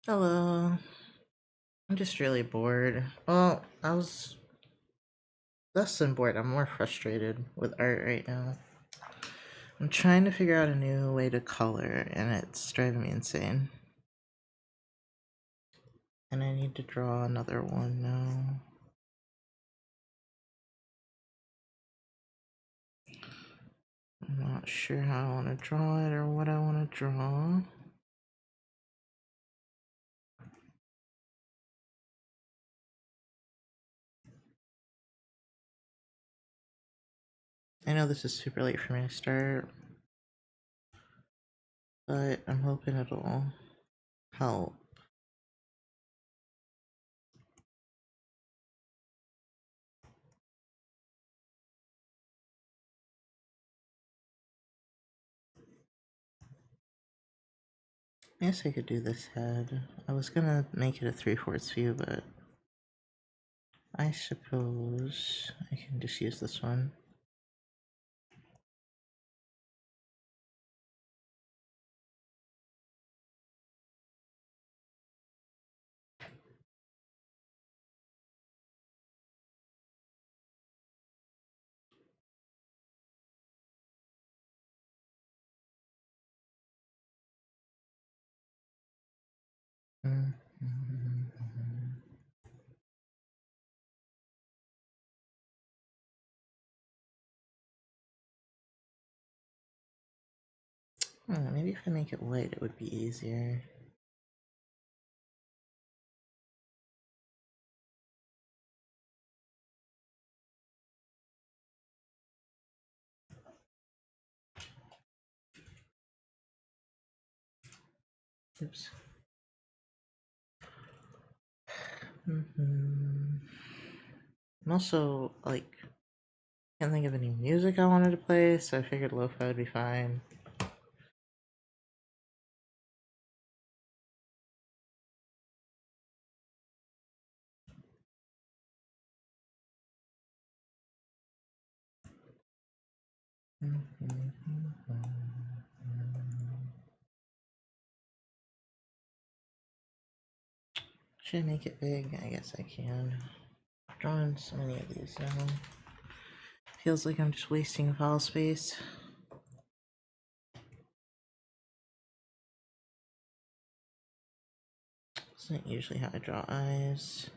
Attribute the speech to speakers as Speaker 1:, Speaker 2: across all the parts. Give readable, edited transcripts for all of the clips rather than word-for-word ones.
Speaker 1: Hello. I'm just really bored. Well, I was less than bored. I'm more frustrated with art right now. I'm trying to figure out a new way to color, and it's driving me insane. And I need to draw another one now. I'm not sure how I want to draw it or what I want to draw. I know this is super late for me to start, but I'm hoping it'll help. I guess I could do this head. I was gonna make it a 3/4 view, but I suppose I can just use this one. Maybe if I make it white, it would be easier. Oops. I'm also, like, can't think of any music I wanted to play, so I figured lo-fi would be fine. Should I make it big? I guess I can. I'm drawing so many of these now. Feels like I'm just wasting file space. Isn't usually how I draw eyes.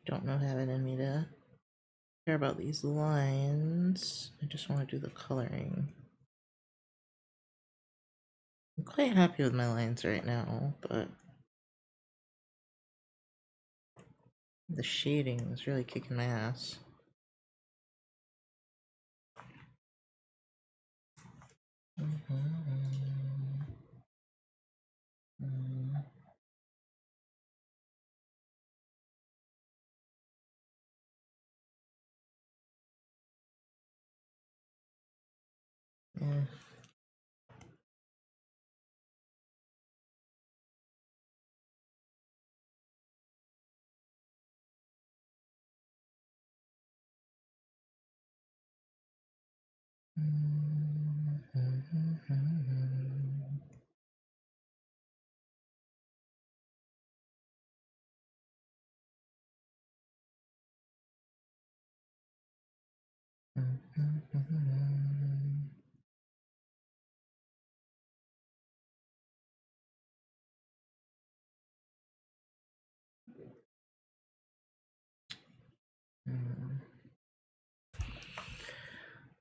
Speaker 1: Don't know have it in me to care about these lines. I just want to do the coloring. I'm quite happy with my lines right now, but the shading is really kicking my ass. Yeah.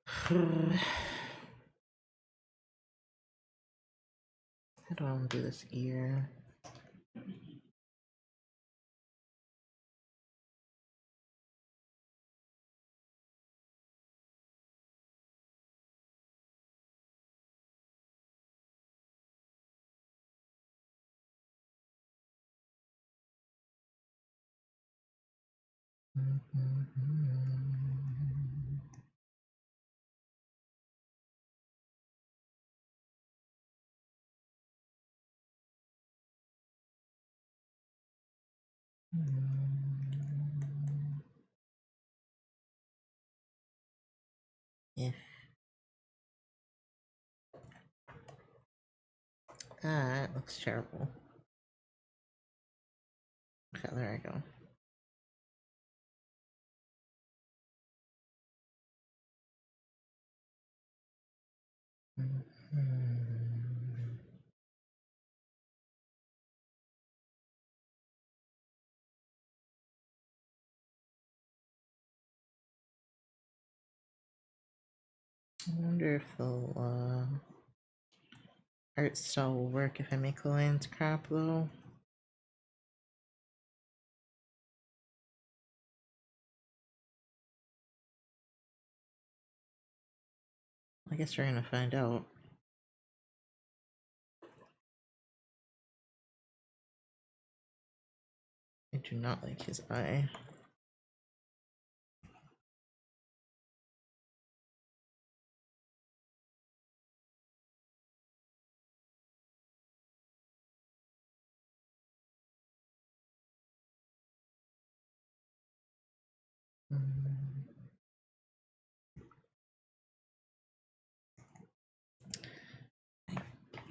Speaker 1: How do I want to do this ear? Yeah. Ah, it looks terrible. Okay, there I go. I wonder if the art style will work if I make the lines crap though. I guess we're gonna find out. I do not like his eye.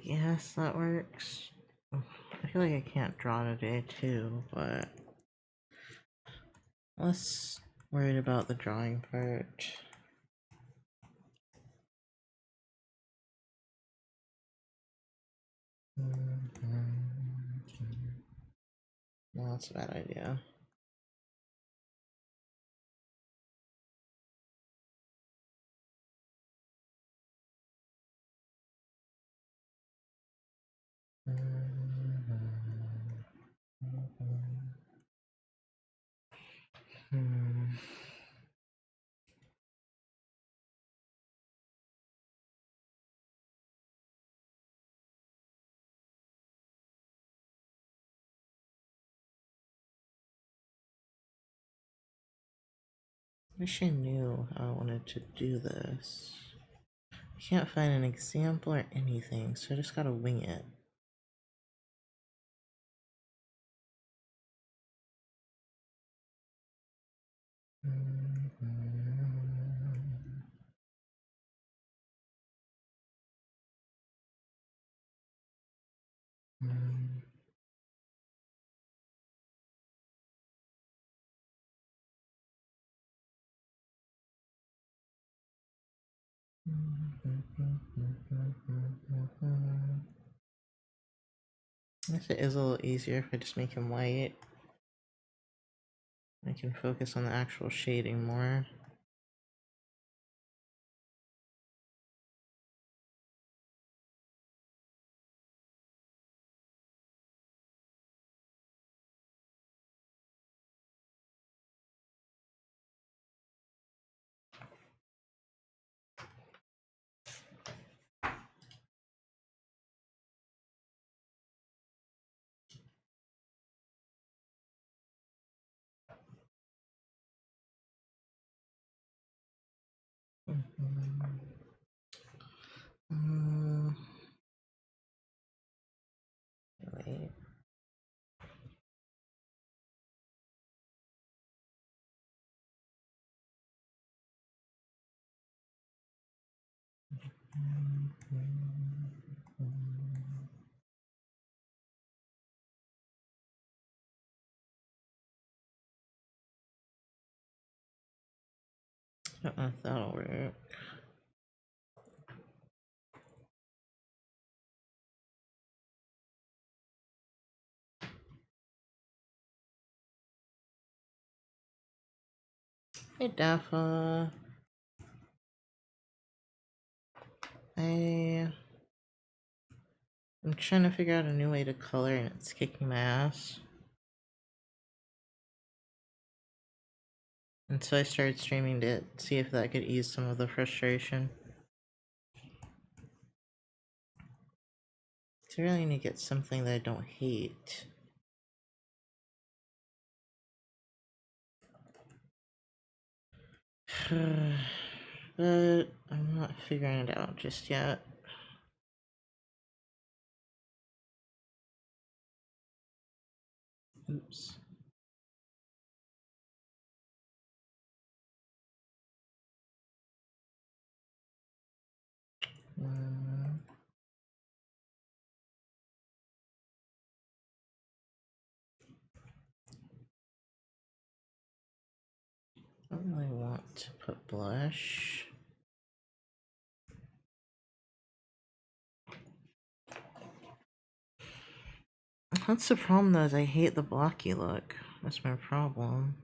Speaker 1: Yes, that works. I feel like I can't draw today too, but less worried about the drawing part. No, that's a bad idea. Wish I knew how I wanted to do this. I can't find an example or anything, so I just gotta wing it. I guess it is a little easier if I just make him white. I can focus on the actual shading more. Wait. I don't know if that'll work. Hey Dafa. I'm trying to figure out a new way to color and it's kicking my ass. And so I started streaming to see if that could ease some of the frustration. So I really need to get something that I don't hate. But I'm not figuring it out just yet. Oops. I don't really want to put blush. That's the problem though, is I hate the blocky look. That's my problem.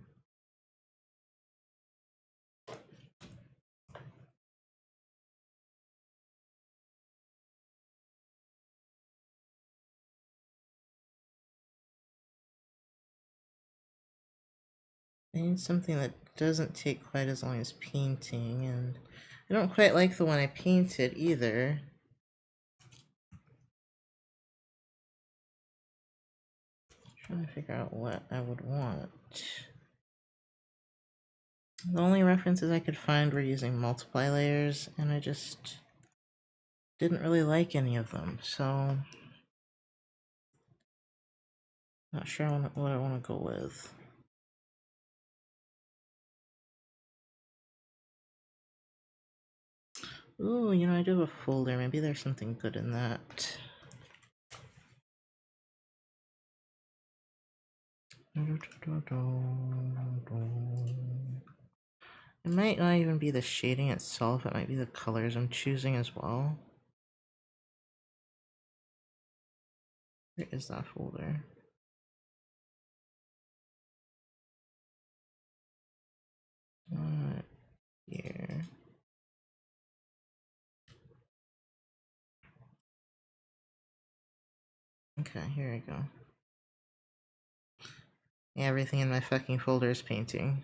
Speaker 1: I need something that doesn't take quite as long as painting, and I don't quite like the one I painted either. Trying to figure out what I would want. The only references I could find were using multiply layers, and I just didn't really like any of them, so not sure what I want to go with. Ooh, you know, I do have a folder. Maybe there's something good in that. It might not even be the shading itself, it might be the colors I'm choosing as well. Where is that folder? Here. Okay, here we go. Yeah, everything in my fucking folder is painting.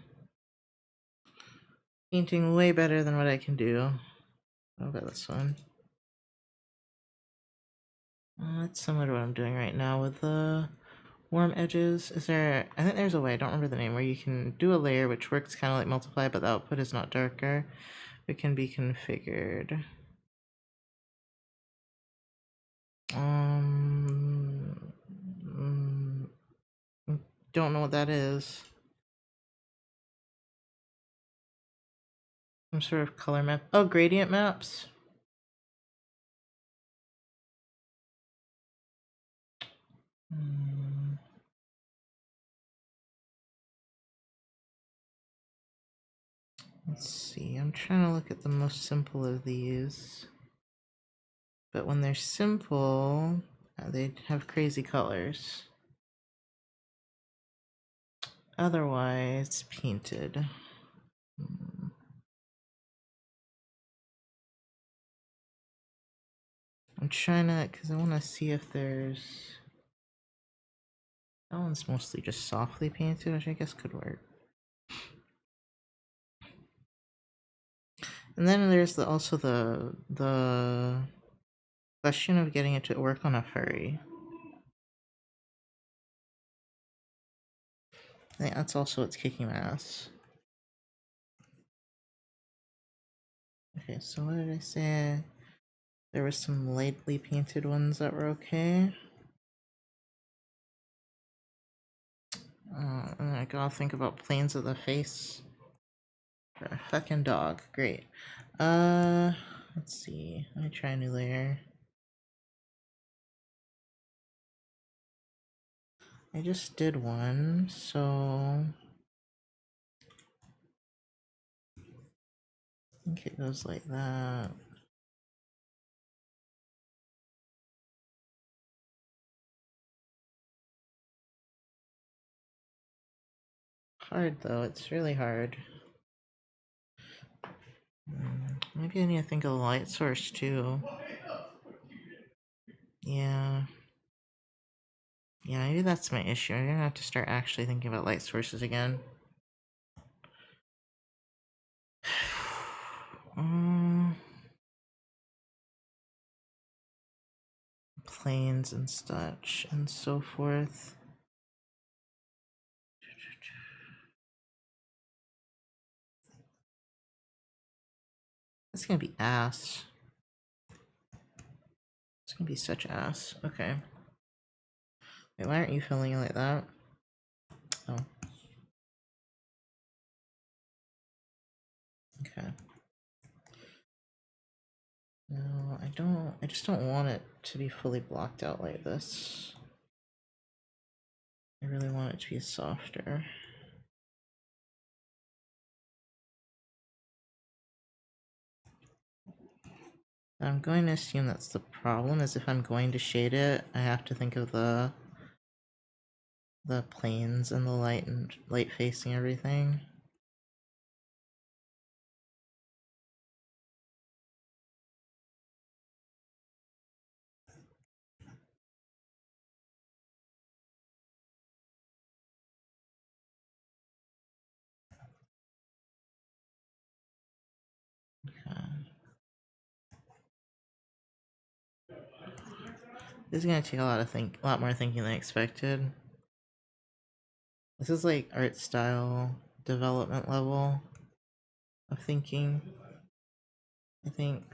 Speaker 1: Painting way better than what I can do. What about this one? That's similar to what I'm doing right now with the warm edges. Is there, I think there's a way, I don't remember the name, where you can do a layer which works kind of like multiply, but the output is not darker. It can be configured. Don't know what that is. Some sort of color map. Oh, gradient maps. Let's see, I'm trying to look at the most simple of these. But when they're simple, they have crazy colors. Otherwise, painted. I'm trying to, because I want to see if there's... That one's mostly just softly painted, which I guess could work. And then there's also the question of getting it to work on a furry. I think that's also what's kicking my ass. Okay, so what did I say? There were some lightly painted ones that were okay. And I gotta think about planes of the face. For a fucking dog. Great. Let's see. Let me try a new layer. I just did one, so I think it goes like that. Hard though, it's really hard. Maybe I need to think of the light source too. Yeah. Yeah, maybe that's my issue. I'm gonna have to start actually thinking about light sources again. Planes and such and so forth. It's gonna be ass. It's gonna be such ass. Okay. Wait, why aren't you filling it like that? Oh. Okay. No, I don't. I just don't want it to be fully blocked out like this. I really want it to be softer. I'm going to assume that's the problem, is if I'm going to shade it, I have to think of the planes and the light and light facing everything. Okay. This is gonna take a lot more thinking than I expected. This is like art style development level of thinking. I think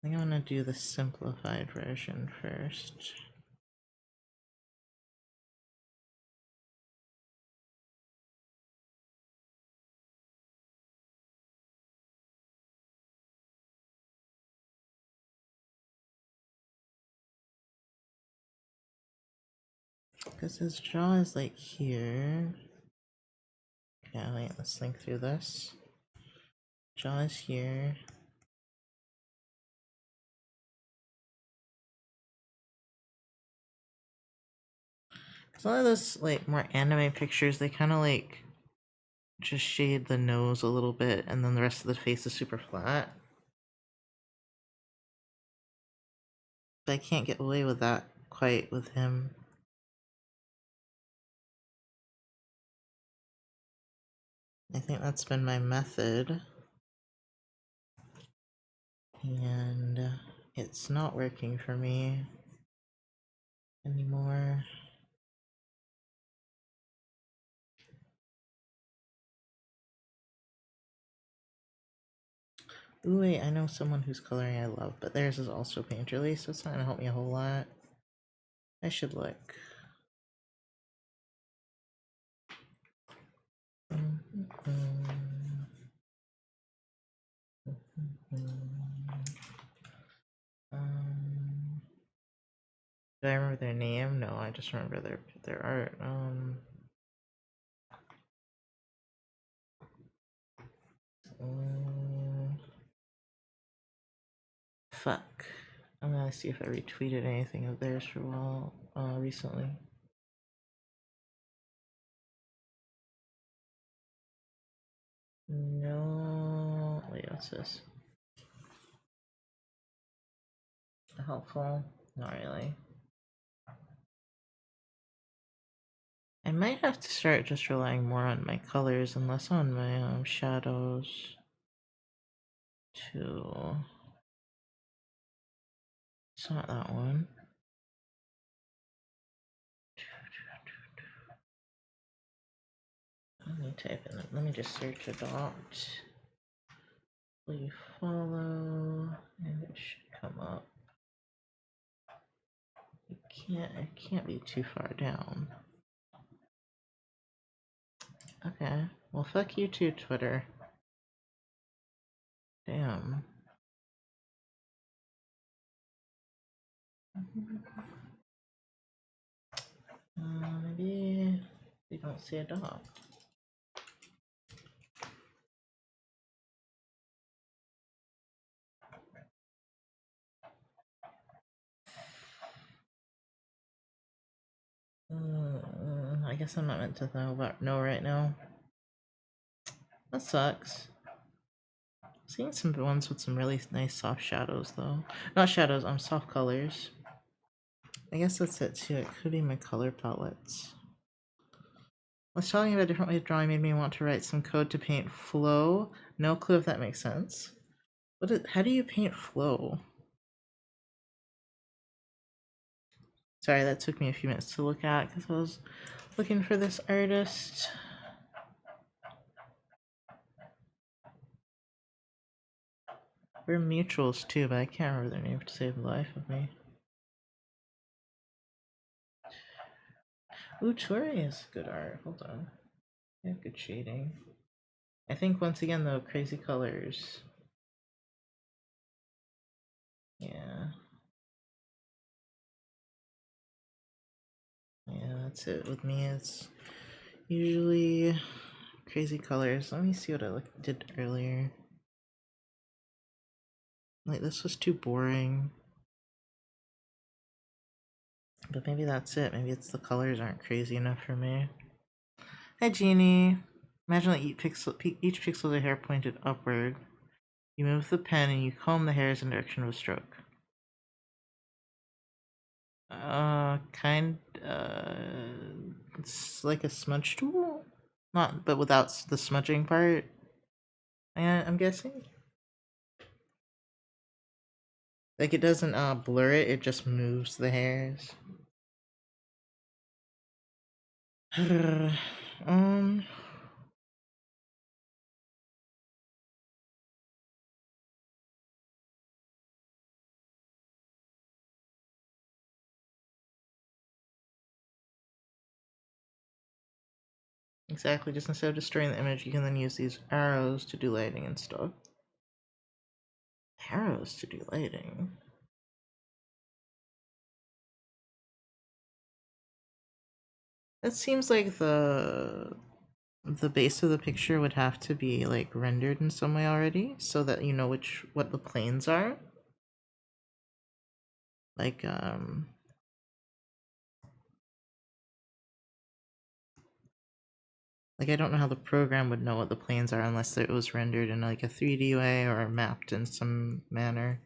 Speaker 1: I'm gonna do the simplified version first. Because his jaw is like here. Okay, wait, let's think through this. Jaw is here. Some of those like more anime pictures, they kind of like just shade the nose a little bit, and then the rest of the face is super flat. But I can't get away with that quite with him. I think that's been my method. And it's not working for me anymore. Ooh, wait, I know someone whose coloring I love, but theirs is also painterly, so it's not gonna help me a whole lot. I should look. Do I remember their name? No, I just remember their art. Fuck. I'm gonna see if I retweeted anything of theirs for a while recently. No. Wait, what's this? Helpful? Not really. I might have to start just relying more on my colors and less on my shadows. Too. It's not that one. Let me type in. Let me just search adopt. Will you follow? And it should come up. It can't be too far down. Okay. Well, fuck you too, Twitter. Damn. Maybe we don't see a dog. I guess I'm not meant to know right now. That sucks. Seeing some ones with some really nice soft shadows though. Not shadows, soft colors. I guess that's it too. It could be my color palettes. I was telling you about a different way of drawing made me want to write some code to paint flow. No clue if that makes sense. How do you paint flow? Sorry, that took me a few minutes to look at because I was looking for this artist. We're mutuals too, but I can't remember their name to save the life of me. Ooh, Tori is good art. Hold on. Yeah, good shading. I think once again though, crazy colors. Yeah. Yeah, that's it with me. It's usually crazy colors. Let me see what I did earlier. Like, this was too boring. But maybe that's it. Maybe it's the colors aren't crazy enough for me. Hi, Jeannie. Imagine like each pixel of the hair pointed upward. You move the pen and you comb the hairs in the direction of a stroke. It's like a smudge tool? Not, but without the smudging part, I'm guessing? Like, it doesn't, blur it, it just moves the hairs. um... Exactly, just instead of destroying the image, you can then use these arrows to do lighting and stuff. Arrows to do lighting? That seems like the base of the picture would have to be like rendered in some way already, so that you know what the planes are. Like I don't know how the program would know what the planes are unless it was rendered in like a 3D way or mapped in some manner.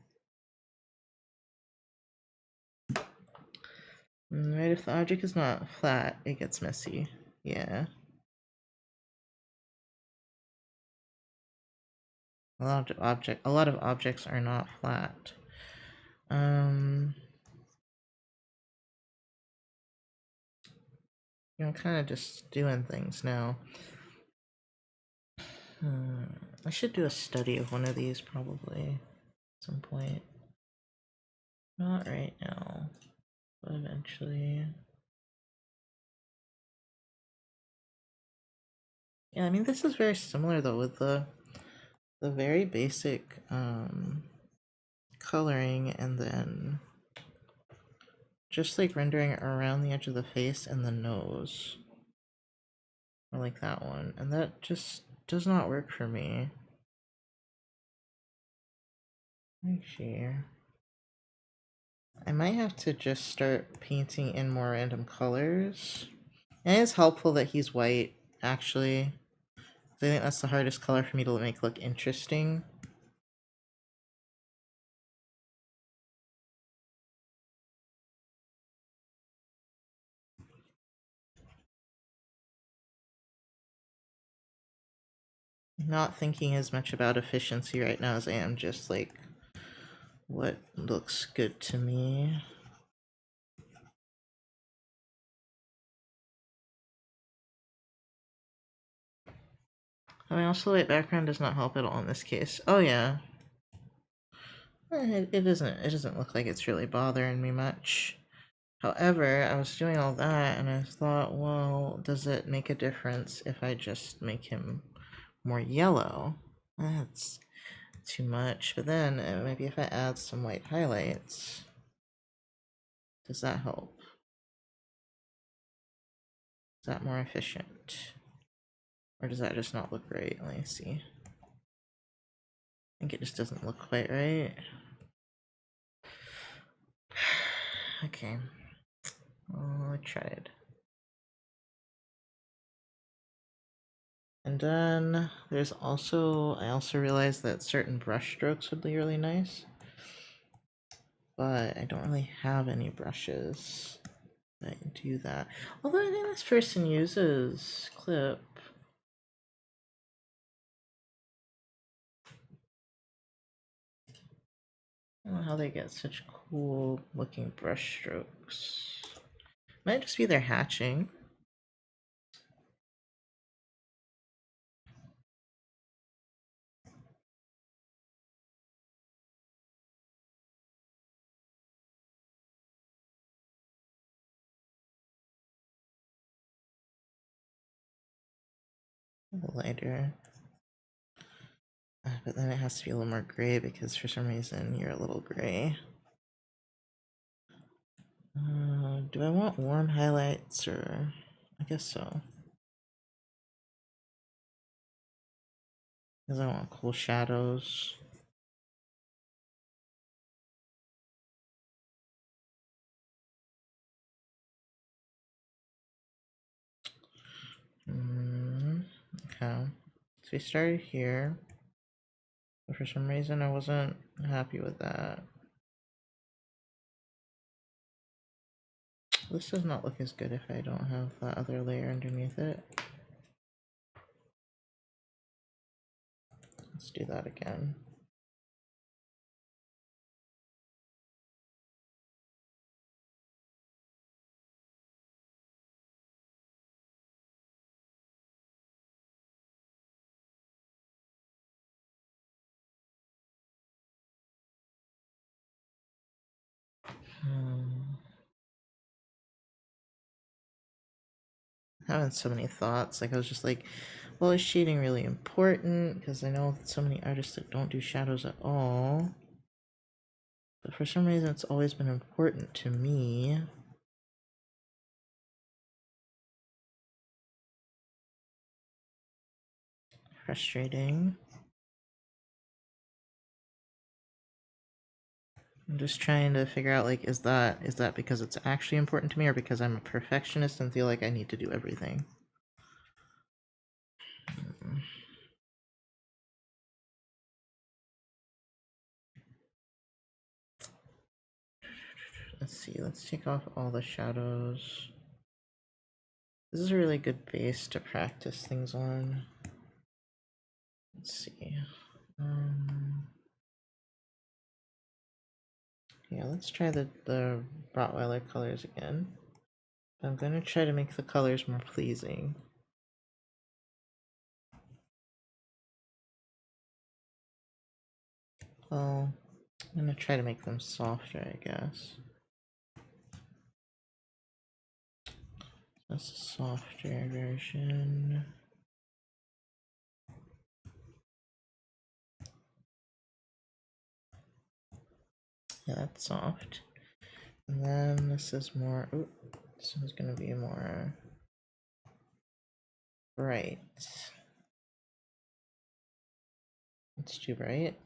Speaker 1: Right, if the object is not flat, it gets messy. Yeah. A lot of objects are not flat. I'm kind of just doing things now. I should do a study of one of these probably at some point. Not right now, but eventually. Yeah, I mean, this is very similar though with the very basic coloring and then just like rendering around the edge of the face and the nose. Or like that one. And that just does not work for me. Let me see. I might have to just start painting in more random colors. And it's helpful that he's white, actually. I think that's the hardest color for me to make look interesting. Not thinking as much about efficiency right now as I am just like what looks good to me. I mean, also white background does not help at all in this case. Oh yeah. It doesn't look like it's really bothering me much. However, I was doing all that and I thought, well, does it make a difference if I just make him more yellow? That's too much. But then maybe if I add some white highlights, does that help? Is that more efficient? Or does that just not look right? Let me see. I think it just doesn't look quite right. Okay. Oh, I tried. And then there's also, I also realized that certain brush strokes would be really nice. But I don't really have any brushes that do that. Although I think this person uses Clip. I don't know how they get such cool looking brush strokes. Might just be their hatching. lighter. But then it has to be a little more gray because for some reason you're a little gray. Do I want warm highlights or... I guess so. Because I want cool shadows. Okay. So we started here. But for some reason I wasn't happy with that. This does not look as good if I don't have that other layer underneath it. Let's do that again. Having so many thoughts. Like I was just like, well, is shading really important? Because I know so many artists that don't do shadows at all. But for some reason, it's always been important to me. Frustrating. I'm just trying to figure out, like, is that because it's actually important to me, or because I'm a perfectionist and feel like I need to do everything? Let's see, let's take off all the shadows. This is a really good base to practice things on. Let's see. Yeah, let's try the Rottweiler colors again. I'm gonna try to make the colors more pleasing. Well, I'm gonna try to make them softer, I guess. That's a softer version. Yeah, that's soft. And then this is more, ooh, this one's gonna be more bright. It's too bright.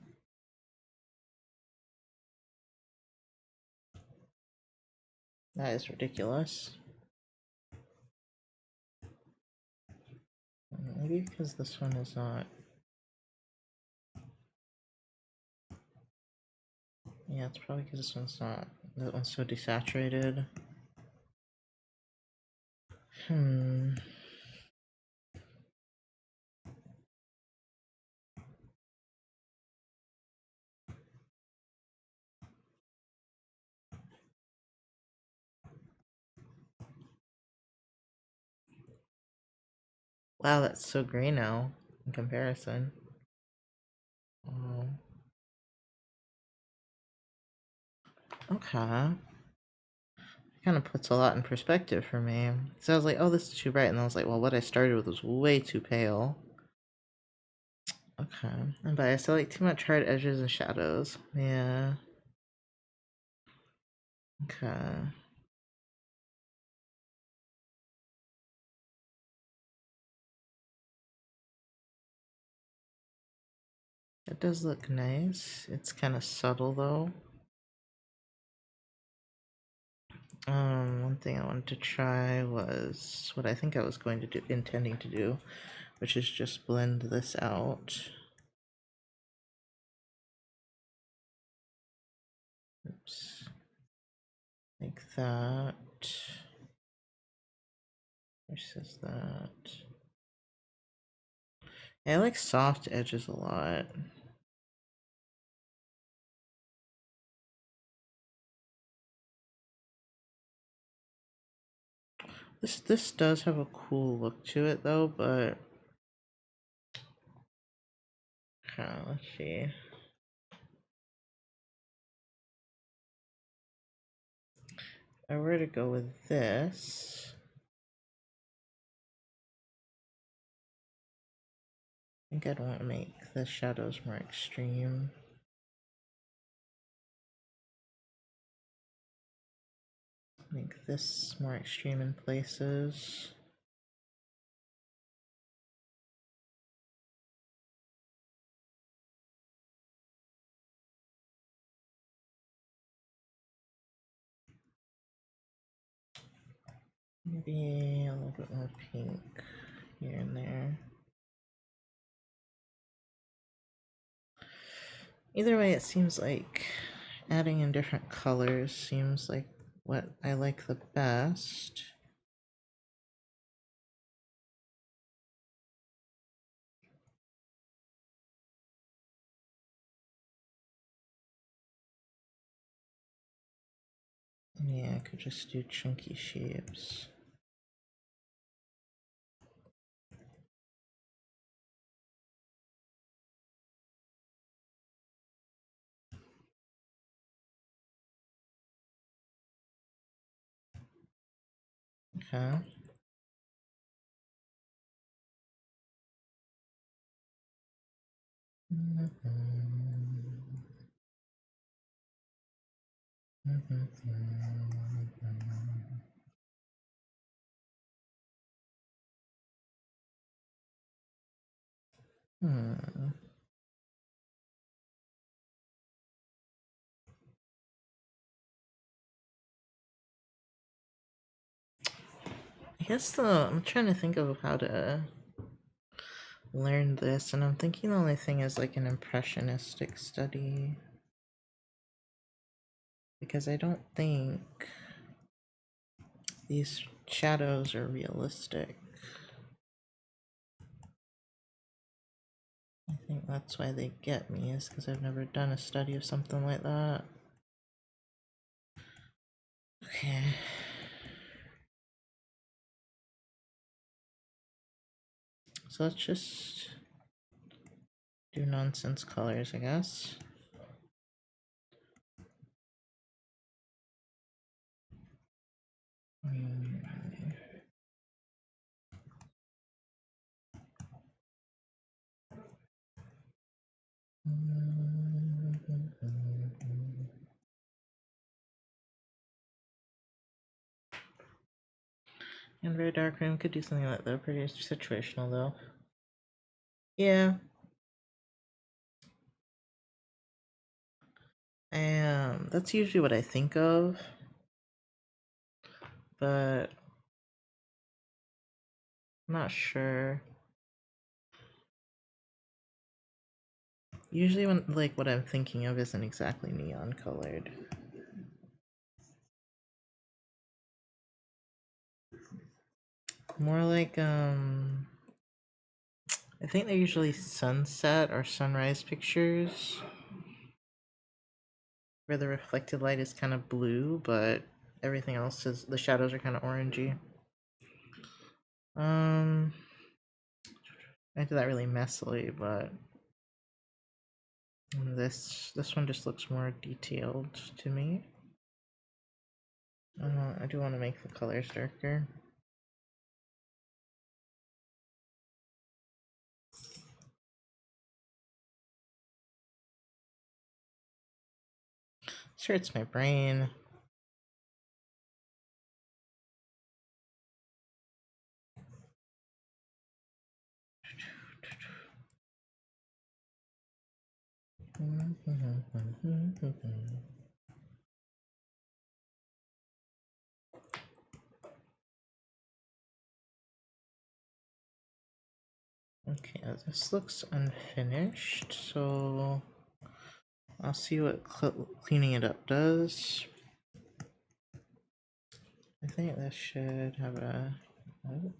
Speaker 1: That is ridiculous. Maybe because this one is not. Yeah, it's probably because this one's not. That one's so desaturated. Wow, that's so gray now in comparison. Okay. Kind of puts a lot in perspective for me. So I was like, oh, this is too bright. And I was like, well, what I started with was way too pale. Okay. And but I still like too much hard edges and shadows. Yeah. Okay. It does look nice. It's kind of subtle though. One thing I wanted to try was what I think I was going to do, intending to do, which is just blend this out. Oops. Like that. Versus that. Yeah, I like soft edges a lot. This does have a cool look to it though, but let's see. If I were to go with this, I think I'd want to make the shadows more extreme. Make this more extreme in places. Maybe a little bit more pink here and there. Either way, it seems like adding in different colors seems like what I like the best. Yeah, I could just do chunky shapes. Okay. Hmm. I guess I'm trying to think of how to learn this, and I'm thinking the only thing is like an impressionistic study. Because I don't think these shadows are realistic. I think that's why they get me, is because I've never done a study of something like that. Okay. So let's just do nonsense colors, I guess. And very dark room could do something like that. Pretty situational though. Yeah. That's usually what I think of. But I'm not sure. Usually when like what I'm thinking of isn't exactly neon colored. More like I think they're usually sunset or sunrise pictures where the reflected light is kind of blue, but everything else is the shadows are kind of orangey. I do that really messily, but this one just looks more detailed to me. I do want to make the colors darker. This hurts my brain. Okay, this looks unfinished, so I'll see what cleaning it up does. I think this should have a... Oh.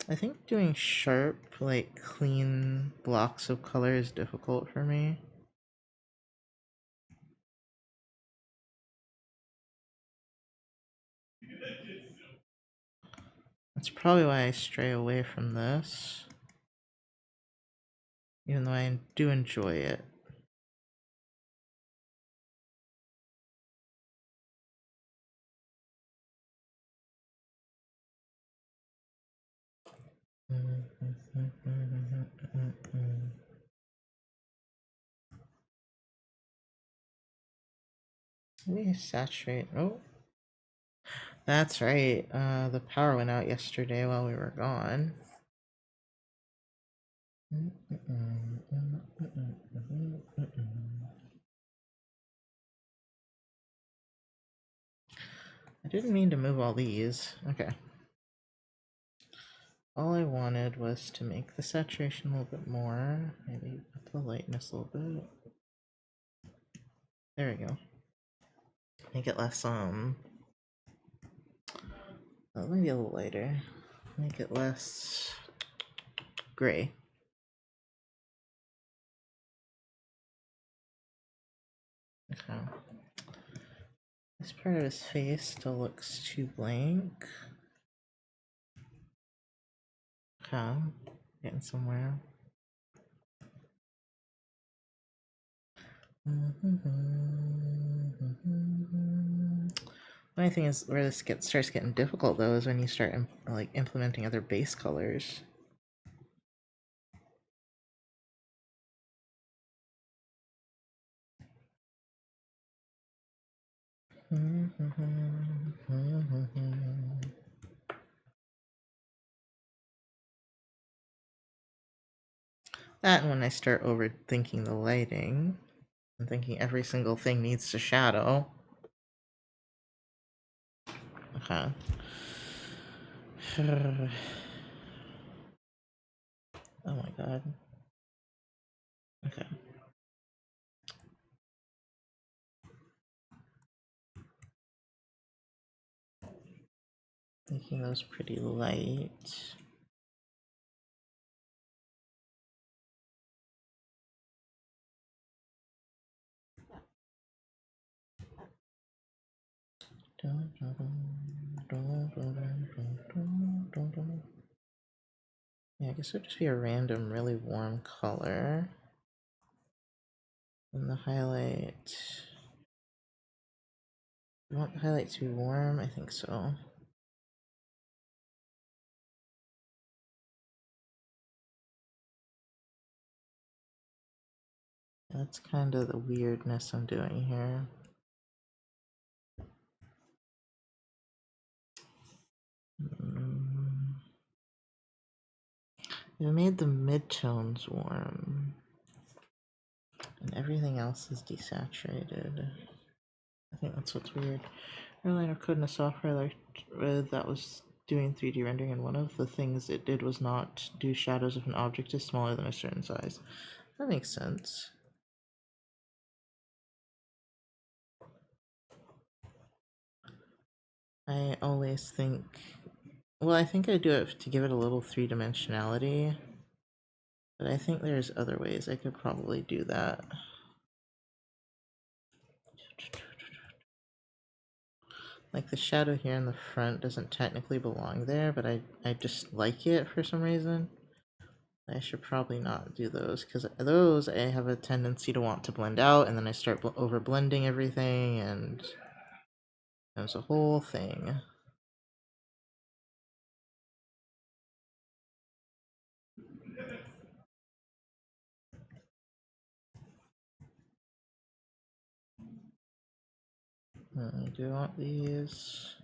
Speaker 1: I think doing sharp, like clean blocks of color is difficult for me. That's probably why I stray away from this. Even though I do enjoy it. We saturate. Oh, that's right. The power went out yesterday while we were gone. I didn't mean to move all these. Okay. All I wanted was to make the saturation a little bit more. Maybe up the lightness a little bit. There we go. Make it less, maybe a little lighter. Make it less gray. Okay. This part of his face still looks too blank. Okay. Getting somewhere. The only thing is where this starts getting difficult though is when you start like implementing other base colors. That and when I start overthinking the lighting and thinking every single thing needs to shadow. Okay. Oh my god. Okay. Making those pretty light. Yeah, I guess it would just be a random, really warm color. And the highlight. You want the highlight to be warm? I think so. That's kind of the weirdness I'm doing here. We made the midtones warm. And everything else is desaturated. I think that's what's weird. Earlier, code in a software that was doing 3D rendering, and one of the things it did was not do shadows if an object is smaller than a certain size. That makes sense. I always think... Well, I think I do it to give it a little three-dimensionality. But I think there's other ways I could probably do that. Like the shadow here in the front doesn't technically belong there, but I just like it for some reason. I should probably not do those, because those I have a tendency to want to blend out, and then I start over blending everything, and there's a whole thing. Do I want these?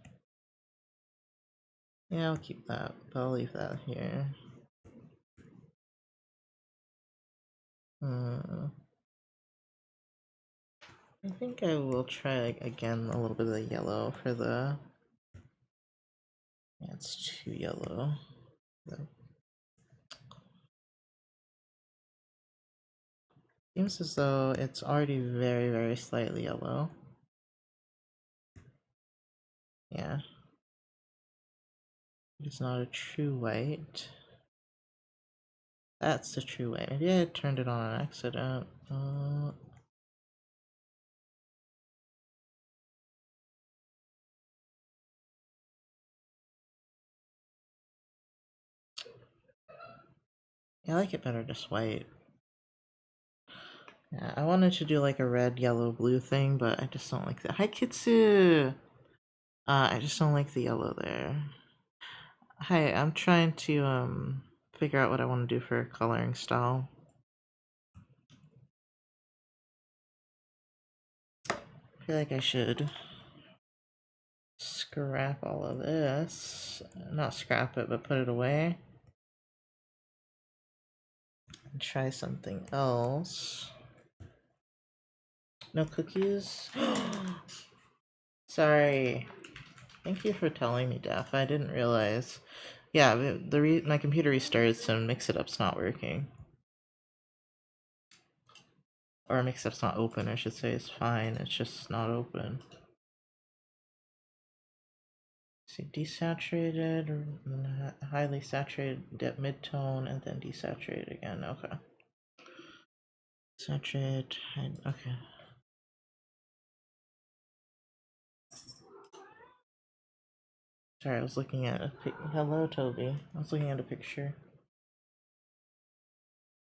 Speaker 1: Yeah, I'll keep that, but I'll leave that here. I think I will try again a little bit of the yellow for the... Yeah, it's too yellow. Seems as though it's already very, very slightly yellow. Yeah. It's not a true white. That's the true white. Maybe I turned it on accident. Yeah, I like it better just white. Yeah, I wanted to do like a red, yellow, blue thing, but I just don't like that. Hi, Kitsu! I just don't like the yellow there. Hi, I'm trying to, figure out what I want to do for coloring style. I feel like I should scrap all of this. Not scrap it, but put it away. And try something else. No cookies? Sorry. Thank you for telling me, Daph. I didn't realize. Yeah, my computer restarted, so Mix It Up's not working. Or Mix It Up's not open, I should say. It's fine, it's just not open. See, desaturated, highly saturated, dip mid-tone, and then desaturate again. Okay. Saturate, okay. Sorry, I was looking at a hello, Toby. I was looking at a picture.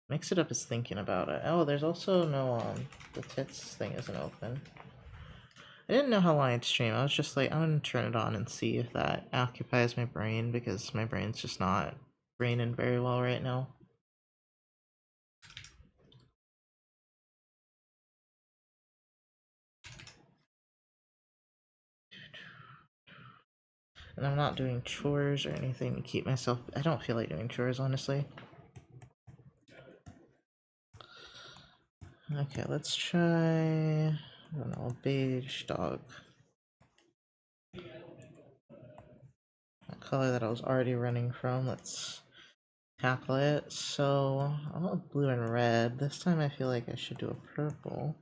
Speaker 1: Mix It Up is thinking about it. Oh, there's also no, the tits thing isn't open. I didn't know how long I'd stream. I was just like, I'm gonna turn it on and see if that occupies my brain, because my brain's just not braining very well right now. And I'm not doing chores or anything to keep myself... I don't feel like doing chores, honestly. Okay, let's try... I don't know, beige dog. A color that I was already running from. Let's tackle it. So, I want blue and red. This time I feel like I should do a purple.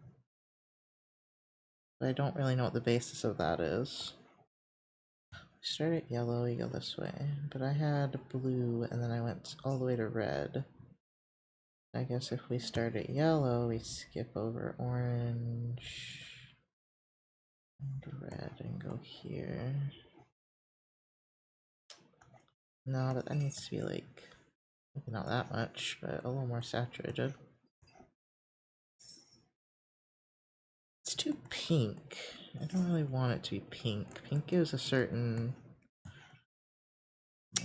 Speaker 1: But I don't really know what the basis of that is. We start at yellow, we go this way. But I had blue, and then I went all the way to red. I guess if we start at yellow, we skip over orange and red and go here. No, but that needs to be like, maybe not that much, but a little more saturated. It's too pink. I don't really want it to be pink. Pink gives a certain...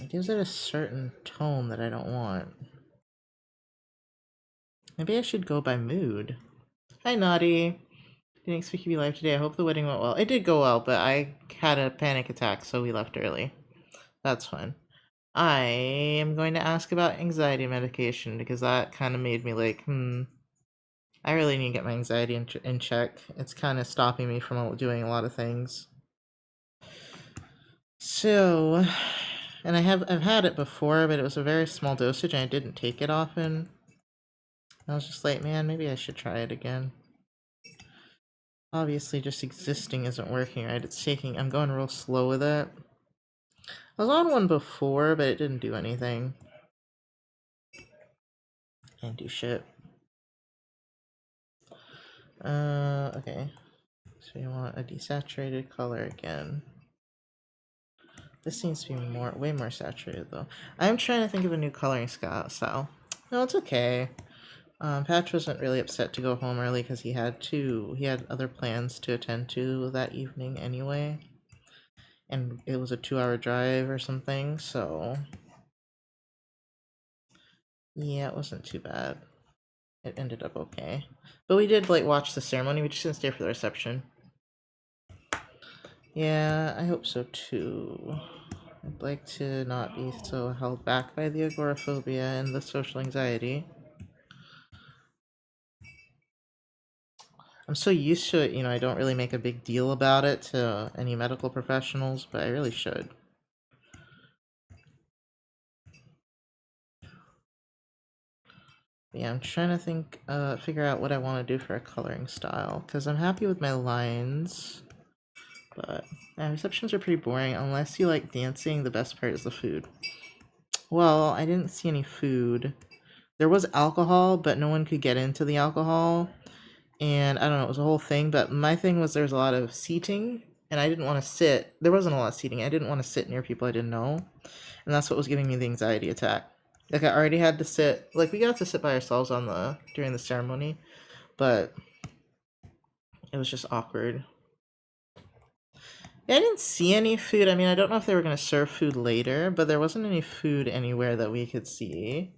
Speaker 1: It gives it a certain tone that I don't want. Maybe I should go by mood. Hi, Naughty. Didn't expect you to be live today. I hope the wedding went well. It did go well, but I had a panic attack, so we left early. That's fine. I am going to ask about anxiety medication, because that kind of made me like, I really need to get my anxiety in check. It's kind of stopping me from doing a lot of things. So, and I've had it before, but it was a very small dosage and I didn't take it often. I was just like, man, maybe I should try it again. Obviously, just existing isn't working, right? I'm going real slow with it. I was on one before, but it didn't do anything. Can't do shit. Okay. So you want a desaturated color again. This seems to be way more saturated though. I'm trying to think of a new coloring style. No, it's okay. Patch wasn't really upset to go home early because he had other plans to attend to that evening anyway. And it was a 2-hour drive or something, so yeah, it wasn't too bad. It ended up okay. But we did watch the ceremony, we just didn't stay for the reception. Yeah, I hope so too. I'd like to not be so held back by the agoraphobia and the social anxiety. I'm so used to it, I don't really make a big deal about it to any medical professionals, but I really should. Yeah, I'm trying to figure out what I want to do for a coloring style, because I'm happy with my lines, but receptions are pretty boring. Unless you like dancing, the best part is the food. Well, I didn't see any food. There was alcohol, but no one could get into the alcohol, and I don't know, it was a whole thing, but my thing was there was a lot of seating, and I didn't want to sit. There wasn't a lot of seating. I didn't want to sit near people I didn't know, and that's what was giving me the anxiety attack. Like, I already had to sit, we got to sit by ourselves during the ceremony, but it was just awkward. Yeah, I didn't see any food. I mean, I don't know if they were going to serve food later, but there wasn't any food anywhere that we could see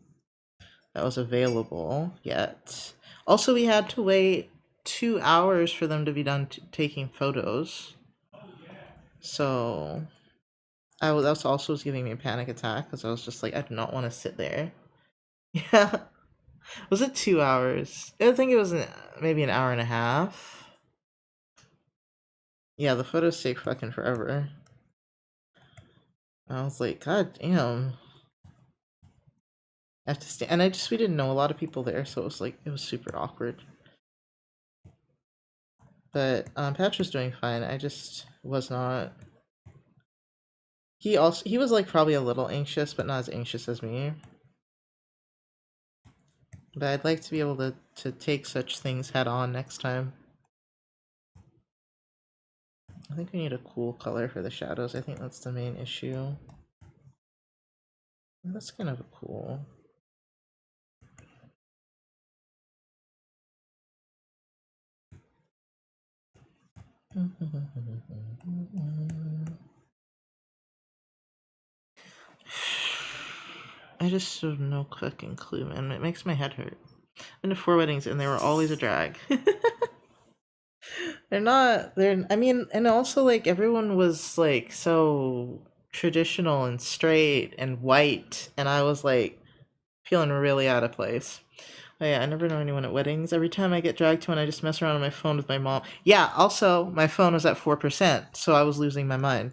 Speaker 1: that was available yet. Also, we had to wait 2 hours for them to be done taking photos. So that also was giving me a panic attack because I was just like, I do not want to sit there. Yeah. Was it 2 hours? I think it was maybe an hour and a half. Yeah, the photos take fucking forever. I was like, God damn. I have to stay. And we didn't know a lot of people there, so it was super awkward. But Patch was doing fine. I just was not. He was like probably a little anxious, but not as anxious as me. But I'd like to be able to take such things head on next time. I think we need a cool color for the shadows. I think that's the main issue. That's kind of cool. I just have no fucking clue, man. It makes my head hurt. I've been to 4 weddings and they were always a drag. They're not. They're. I mean, and also like everyone was like so traditional and straight and white, and I was like feeling really out of place. Oh, yeah, I never know anyone at weddings. Every time I get dragged to one, I just mess around on my phone with my mom. Yeah. Also, my phone was at 4%, so I was losing my mind.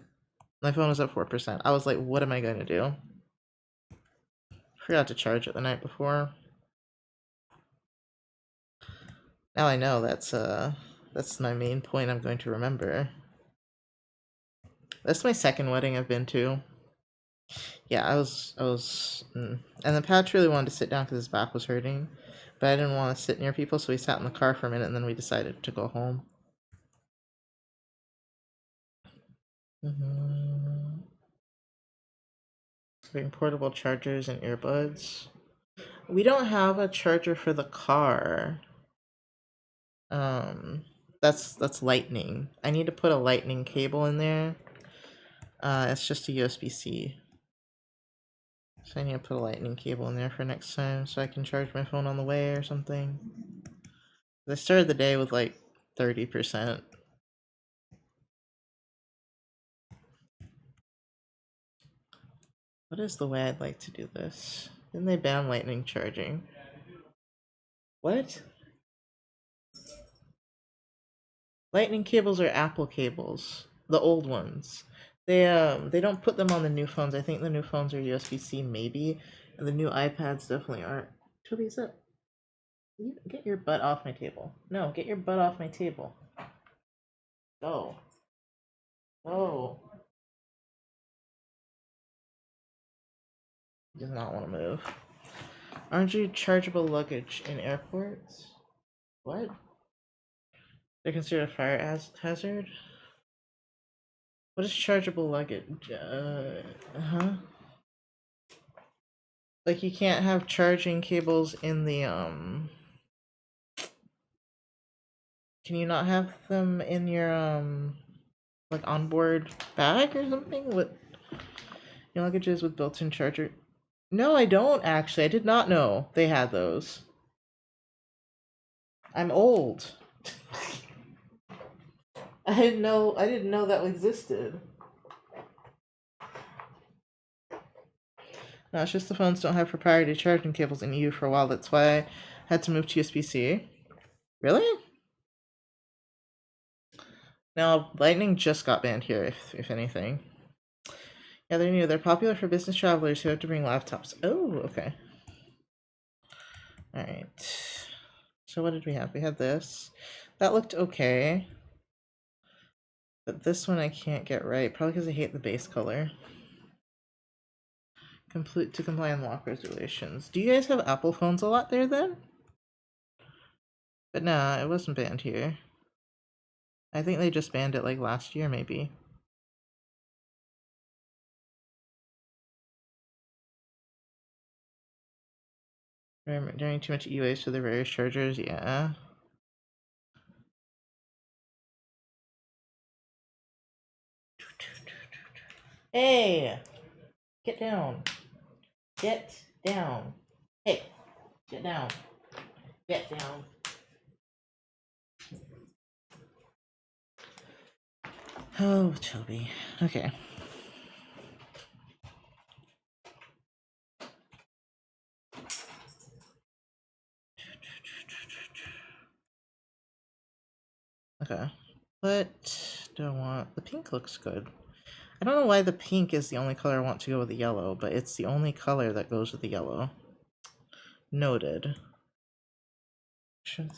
Speaker 1: My phone was at 4%. I was like, what am I going to do? Forgot to charge it the night before. Now I know that's my main point I'm going to remember. That's my second wedding I've been to. Yeah, and then Patch really wanted to sit down because his back was hurting, but I didn't want to sit near people, so we sat in the car for a minute, and then we decided to go home. Bring portable chargers and earbuds. We don't have a charger for the car. Um, that's lightning. I need to put a lightning cable in there. It's just a USB-C. So I need to put a lightning cable in there for next time so I can charge my phone on the way or something. I started the day with like 30%. What is the way I'd like to do this? Didn't they ban lightning charging? What? Lightning cables are Apple cables. The old ones. They don't put them on the new phones. I think the new phones are USB-C maybe. And the new iPads definitely aren't. Toby, is that you get your butt off my table. No, get your butt off my table. Go. Go. Does not want to move. Aren't you chargeable luggage in airports? What? They're considered a fire hazard? What is chargeable luggage? Huh? Like you can't have charging cables in the Can you not have them in your like onboard bag or something with your luggages with built-in charger? No, I don't actually. I did not know they had those. I'm old. I didn't know that existed. No, it's just the phones don't have proprietary charging cables in EU for a while. That's why I had to move to USB-C. Really? No, Lightning just got banned here, if anything. Yeah, they're new. They're popular for business travelers who have to bring laptops. Oh, okay. Alright. So what did we have? We had this. That looked okay. But this one I can't get right. Probably because I hate the base color. Complete to comply on lock regulations. Do you guys have Apple phones a lot there then? But nah, it wasn't banned here. I think they just banned it like last year, maybe. During too much e-waste for the various chargers, yeah. Hey! Get down. Get down. Hey! Get down. Get down. Oh, Toby. Okay. Okay. What do I want? The pink looks good. I don't know why the pink is the only color I want to go with the yellow, but it's the only color that goes with the yellow. Noted.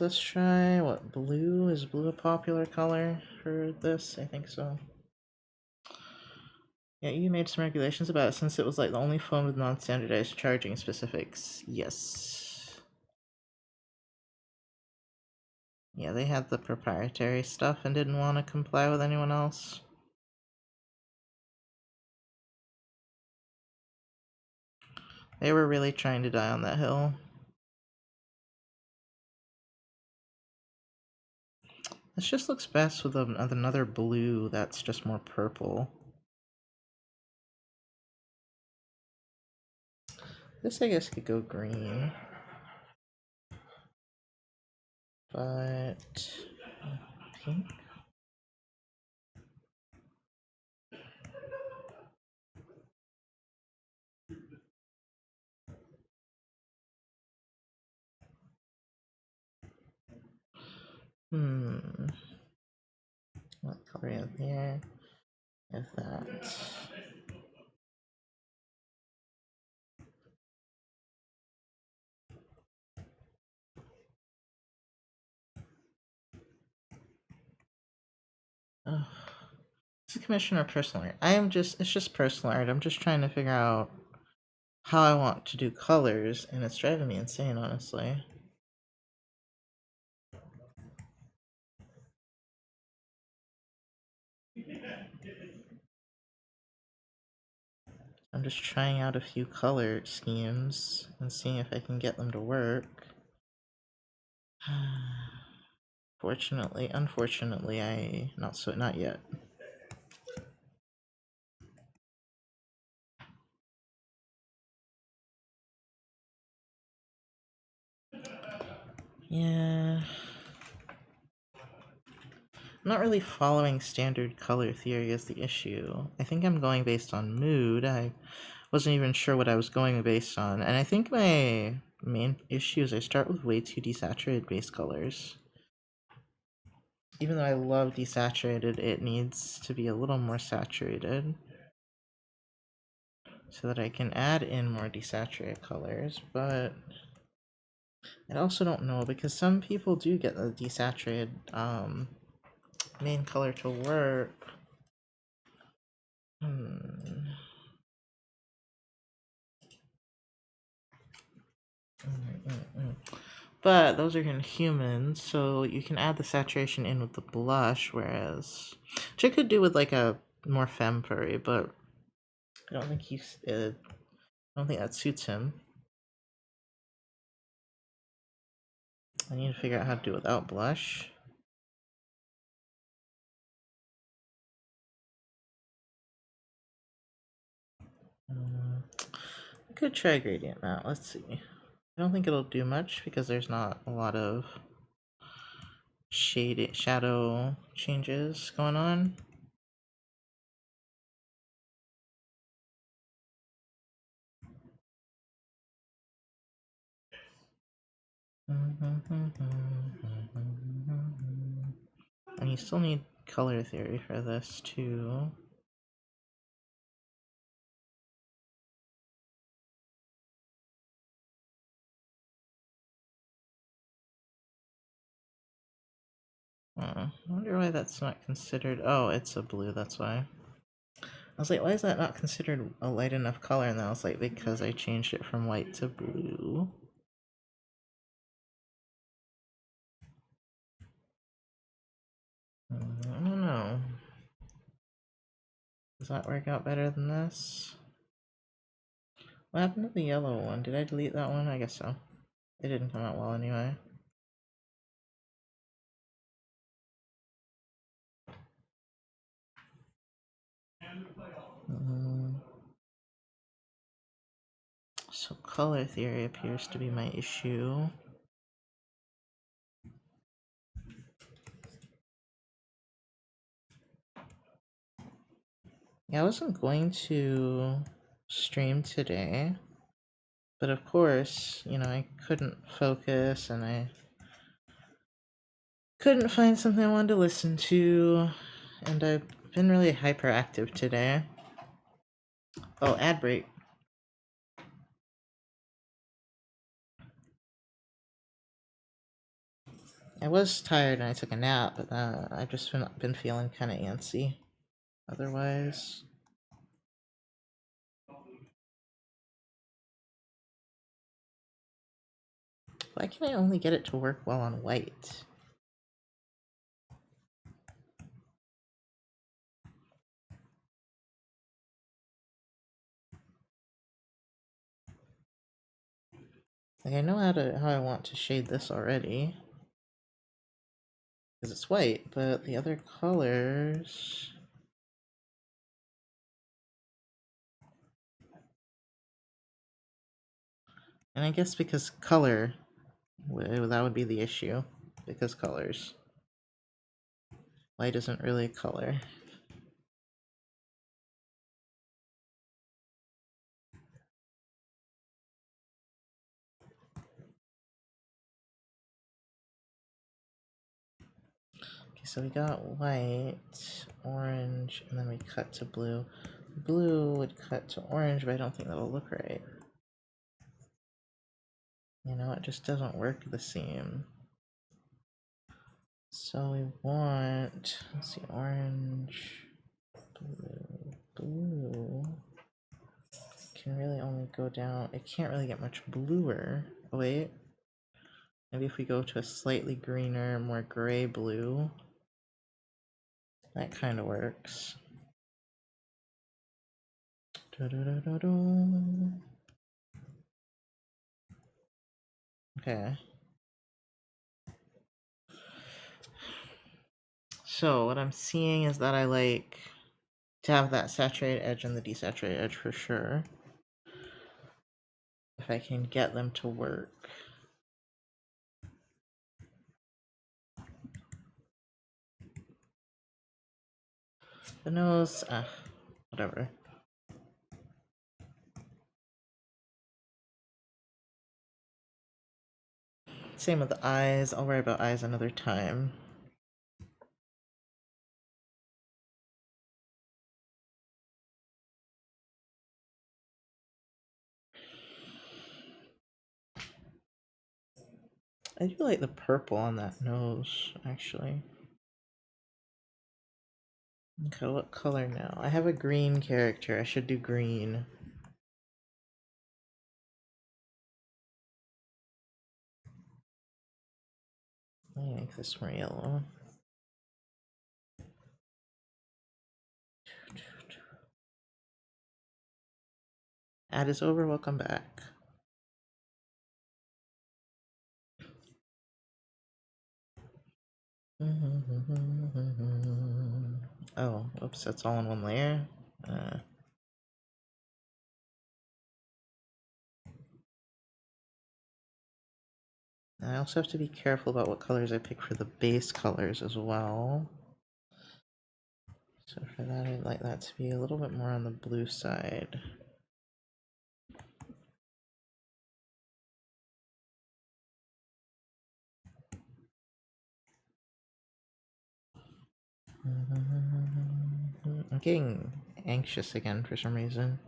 Speaker 1: Let's try, what, blue? Is blue a popular color for this? I think so. Yeah, you made some regulations about it since it was like the only phone with non-standardized charging specifics. Yes. Yeah, they had the proprietary stuff and didn't want to comply with anyone else. They were really trying to die on that hill. This just looks best with another blue that's just more purple. This, I guess, could go green. But pink? What color in here is that? Oh. Is it commission or personal art? It's just personal art. I'm just trying to figure out how I want to do colors, and it's driving me insane, honestly. I'm just trying out a few color schemes and seeing if I can get them to work. Unfortunately, not yet. Yeah. I'm not really following standard color theory is the issue. I think I'm going based on mood. I wasn't even sure what I was going based on. And I think my main issue is I start with way too desaturated base colors. Even though I love desaturated, it needs to be a little more saturated so that I can add in more desaturated colors, but I also don't know because some people do get the desaturated main color to work. But those are in humans, so you can add the saturation in with the blush, whereas which I could do with like a more femme furry, but I don't think I don't think that suits him. I need to figure out how to do it without blush. I could try gradient matte. Let's see. I don't think it'll do much because there's not a lot of shadow changes going on. And you still need color theory for this too. I wonder why that's not considered. Oh, it's a blue, that's why. I was like, why is that not considered a light enough color? And then I was like, because I changed it from white to blue. I don't know. Does that work out better than this? What happened to the yellow one? Did I delete that one? I guess so. It didn't come out well anyway. So color theory appears to be my issue. Yeah, I wasn't going to stream today, but of course, you know, I couldn't focus and I couldn't find something I wanted to listen to, and I've been really hyperactive today. Oh, ad break. I was tired and I took a nap, but I've just been feeling kind of antsy. Otherwise, why can I only get it to work well on white? Like I know how I want to shade this already, because it's white, but the other colors. And I guess because color, that would be the issue. Because colors. White isn't really a color. Okay, so we got white, orange, and then we cut to blue. Blue would cut to orange, but I don't think that'll look right. You know, it just doesn't work the same. So we want, let's see, orange, blue can really only go down, it can't really get much bluer. Oh wait, maybe if we go to a slightly greener, more gray blue, that kind of works. Okay. So what I'm seeing is that I like to have that saturated edge and the desaturated edge for sure. If I can get them to work. The nose, whatever. Same with the eyes. I'll worry about eyes another time. I do like the purple on that nose, actually. Okay, what color now? I have a green character. I should do green. Let me make this more yellow. Ad is over. Welcome back. Oh, oops, that's all in one layer. I also have to be careful about what colors I pick for the base colors as well. So for that, I'd like that to be a little bit more on the blue side. I'm getting anxious again for some reason.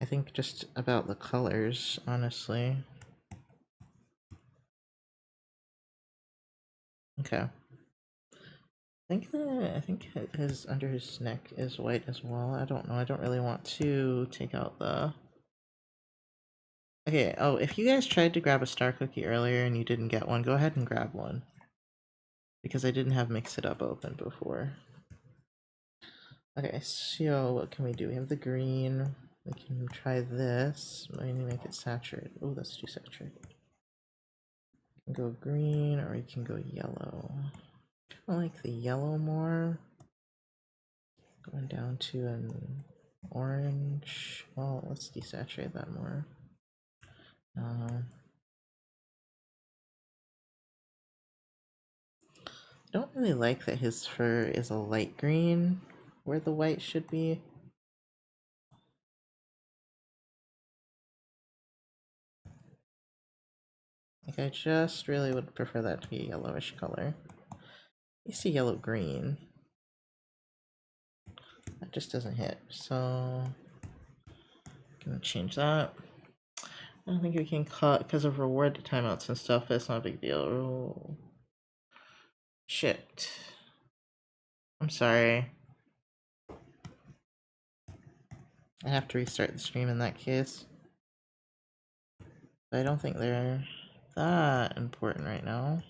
Speaker 1: I think just about the colors, honestly. Okay. I think his under his neck is white as well. I don't know. I don't really want to take out the. Okay. Oh, if you guys tried to grab a star cookie earlier and you didn't get one, go ahead and grab one. Because I didn't have Mix It Up open before. Okay, so what can we do? We have the green. We can try this. Maybe make it saturated. Oh, that's too saturated. We can go green or we can go yellow. I like the yellow more. Going down to an Orange. Well, let's desaturate that more. Don't really like that his fur is a light green where the white should be. Like, I just really would prefer that to be a yellowish color. You see yellow green. That just doesn't hit. So, gonna change that. I don't think we can cut because of reward timeouts and stuff. That's not a big deal. Oh. Shit. I'm sorry. I have to restart the stream in that case. But I don't think they're that important right now.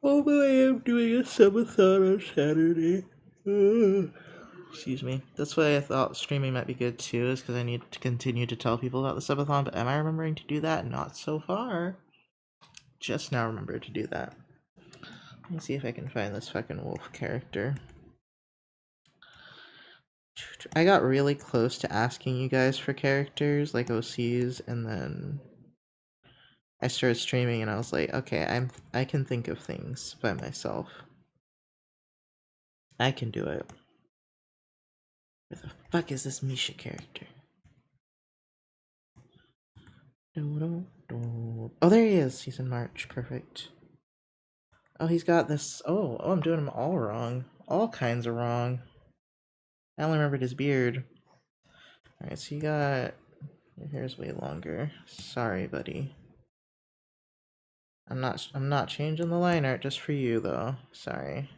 Speaker 1: Oh, but I am doing a subathon on Saturday. Excuse me. That's why I thought streaming might be good too, is because I need to continue to tell people about the subathon. But am I remembering to do that? Not so far. Just now remembered to do that. Let me see if I can find this fucking wolf character. I got really close to asking you guys for characters, like OCs, and then I started streaming and I was like, okay, I can think of things by myself. I can do it. Where the fuck is this Misha character? Oh, there he is. He's in March. Perfect. Oh, he's got this. Oh, I'm doing them all wrong. All kinds of wrong. I only remembered his beard. Alright, so you got... Your hair's way longer. Sorry, buddy. I'm not changing the line art just for you, though. Sorry.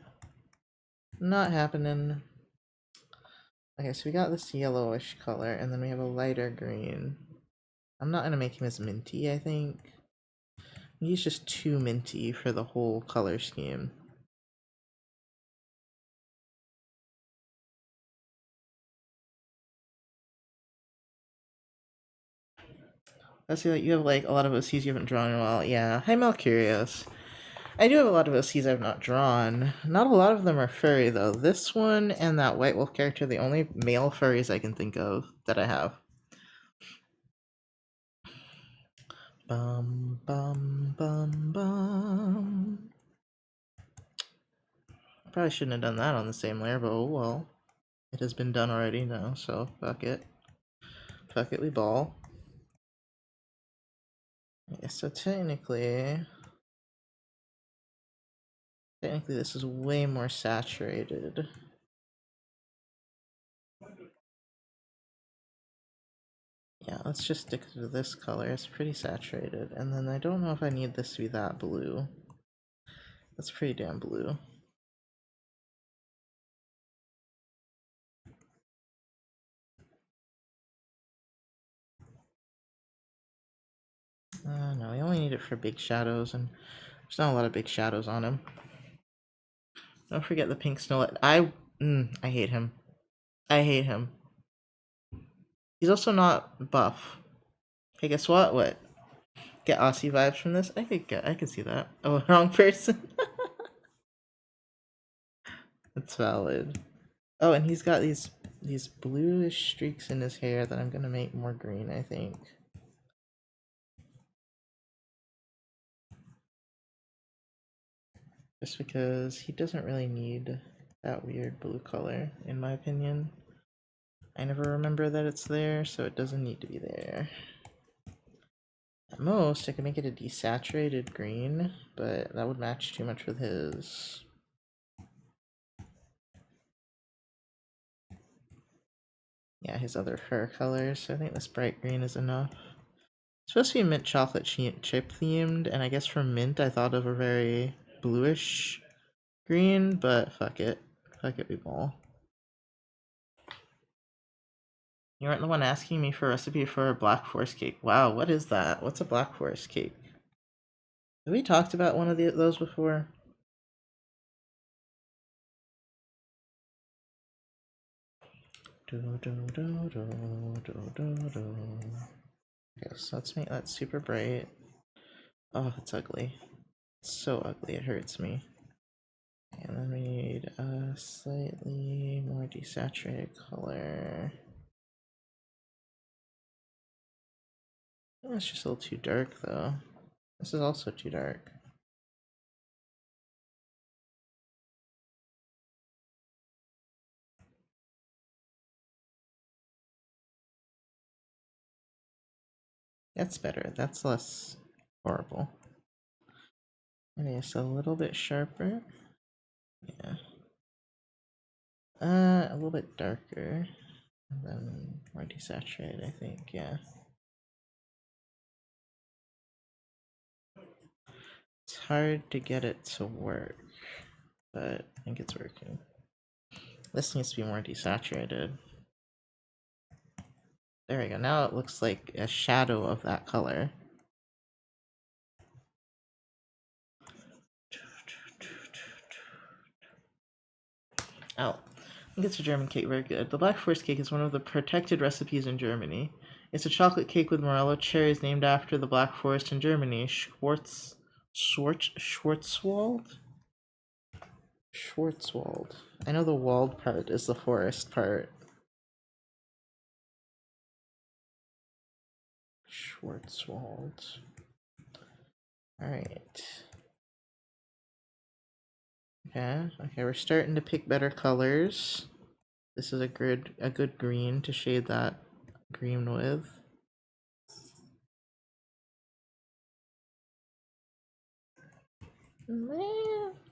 Speaker 1: Not happening. Okay, so we got this yellowish color, and then we have a lighter green. I'm not gonna make him as minty, I think. He's just too minty for the whole color scheme. Let's see, like, you have like a lot of OCs you haven't drawn in a while. Yeah, hi Malcurious. I do have a lot of OCs I've not drawn. Not a lot of them are furry though. This one and that White Wolf character, the only male furries I can think of that I have. Bum bum bum bum. Probably shouldn't have done that on the same layer, but oh well. It has been done already now, so fuck it. Fuck it, we ball. Okay, so technically this is way more saturated. Yeah, let's just stick to this color. It's pretty saturated. And then I don't know if I need this to be that blue. That's pretty damn blue. No, we only need it for big shadows, and there's not a lot of big shadows on him. Don't forget the pink Snow. I hate him. I hate him. He's also not buff. Hey, guess what? What? Get Aussie vibes from this? I could see that. Oh, wrong person. That's valid. Oh, and he's got these bluish streaks in his hair that I'm gonna make more green, I think. Just because he doesn't really need that weird blue color, in my opinion. I never remember that it's there, so it doesn't need to be there. At most, I could make it a desaturated green, but that would match too much with his. Yeah, his other fur colors, so I think this bright green is enough. It's supposed to be mint chocolate chip themed, and I guess for mint I thought of a very bluish green, but fuck it. Fuck it, we ball. You weren't the one asking me for a recipe for a Black Forest cake. Wow, what is that? What's a Black Forest cake? Have we talked about one of those before? Okay, so let's make that super bright. Oh, it's ugly. It's so ugly, it hurts me. And then we need a slightly more desaturated color. Oh, it's just a little too dark though. This is also too dark. That's better. That's less horrible. And it's a little bit sharper. Yeah. A little bit darker. And then more desaturated, I think, yeah. It's hard to get it to work, but I think it's working. This needs to be more desaturated. There we go. Now it looks like a shadow of that color. Oh, I think it's a German cake. Very good. The Black Forest cake is one of the protected recipes in Germany. It's a chocolate cake with morello cherries named after the Black Forest in Germany. Schwarzwald? Schwarzwald. I know the walled part is the forest part. Schwarzwald. Alright. Okay, we're starting to pick better colors. This is a good green to shade that green with.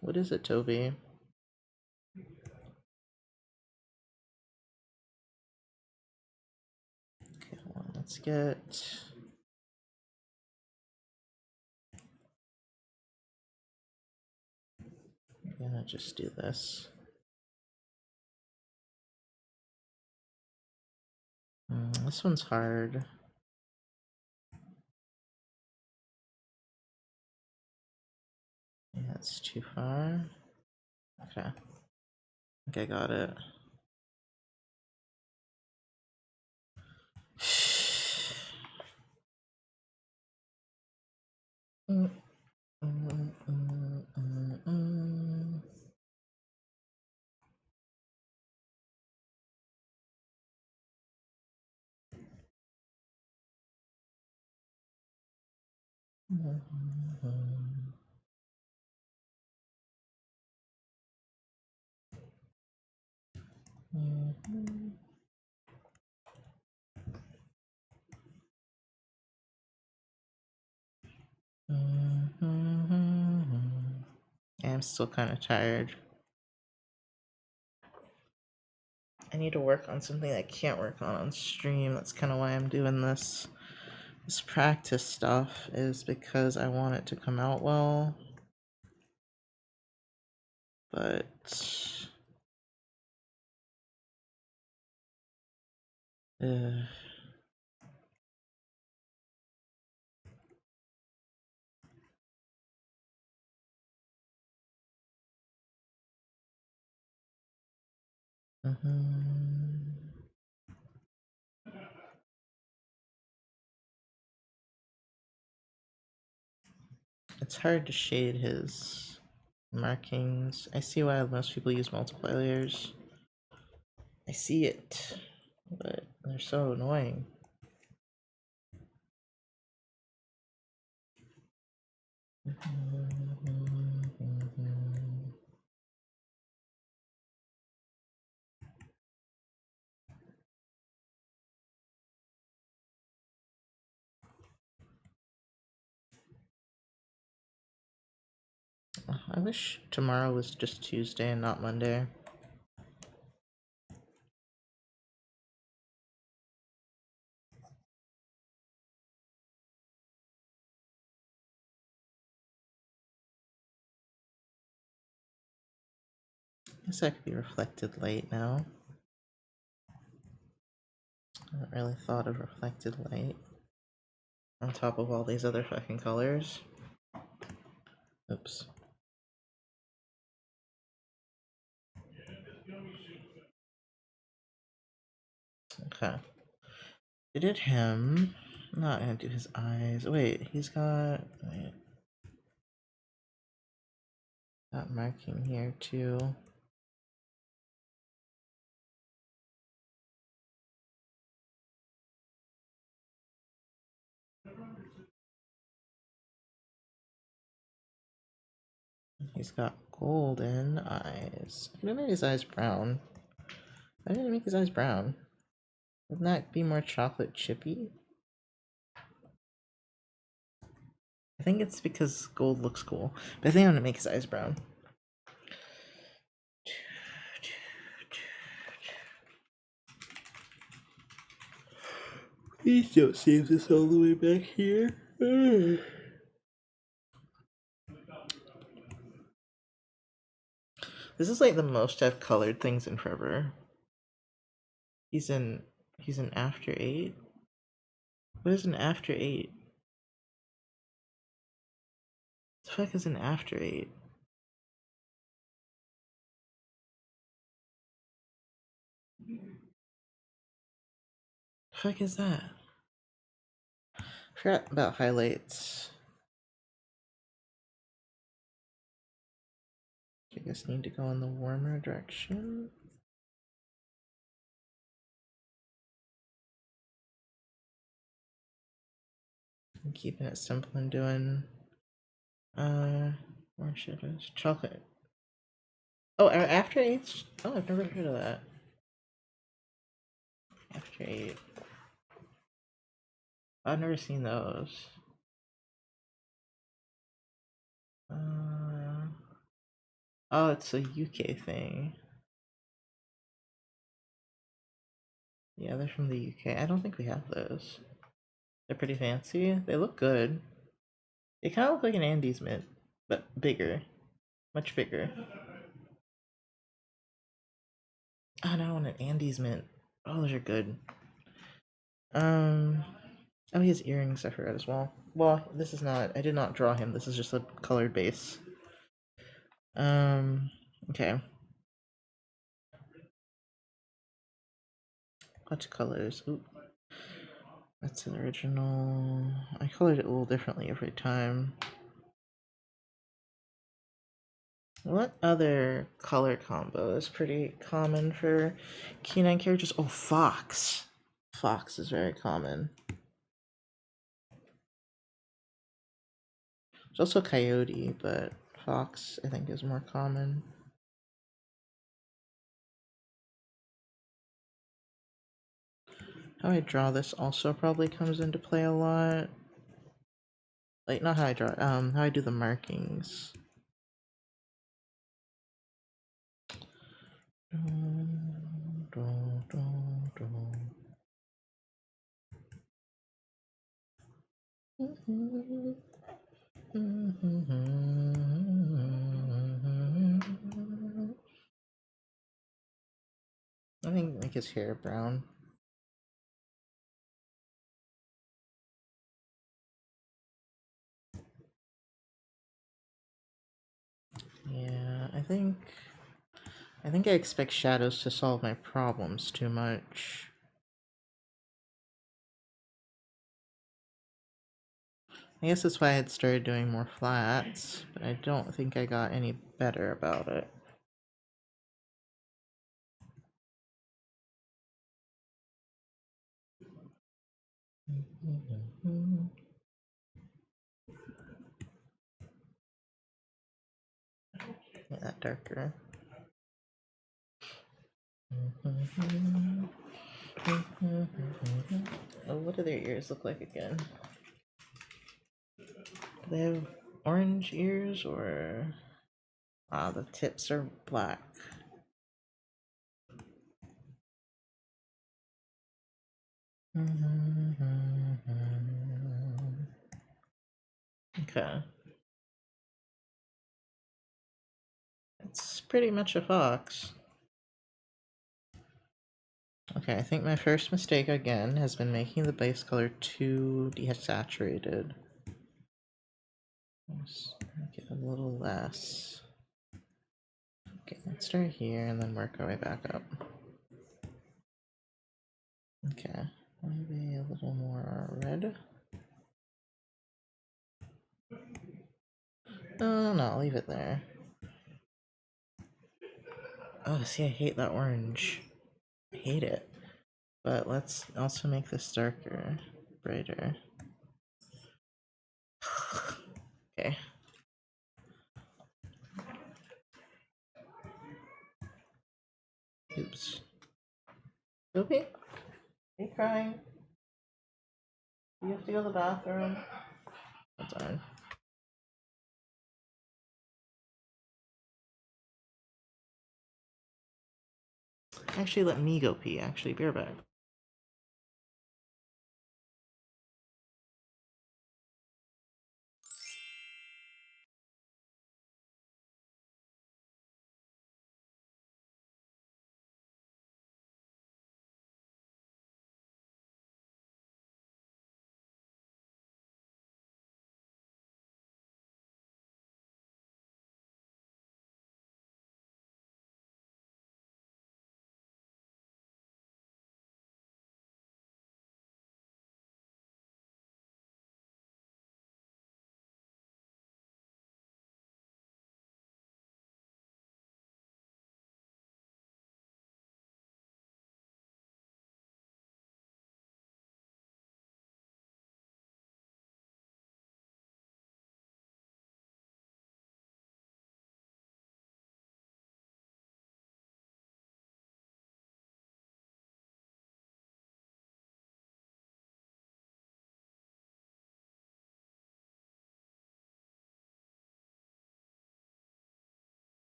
Speaker 1: What is it, Toby? Okay, hold on, let's get... I'm gonna just do this. This one's hard. Yeah, it's too far. Okay. I think I got it. Mm, mm, mm, mm, mm. I'm still kind of tired. I need to work on something I can't work on stream. That's kind of why I'm doing this. This practice stuff is because I want it to come out well. But... It's hard to shade his markings. I see why most people use multiply layers. I see it, but they're so annoying. I wish tomorrow was just Tuesday and not Monday. I guess that could be reflected light now. I haven't really thought of reflected light on top of all these other fucking colors. Oops. Okay. I did him. I'm not gonna do his eyes. Wait, he's got... Wait. That marking here too. He's got golden eyes. I'm gonna make his eyes brown. Why didn't I make his eyes brown? Wouldn't that be more chocolate chippy? I think it's because gold looks cool. But I think I'm gonna make his eyes brown. Please don't save this all the way back here. This is like the most I've colored things in forever. He's in After 8. What is an After 8? The fuck is an After 8? The fuck is that? Forgot about highlights. I guess need to go in the warmer direction. I'm keeping it simple and doing orange shadows, chocolate. Oh, After 8's. Oh, I've never heard of that. After 8. I've never seen those. Oh, it's a UK thing. Yeah, they're from the UK. I don't think we have those. They're pretty fancy. They look good. They kind of look like an Andes mint, but bigger. Much bigger. Oh, no, I want an Andes mint. Oh, those are good. Oh, he has earrings, I forgot as well. Well, this is not, I did not draw him. This is just a colored base. Okay. What colors? Ooh. That's an original. I colored it a little differently every time. What other color combo is pretty common for Key9 characters? Oh, Fox. Fox is very common. There's also Coyote, but Fox, I think, is more common. How I draw this also probably comes into play a lot. Like, not how I draw, how I do the markings. I think make his hair brown. Yeah, I think I expect shadows to solve my problems too much. I guess that's why I had started doing more flats, but I don't think I got any better about it. Yeah, that darker. Oh, what do their ears look like again? Do they have orange ears or... Ah, the tips are black. Okay. It's pretty much a fox. Okay, I think my first mistake again has been making the base color too desaturated. Let's make it a little less. Okay, let's start here and then work our way back up. Okay, maybe a little more red. Oh no, leave it there. Oh, see, I hate that orange. I hate it. But let's also make this darker, brighter. Okay. Oops. Sophie? Are you crying? Do you have to go to the bathroom? Oh, darn. Actually, let me go pee. Actually, be right back.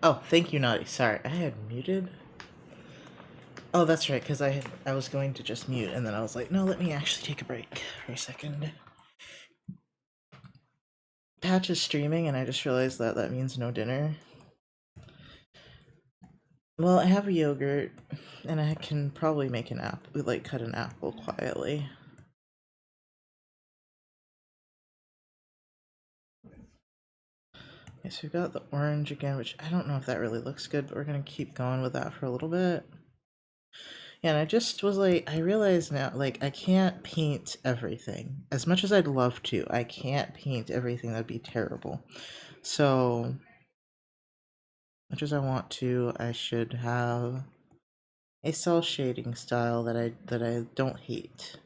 Speaker 1: Oh, thank you, Naughty. Sorry, I had muted. Oh, that's right, because I was going to just mute, and then I was like, no, let me actually take a break for a second. Patch is streaming, and I just realized that that means no dinner. Well, I have a yogurt, and I can probably make an apple, like cut an apple quietly. Okay, so we got the orange again, which I don't know if that really looks good, but we're gonna keep going with that for a little bit. Yeah, and I just was like, I realize now, like, I can't paint everything. As much as I'd love to, I can't paint everything. That'd be terrible. So, much as I want to, I should have a cell shading style that I don't hate.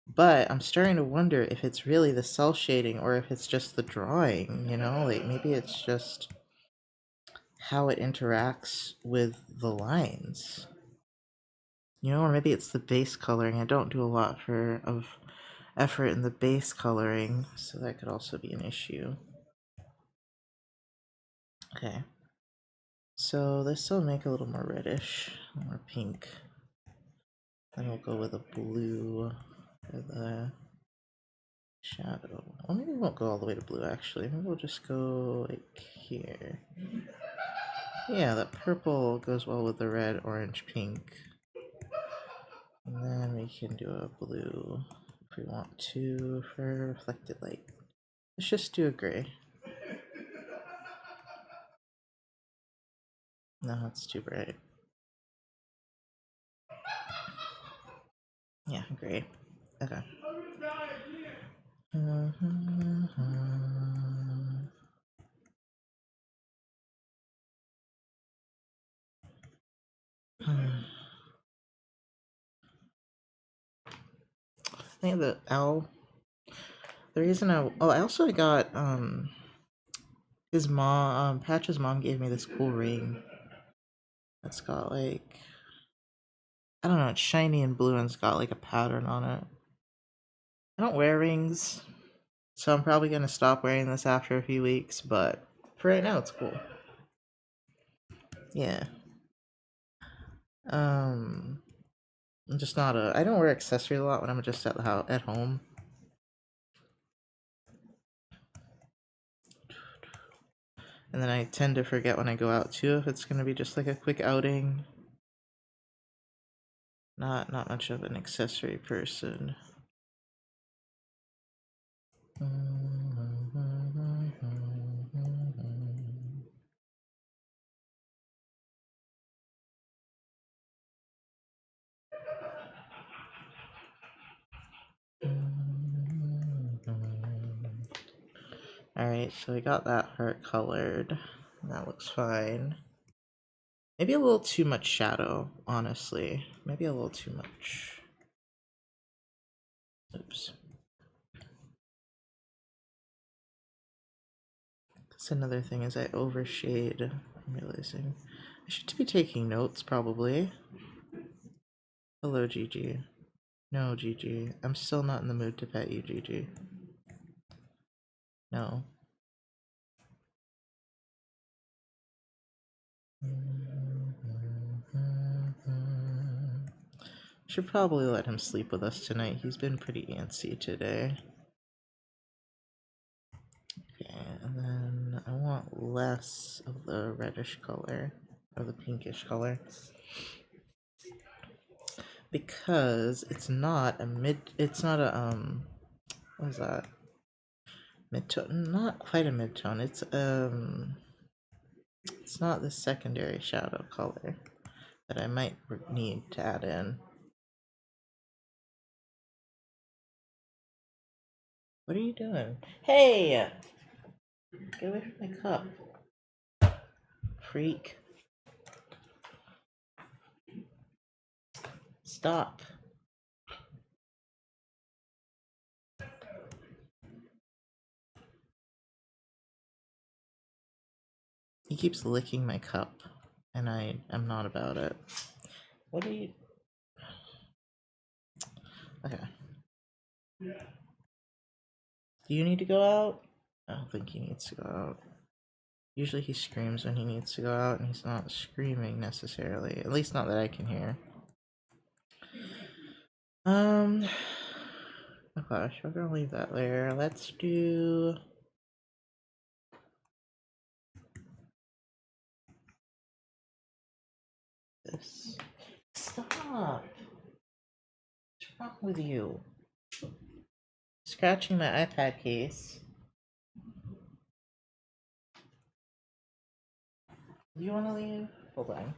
Speaker 1: But I'm starting to wonder if it's really the cell shading or if it's just the drawing, you know? Like, maybe it's just how it interacts with the lines. You know, or maybe it's the base coloring. I don't do a lot of effort in the base coloring, so that could also be an issue. Okay. So this will make a little more reddish, a little more pink. Then we'll go with a blue for the shadow. Well, maybe we won't go all the way to blue, actually. Maybe we'll just go like here. Yeah, that purple goes well with the red, orange, pink. And then we can do a blue if we want to for reflected light. Let's just do a gray. No, it's too bright. Yeah, gray. Okay. I think the owl. The reason I also got his mom Patch's mom gave me this cool ring that's got like, I don't know, it's shiny and blue and it's got like a pattern on it. I don't wear rings, so I'm probably gonna stop wearing this after a few weeks, but for right now it's cool. Yeah. I'm just not a I don't wear accessories a lot when I'm just at the house at home. And then I tend to forget when I go out too if it's gonna be just like a quick outing. Not much of an accessory person. Alright, so we got that heart colored. That looks fine. Maybe a little too much shadow, honestly. Maybe a little too much. Oops. That's another thing is I overshade. I'm realizing. I should be taking notes, probably. Hello, Gigi. No, Gigi. I'm still not in the mood to pet you, Gigi. No. Should probably let him sleep with us tonight. He's been pretty antsy today. Okay, and then I want less of the reddish color, or the pinkish color. Because it's not a what is that? Mid-tone, not quite a mid-tone. It's not the secondary shadow color that I might need to add in. What are you doing? Hey! Get away from my cup. Freak. Stop. He keeps licking my cup, and I'm not about it. What are you... Okay. Do you need to go out? I don't think he needs to go out. Usually he screams when he needs to go out, and he's not screaming necessarily. At least not that I can hear. Oh gosh, we're gonna leave that there. Let's do... this. Stop! What's wrong with you? Scratching my iPad case. Do you want to leave? Hold on.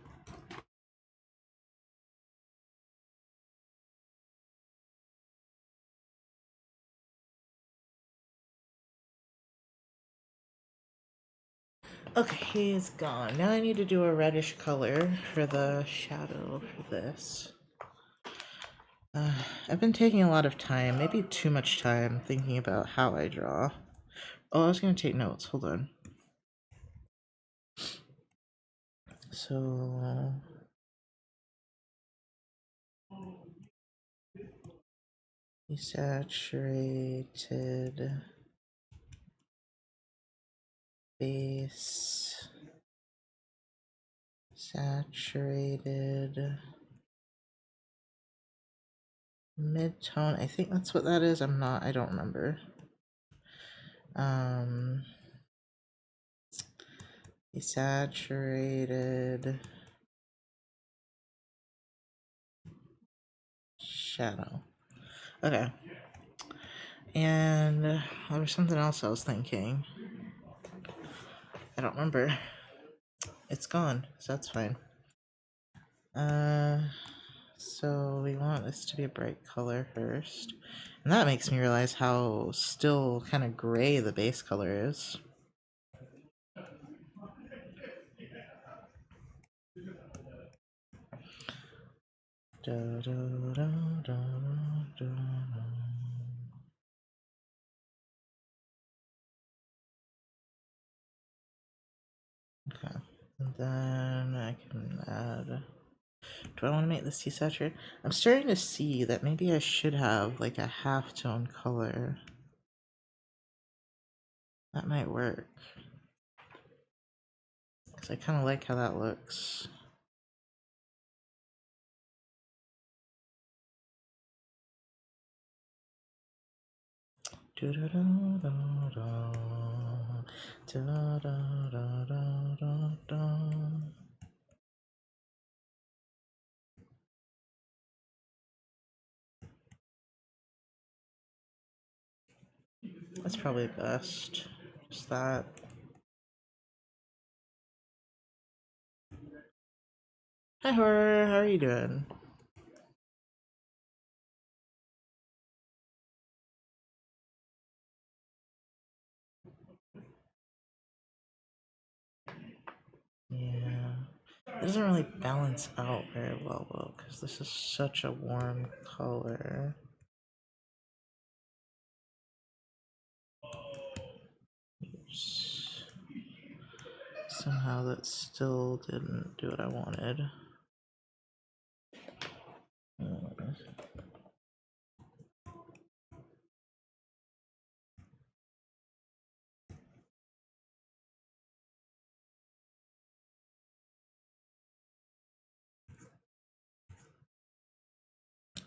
Speaker 1: Okay, he's gone. Now I need to do a reddish color for the shadow for this. I've been taking a lot of time, maybe too much time, thinking about how I draw. Oh, I was gonna take notes. Hold on. So desaturated base, saturated mid-tone. I think that's what that is. I don't remember. Desaturated shadow. Okay. And there was something else I was thinking. I don't remember. It's gone, so that's fine. So we want this to be a bright color first. And that makes me realize how still kind of gray the base color is. Da, da, da, da, da. Okay, and then I can add. Do I want to make this desaturated? I'm starting to see that maybe I should have like a half-tone color. That might work. Because I kind of like how that looks. That's probably best. Just that. Hi, Horror. How are you doing? Yeah. It doesn't really balance out very well, though, because this is such a warm color. Oops. Somehow that still didn't do what I wanted.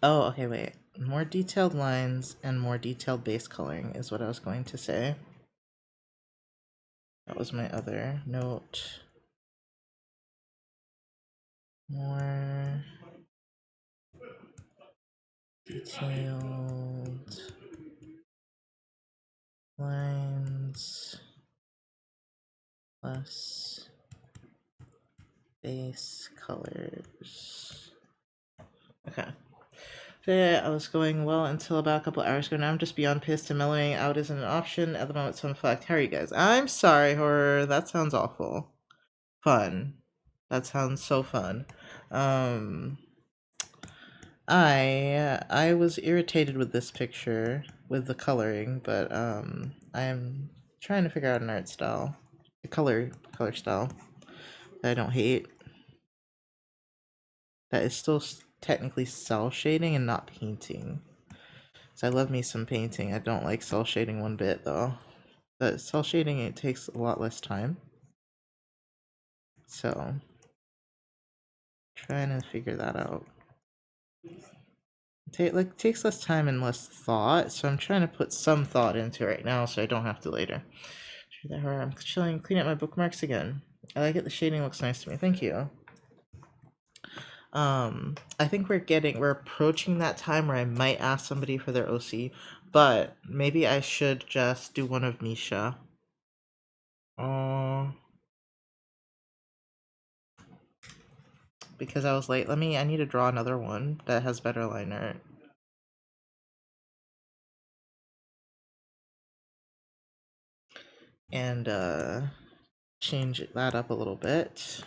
Speaker 1: Oh, okay, wait. More detailed lines and more detailed base coloring is what I was going to say. That was my other note. More detailed lines plus base colors. Okay. Today I was going well until about a couple hours ago. Now I'm just beyond pissed and mellowing out isn't an option at the moment, so I'm fucked. How are you guys? I'm sorry, Horror. That sounds awful. Fun. That sounds so fun. I was irritated with this picture with the coloring, but I'm trying to figure out an art style, a color style that I don't hate. That is still technically cell shading and not painting. So I love me some painting. I don't like cell shading one bit though. But cell shading, it takes a lot less time. So trying to figure that out. Takes less time and less thought, so I'm trying to put some thought into it right now so I don't have to later. I'm chilling, clean up my bookmarks again. I like it, the shading looks nice to me. Thank you. I think we're approaching that time where I might ask somebody for their OC, but maybe I should just do one of Misha. because I was like, I need to draw another one that has better line art. And change that up a little bit.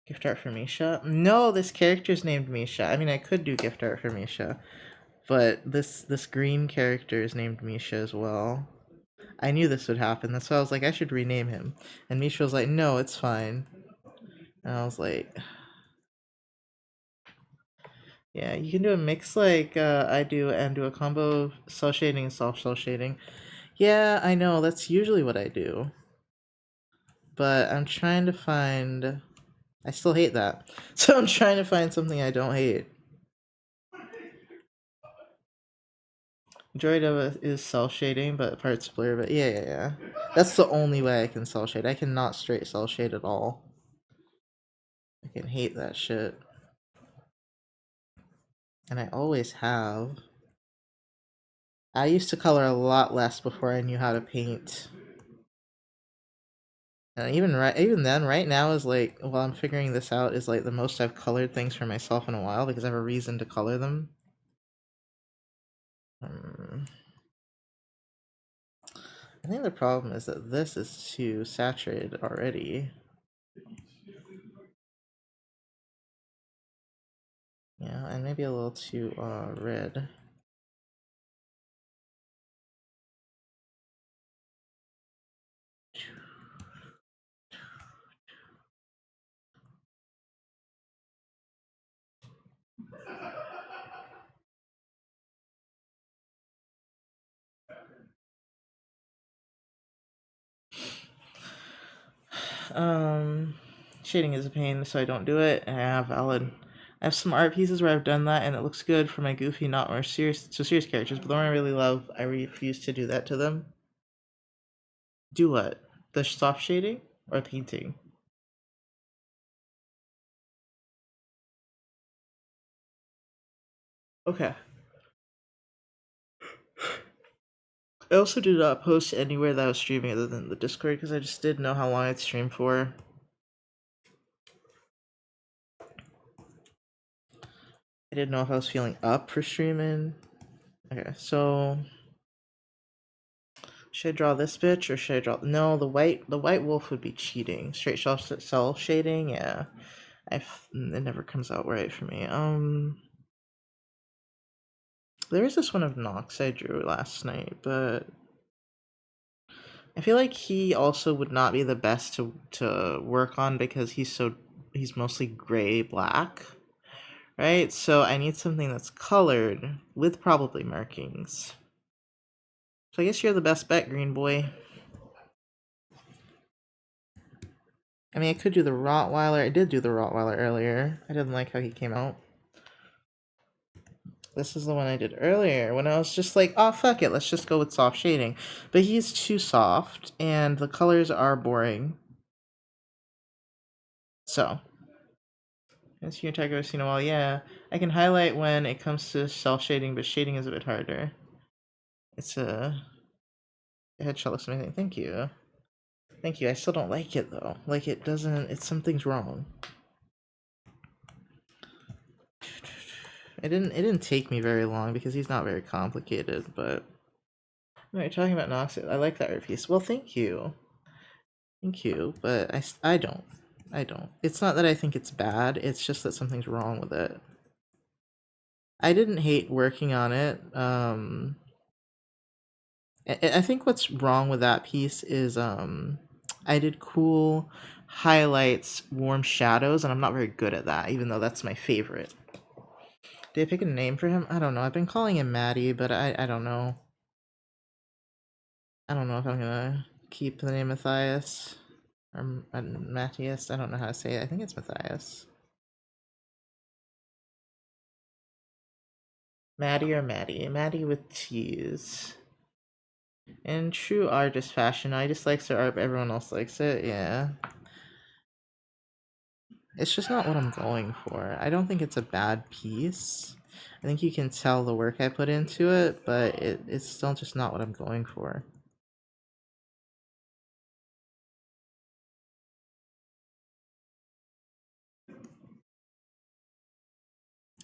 Speaker 1: Gift art for Misha? No, this character's named Misha. I mean, I could do gift art for Misha, but this green character is named Misha as well. I knew this would happen. That's why I was like, I should rename him. And Misha was like, no, it's fine. And I was like, yeah, you can do a mix like I do and do a combo of cell shading and soft cell shading. Yeah, I know, that's usually what I do. But I'm trying to find... I still hate that. So I'm trying to find something I don't hate. Majority of it is cell shading, but parts blur, but yeah. That's the only way I can cell shade. I cannot straight cell shade at all. I can hate that shit. And I always have. I used to color a lot less before I knew how to paint. And even then, right now is like, while I'm figuring this out, is like the most I've colored things for myself in a while because I have a reason to color them. I think the problem is that this is too saturated already. Yeah, and maybe a little too red. Shading is a pain, so I don't do it. Yeah, valid. I have some art pieces where I've done that, and it looks good for my goofy, not more serious characters. But the one I really love, I refuse to do that to them. Do what? The soft shading or painting? Okay. I also did not post anywhere that I was streaming other than the Discord because I just didn't know how long I'd stream for. I didn't know if I was feeling up for streaming. Okay, so should I draw this bitch or should I draw... No, the white wolf would be cheating. Straight cell shading, yeah. It never comes out right for me. There is this one of Nox I drew last night, but I feel like he also would not be the best to work on because he's mostly gray black, right? So I need something that's colored with probably markings. So I guess you're the best bet, green boy. I mean, I could do the Rottweiler. I did do the Rottweiler earlier. I didn't like how he came out. This is the one I did earlier when I was just like, oh, fuck it, let's just go with soft shading. But he's too soft, and the colors are boring. So, as you Tiger seen a while, yeah. I can highlight when it comes to cell shading, but shading is a bit harder. It's a headshot looks amazing. Thank you. Thank you. I still don't like it though. Like it doesn't. Something's wrong. It didn't take me very long because he's not very complicated. But no, you're talking about Nox. I like that art piece. Well, thank you. Thank you. But I don't. I don't. It's not that I think it's bad. It's just that something's wrong with it. I didn't hate working on it. I think what's wrong with that piece is I did cool highlights, warm shadows, and I'm not very good at that, even though that's my favorite. Did I pick a name for him? I don't know. I've been calling him Maddie, but I don't know. I don't know if I'm gonna keep the name Matthias or Matthias. I don't know how to say it. I think it's Matthias. Maddie or Maddie? Maddie with T's. In true artist fashion, I just likes her art, but everyone else likes it. Yeah. It's just not what I'm going for. I don't think it's a bad piece. I think you can tell the work I put into it, but it's still just not what I'm going for.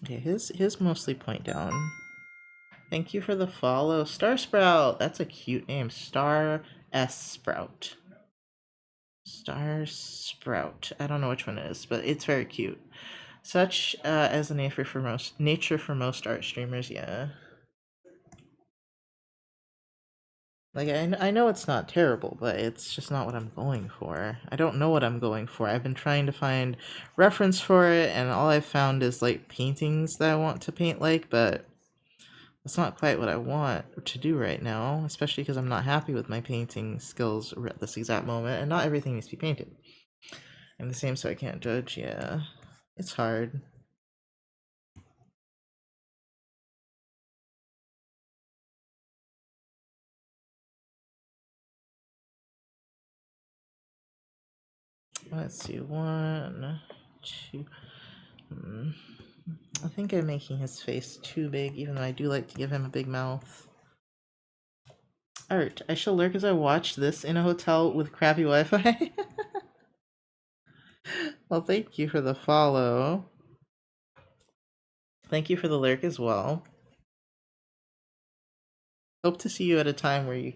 Speaker 1: Okay, his mostly point down. Thank you for the follow. Star Sprout! That's a cute name. Star S Sprout. Star Sprout. I don't know which one it is, but it's very cute. Such as a nature for most art streamers, yeah. Like, I know it's not terrible, but it's just not what I'm going for. I don't know what I'm going for. I've been trying to find reference for it, and all I've found is, like, paintings that I want to paint like, but that's not quite what I want to do right now, especially because I'm not happy with my painting skills at this exact moment, and not everything needs to be painted. I'm the same, so I can't judge, yeah. It's hard. Let's see, one, two. I think I'm making his face too big, even though I do like to give him a big mouth. Art. I shall lurk as I watch this in a hotel with crappy Wi-Fi. Well, thank you for the follow. Thank you for the lurk as well. Hope to see you at a time where you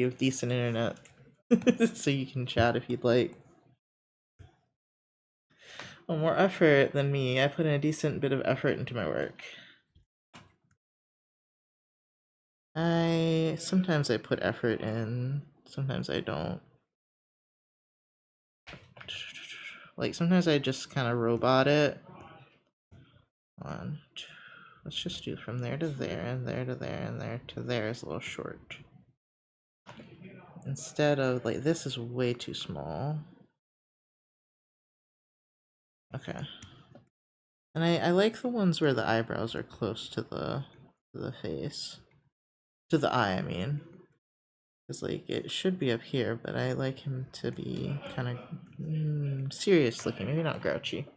Speaker 1: have decent internet. So you can chat if you'd like. Well, more effort than me. I put in a decent bit of effort into my work. Sometimes I put effort in, sometimes I don't. Like, sometimes I just kind of robot it. One, two, let's just do from there to there, and there to there, and there to there is a little short. Instead of, like, this is way too small. Okay. And I like the ones where the eyebrows are close to the face. To the eye, I mean. Because, like, it should be up here, but I like him to be kind of serious looking, maybe not grouchy.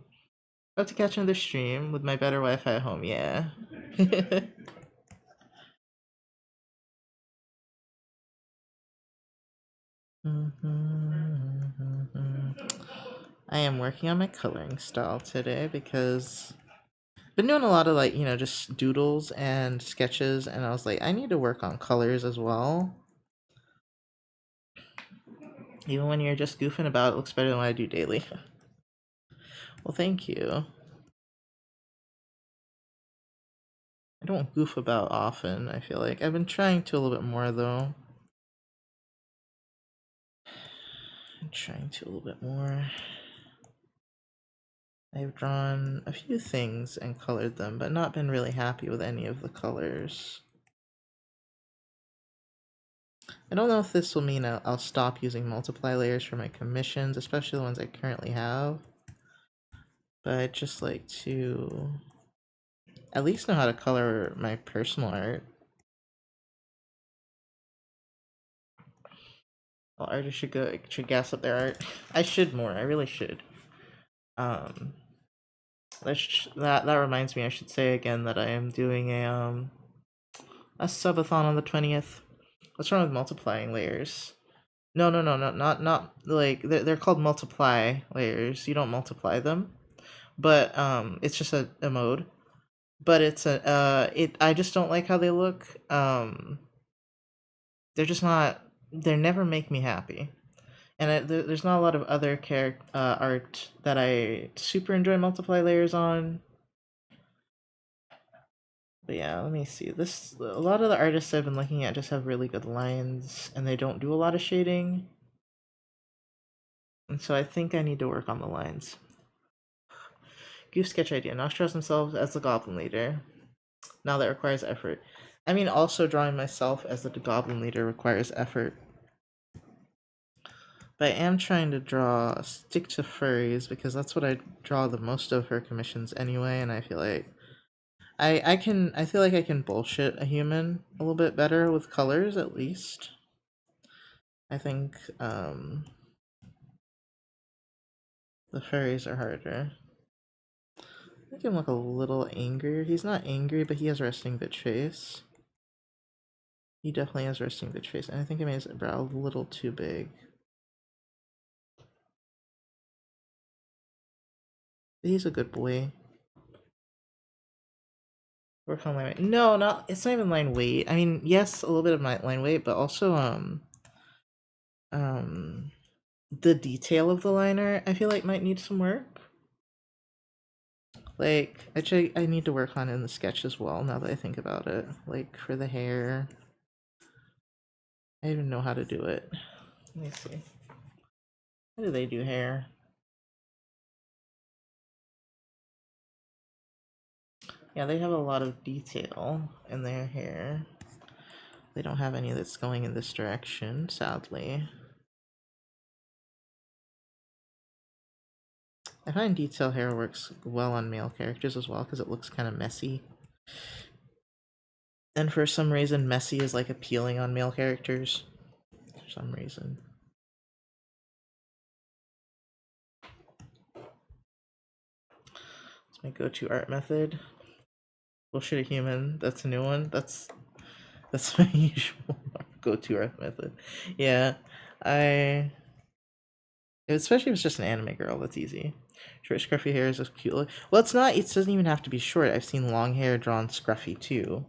Speaker 1: About to catch another stream with my better Wi-Fi at home, yeah. I am working on my coloring style today because I've been doing a lot of, like, just doodles and sketches, and I was like, I need to work on colors as well. Even when you're just goofing about, it looks better than what I do daily. Well, thank you. I don't goof about often, I feel like. I've been trying to a little bit more, though. I'm trying to a little bit more. I've drawn a few things and colored them, but not been really happy with any of the colors. I don't know if this will mean I'll stop using multiply layers for my commissions, especially the ones I currently have. But I'd just like to at least know how to color my personal art. Well, artists should gas up their art. I should more. I really should. Um, that reminds me. I should say again that I am doing a subathon on the 20th. What's wrong with multiplying layers? No, not like they're called multiply layers. You don't multiply them, but it's just a mode. But it's I just don't like how they look. They're just not. They never make me happy, and there's not a lot of other art that I super enjoy multiply layers on. But yeah, let me see. A lot of the artists I've been looking at just have really good lines, and they don't do a lot of shading. And so I think I need to work on the lines. Goof sketch idea. Nostrils themselves as the goblin leader. Now that requires effort. I mean, also drawing myself as the goblin leader requires effort. But I am trying to stick to furries because that's what I draw the most of her commissions anyway, and I feel like I feel like I can bullshit a human a little bit better with colors at least. I think the furries are harder. Make him look a little angrier. He's not angry, but he has resting bitch face. He definitely has resting bitch face, and I think I made his brow a little too big. He's a good boy. Work on line weight. No, not it's not even line weight. I mean, yes, a little bit of my line weight, but also um the detail of the liner I feel like might need some work. Like I need to work on it in the sketch as well now that I think about it. Like for the hair. I don't even know how to do it. Let me see. How do they do hair? Yeah, they have a lot of detail in their hair. They don't have any that's going in this direction, sadly. I find detail hair works well on male characters as well because it looks kind of messy. And for some reason, messy is like appealing on male characters. For some reason. It's my go-to art method. Bullshit a human. That's a new one. That's my usual go-to art method. Yeah, I especially if it's just an anime girl. That's easy. Short scruffy hair is a cute look. Well, it's not. It doesn't even have to be short. I've seen long hair drawn scruffy too.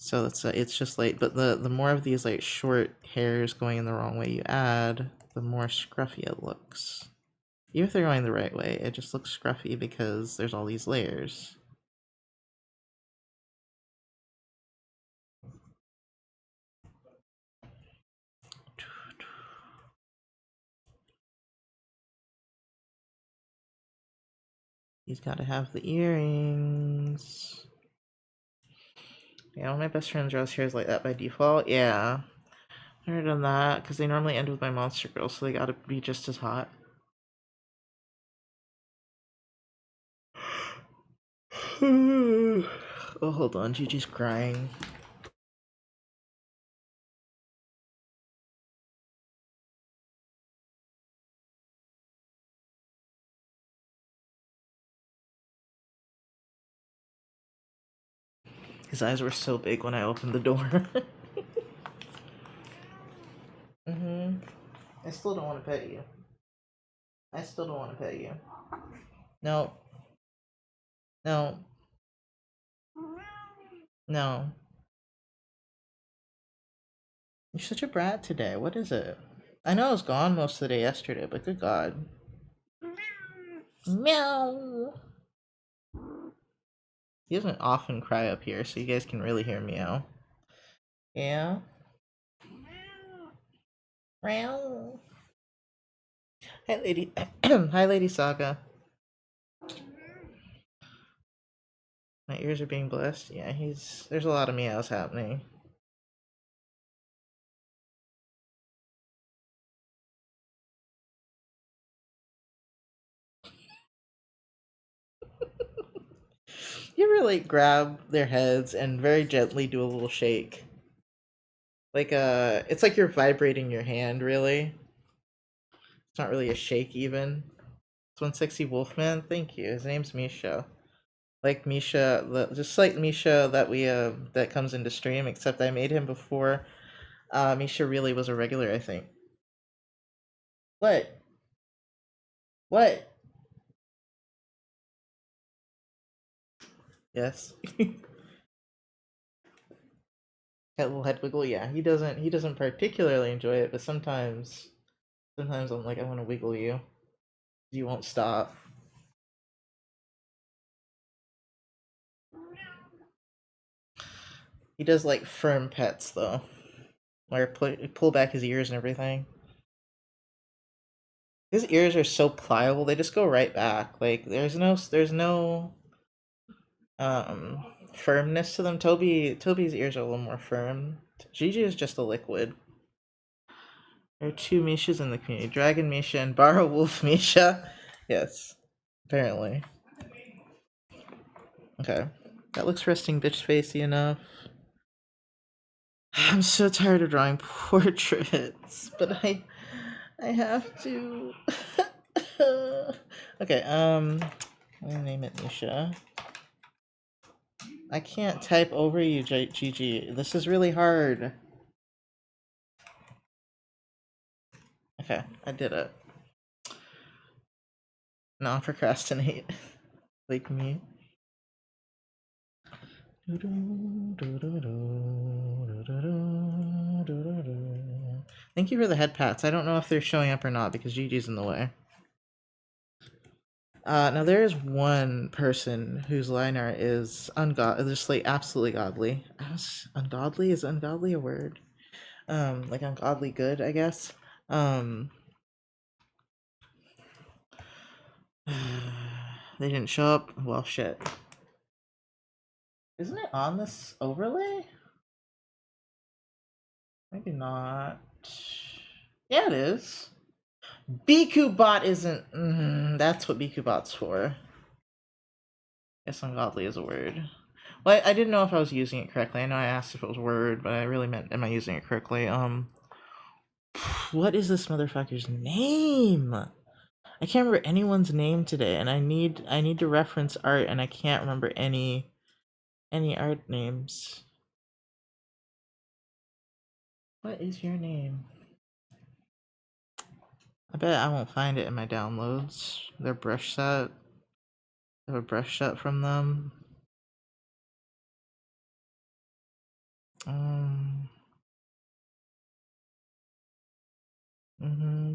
Speaker 1: So it's just like, but the more of these like short hairs going in the wrong way you add, the more scruffy it looks. Even if they're going the right way, it just looks scruffy because there's all these layers. He's got to have the earrings. Yeah, one of my best friends draws hairs like that by default. Yeah, I've never done that because they normally end with my monster girl, so they gotta be just as hot. Oh, hold on, Gigi's crying. His eyes were so big when I opened the door. I still don't want to pet you. I still don't want to pet you. No. No. No. You're such a brat today. What is it? I know I was gone most of the day yesterday, but good God. Meow. He doesn't often cry up here, so you guys can really hear meow. Yeah. Meow. Hi, lady. Hi, Lady Saga. My ears are being blessed. Yeah, there's a lot of meows happening. You ever like grab their heads and very gently do a little shake? Like it's like you're vibrating your hand, really. It's not really a shake even. It's one sexy wolfman. Thank you. His name's Misha. Like Misha, just like Misha that we that comes into stream, except I made him before Misha really was a regular, I think. What? What? Yes. That little head wiggle, yeah. He doesn't particularly enjoy it, but sometimes I'm like, I want to wiggle you. You won't stop. He does like firm pets though, where pull back his ears and everything. His ears are so pliable; they just go right back. Like there's no um firmness to them. Toby's ears are a little more firm. Gigi is just a liquid. There are two Mishas in the community: Dragon Misha and Barrow Wolf Misha. Yes, apparently. Okay, that looks resting bitch facey enough. I'm so tired of drawing portraits, but I have to. Okay, let me name it Misha. I can't type over you, Gigi. This is really hard. Okay, I did it. Non procrastinate. Like me. Thank you for the head pats. I don't know if they're showing up or not because Gigi's in the way. Now there is one person whose line art is just like absolutely godly. Ungodly, is ungodly a word? Like ungodly good, I guess. They didn't show up. Well, shit. Isn't it on this overlay? Maybe not. Yeah, it is. BikuBot isn't. That's what BikuBot's for. Guess ungodly is a word. Well, I didn't know if I was using it correctly. I know I asked if it was a word, but I really meant, am I using it correctly? What is this motherfucker's name? I can't remember anyone's name today, and I need to reference art, and I can't remember any art names. What is your name? I bet I won't find it in my downloads. Their brush set. I have a brush set from them.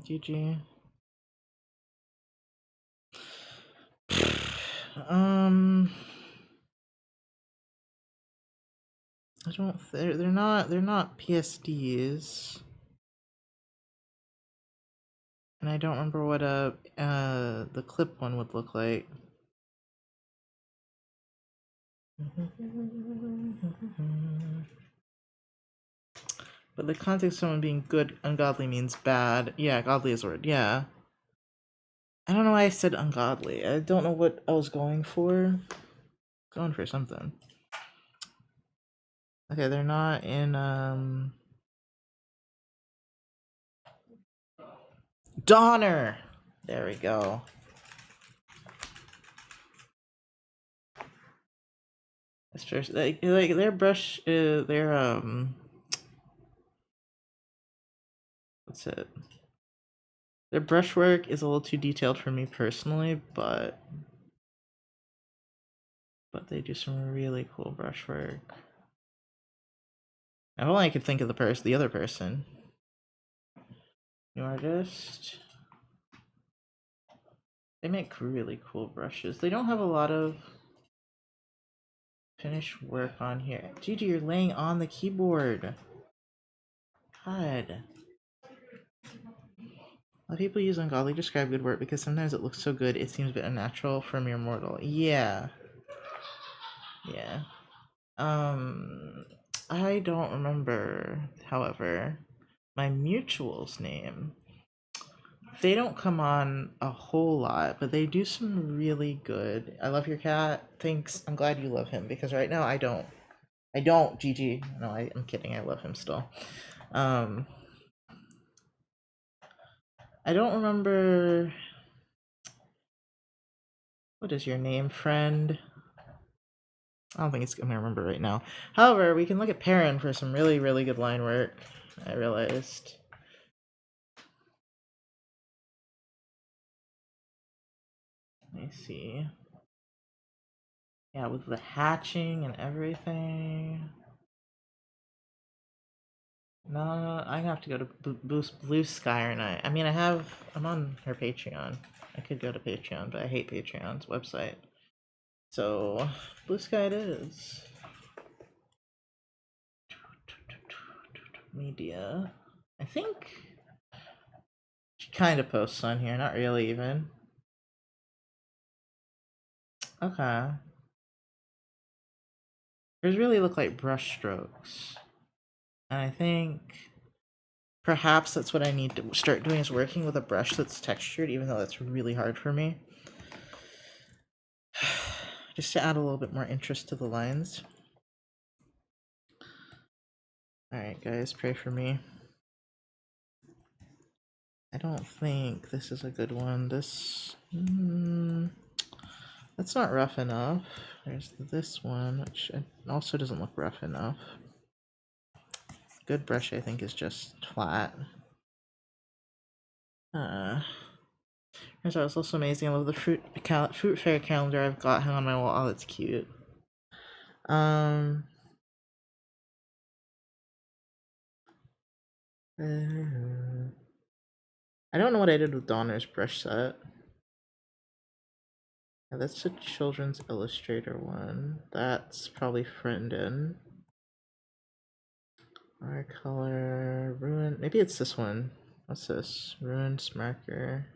Speaker 1: GG. I don't. They're not PSDs. And I don't remember what the clip one would look like. But the context of someone being good, ungodly means bad. Yeah, godly is a word. Yeah. I don't know why I said ungodly. I don't know what I was going for. Going for something. Okay, they're not in Donner. There we go. Like their brush, their what's it? Their brushwork is a little too detailed for me personally, but they do some really cool brushwork. If only I could think of the other person. New artist. They make really cool brushes. They don't have a lot of finished work on here. Gigi, you're laying on the keyboard. God. A lot of people use ungodly to describe good work because sometimes it looks so good it seems a bit unnatural for a mere mortal. Yeah. Yeah. I don't remember, however, my mutual's name. They don't come on a whole lot, but they do some really good. I love your cat. Thanks. I'm glad you love him because right now I don't. Gigi. No, I'm kidding. I love him still. I don't remember. What is your name, friend? I don't think it's gonna remember right now. However, we can look at Perrin for some really, really good line work. I realized. Let me see. Yeah, with the hatching and everything. No, I'm gonna have to go to Blue Sky or not. I mean, I'm on her Patreon. I could go to Patreon, but I hate Patreon's website. So, Blue Sky it is. Media. I think she kind of posts on here, not really even. Okay. Hers really look like brush strokes. And I think perhaps that's what I need to start doing is working with a brush that's textured, even though that's really hard for me. Just to add a little bit more interest to the lines. Alright, guys, pray for me. I don't think this is a good one. This... that's not rough enough. There's this one, which also doesn't look rough enough. Good brush, I think, is just flat. It's also amazing. I love the fruit fair calendar I've got hung on my wall. Oh, that's cute. Um. I don't know what I did with Donner's brush set. Yeah, that's a Children's Illustrator one. That's probably Friendin. Our color, Ruin. Maybe it's this one. What's this? Ruined Marker.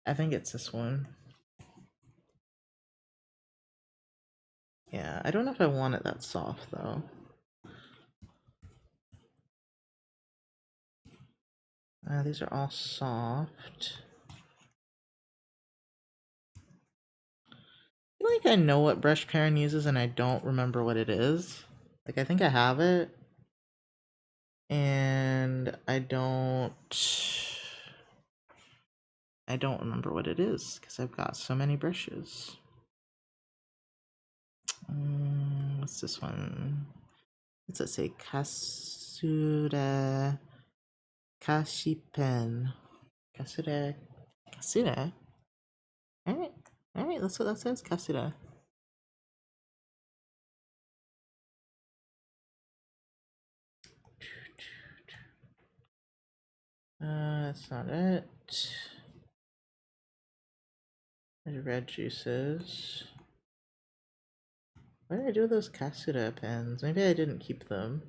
Speaker 1: I think it's this one. Yeah, I don't know if I want it that soft though. These are all soft. I feel like I know what brush Perrin uses and I don't remember what it is. Like, I think I have it. And I don't remember what it is because I've got so many brushes. What's this one? What's it say? Kasura Kashipen. Kasura. Kasura? Alright. Alright, that's what that says. Kasura. That's not it. There's red juices. What did I do with those Kasura pens? Maybe I didn't keep them.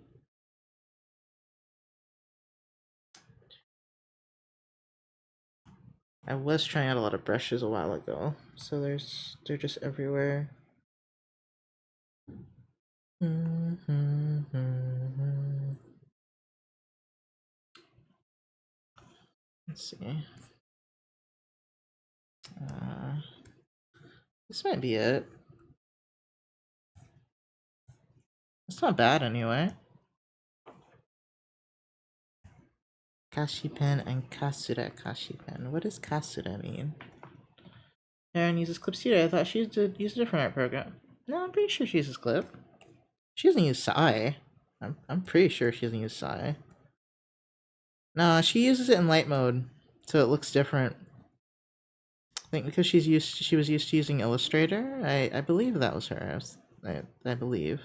Speaker 1: I was trying out a lot of brushes a while ago, so they're just everywhere. Let's see. This might be it. It's not bad anyway. Kashipen and Kasura Kashipen. What does Kasura mean? Erin uses Clipsita. I thought she used a different art program. No, I'm pretty sure she uses Clip. She doesn't use Sai. I'm pretty sure she doesn't use Sai. No, she uses it in light mode, so it looks different. I think because she was used to using Illustrator. I believe that was her. I believe.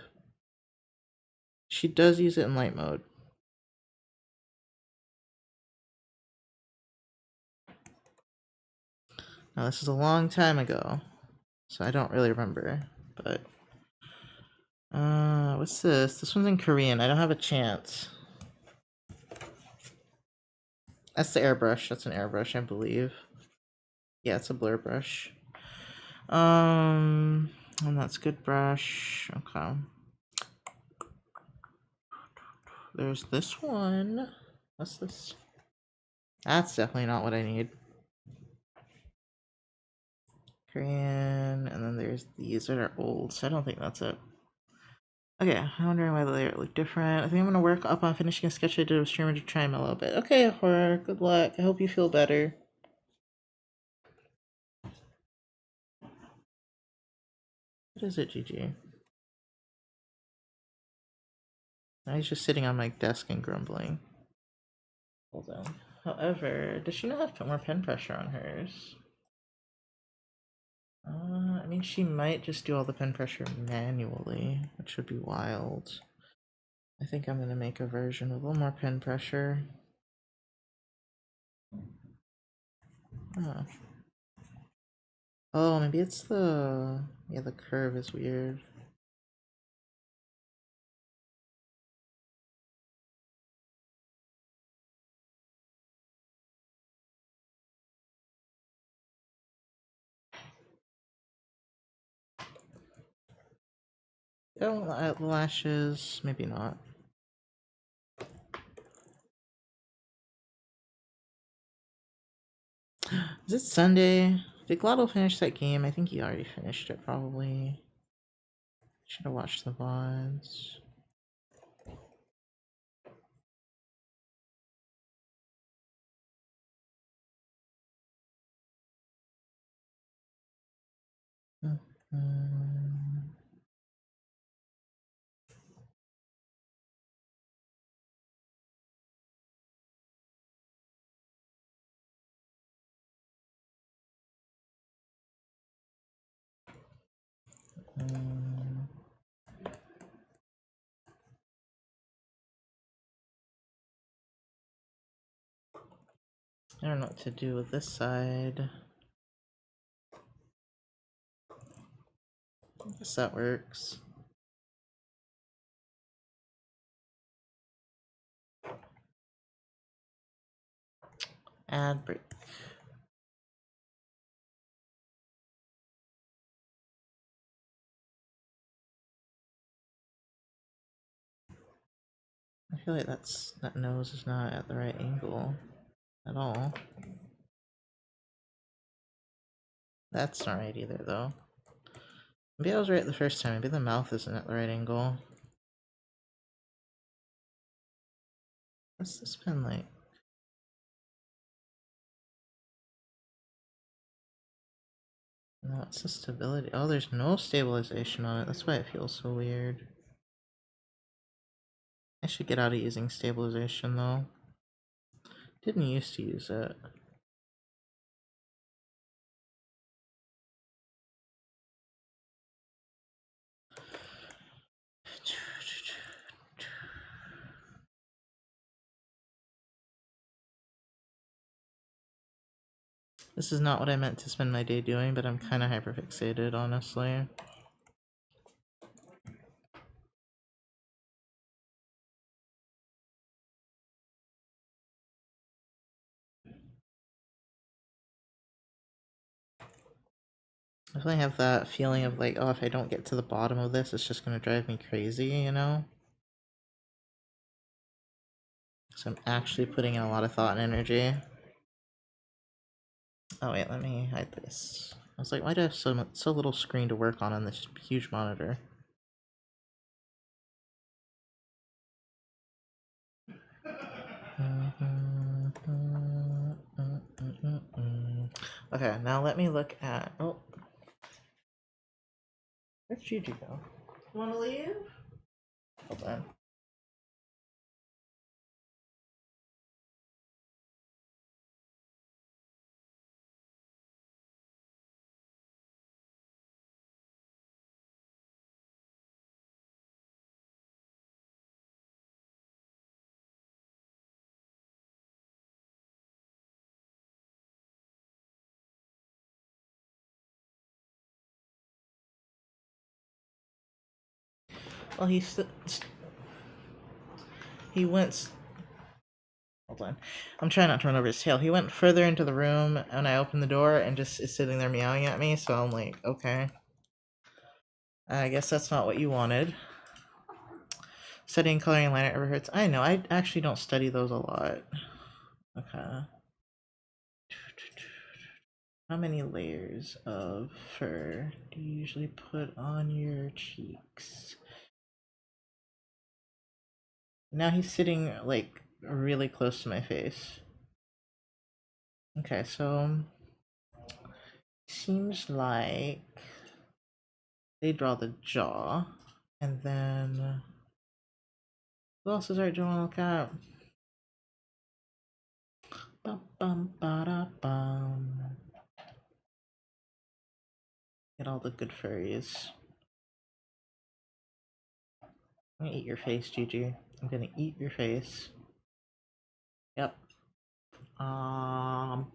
Speaker 1: She does use it in light mode. Now this is a long time ago, so I don't really remember, but what's this? This one's in Korean. I don't have a chance. That's the airbrush. That's an airbrush, I believe. Yeah, it's a blur brush. And that's good brush. Okay. There's this one. What's this? That's definitely not what I need. Korean, and then there's these that are old, so I don't think that's it. Okay, I'm wondering why the layout looked different. I think I'm gonna work up on finishing a sketch I did with streamer to try him a little bit. Okay, Horror, good luck. I hope you feel better. What is it, GG? Now he's just sitting on my desk and grumbling. Hold on. However, does she not have more pen pressure on hers? I mean, she might just do all the pen pressure manually, which would be wild. I think I'm gonna make a version with a little more pen pressure. Oh. Oh, maybe it's the... Yeah, the curve is weird. Oh, lashes, maybe not. Is it Sunday? Did Glotto finish that game? I think he already finished it, probably. Should have watched the VODs. I don't know what to do with this side. I guess that works. Add break. I feel like that nose is not at the right angle at all. That's not right either, though. Maybe I was right the first time. Maybe the mouth isn't at the right angle. What's this pen like? No, what's the stability? Oh, there's no stabilization on it. That's why it feels so weird. I should get out of using stabilization, though. Didn't used to use it. This is not what I meant to spend my day doing, but I'm kind of hyperfixated, honestly. I definitely have that feeling of like, oh, if I don't get to the bottom of this, it's just gonna drive me crazy, you know? So I'm actually putting in a lot of thought and energy. Oh wait, let me hide this. I was like, why do I have so little screen to work on this huge monitor? Okay, now let me look at. Oh, where'd Gigi go? You want to leave? Hold on. Well, he went. Hold on. I'm trying not to run over his tail. He went further into the room, and I opened the door, and just is sitting there meowing at me. So I'm like, okay. I guess that's not what you wanted. Studying coloring liner ever hurts. I know. I actually don't study those a lot. Okay. How many layers of fur do you usually put on your cheeks? Now he's sitting like really close to my face. Okay, so seems like they draw the jaw, and then who else is art do you want to look at? Bum, bum, ba-da-bum. Get all the good furries. I'm gonna eat your face, Gigi. I'm gonna eat your face. Yep. Oh,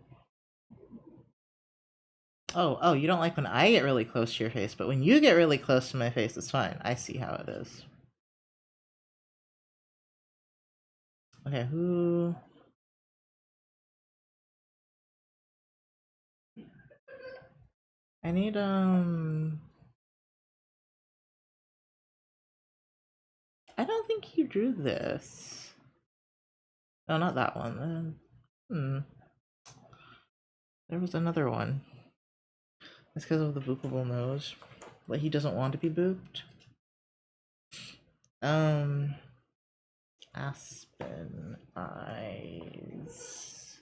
Speaker 1: you don't like when I get really close to your face, but when you get really close to my face, it's fine. I see how it is. Okay, who? I need, I don't think you drew this. No, not that one. There was another one. It's because of the boopable nose. Like, he doesn't want to be booped. Aspen eyes.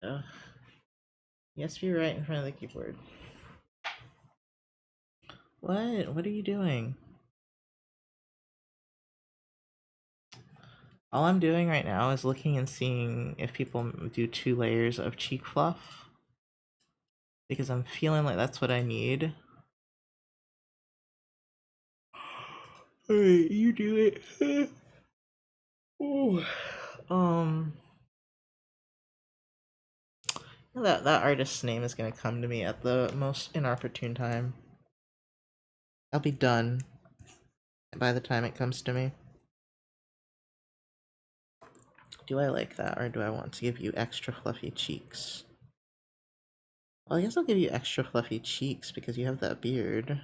Speaker 1: Ugh. Yes, be right in front of the keyboard. What? What are you doing? All I'm doing right now is looking and seeing if people do 2 layers of cheek fluff. Because I'm feeling like that's what I need. Alright, you do it. Ooh. That artist's name is gonna come to me at the most inopportune time. I'll be done by the time it comes to me. Do I like that, or do I want to give you extra fluffy cheeks? Well, I guess I'll give you extra fluffy cheeks because you have that beard.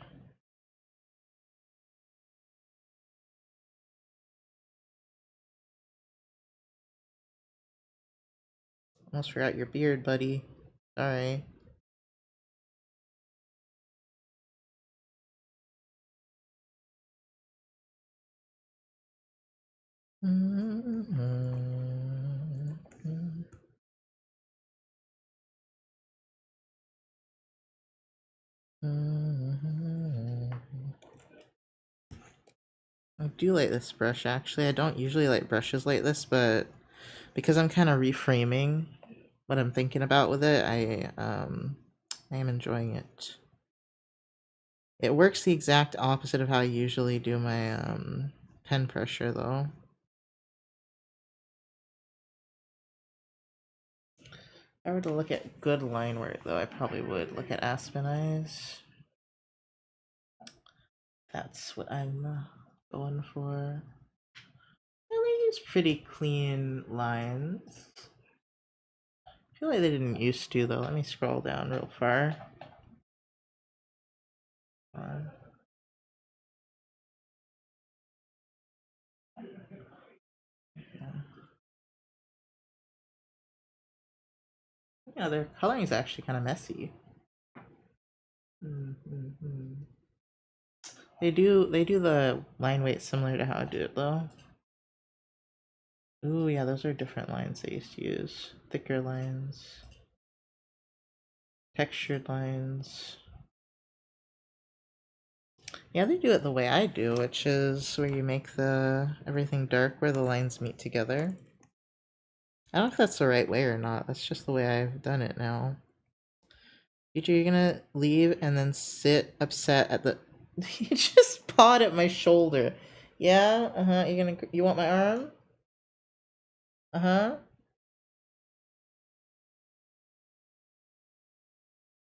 Speaker 1: Almost forgot your beard, buddy. Sorry. I do like this brush, actually. I don't usually like brushes like this, but because I'm kind of reframing what I'm thinking about with it, I am enjoying it. It works the exact opposite of how I usually do my pen pressure, though. If I were to look at good line work, though, I probably would look at Aspen Eyes. That's what I'm going for. They use pretty clean lines. I feel like they didn't used to, though. Let me scroll down real far. Yeah, their coloring is actually kind of messy. Mm-hmm. They do the line weight similar to how I do it, though. Ooh, yeah, those are different lines they used to use. Thicker lines, textured lines. Yeah, they do it the way I do, which is where you make the everything dark where the lines meet together. I don't know if that's the right way or not. That's just the way I've done it now. Teacher, you're gonna leave and then sit upset at the. You just pawed at my shoulder. Yeah. Uh huh. You want my arm? Uh huh.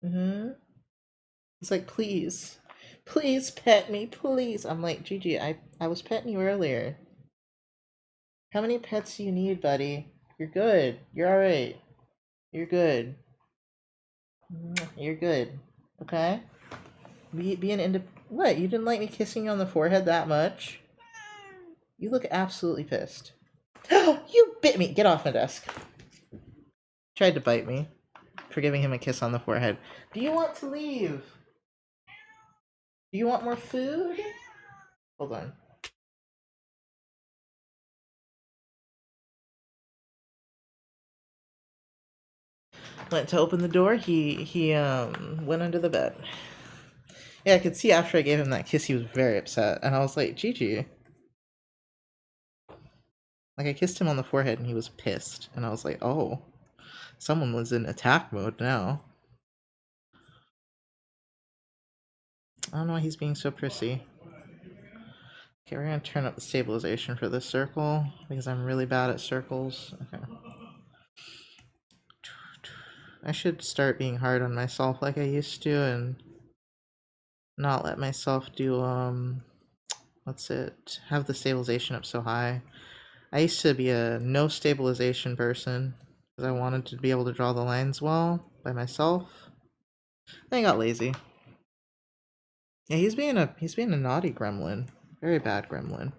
Speaker 1: Mhm. He's like, please, please pet me, please. I'm like, Gigi, I was petting you earlier. How many pets do you need, buddy? You're good. You're all right. You're good. You're good. Okay. Be an What? You didn't like me kissing you on the forehead that much? You look absolutely pissed. You bit me. Get off my desk. Tried to bite me for giving him a kiss on the forehead. Do you want to leave? Do you want more food? Hold on. Went to open the door. He went under the bed. Yeah, I could see after I gave him that kiss, he was very upset, and I was like, Gigi. Like, I kissed him on the forehead, and he was pissed, and I was like, oh, someone was in attack mode now. I don't know why he's being so prissy. Okay, we're gonna turn up the stabilization for this circle because I'm really bad at circles. Okay. I should start being hard on myself like I used to and not let myself do what's it? Have the stabilization up so high. I used to be a no stabilization person because I wanted to be able to draw the lines well by myself. Then I got lazy. Yeah, he's being a naughty gremlin. Very bad gremlin.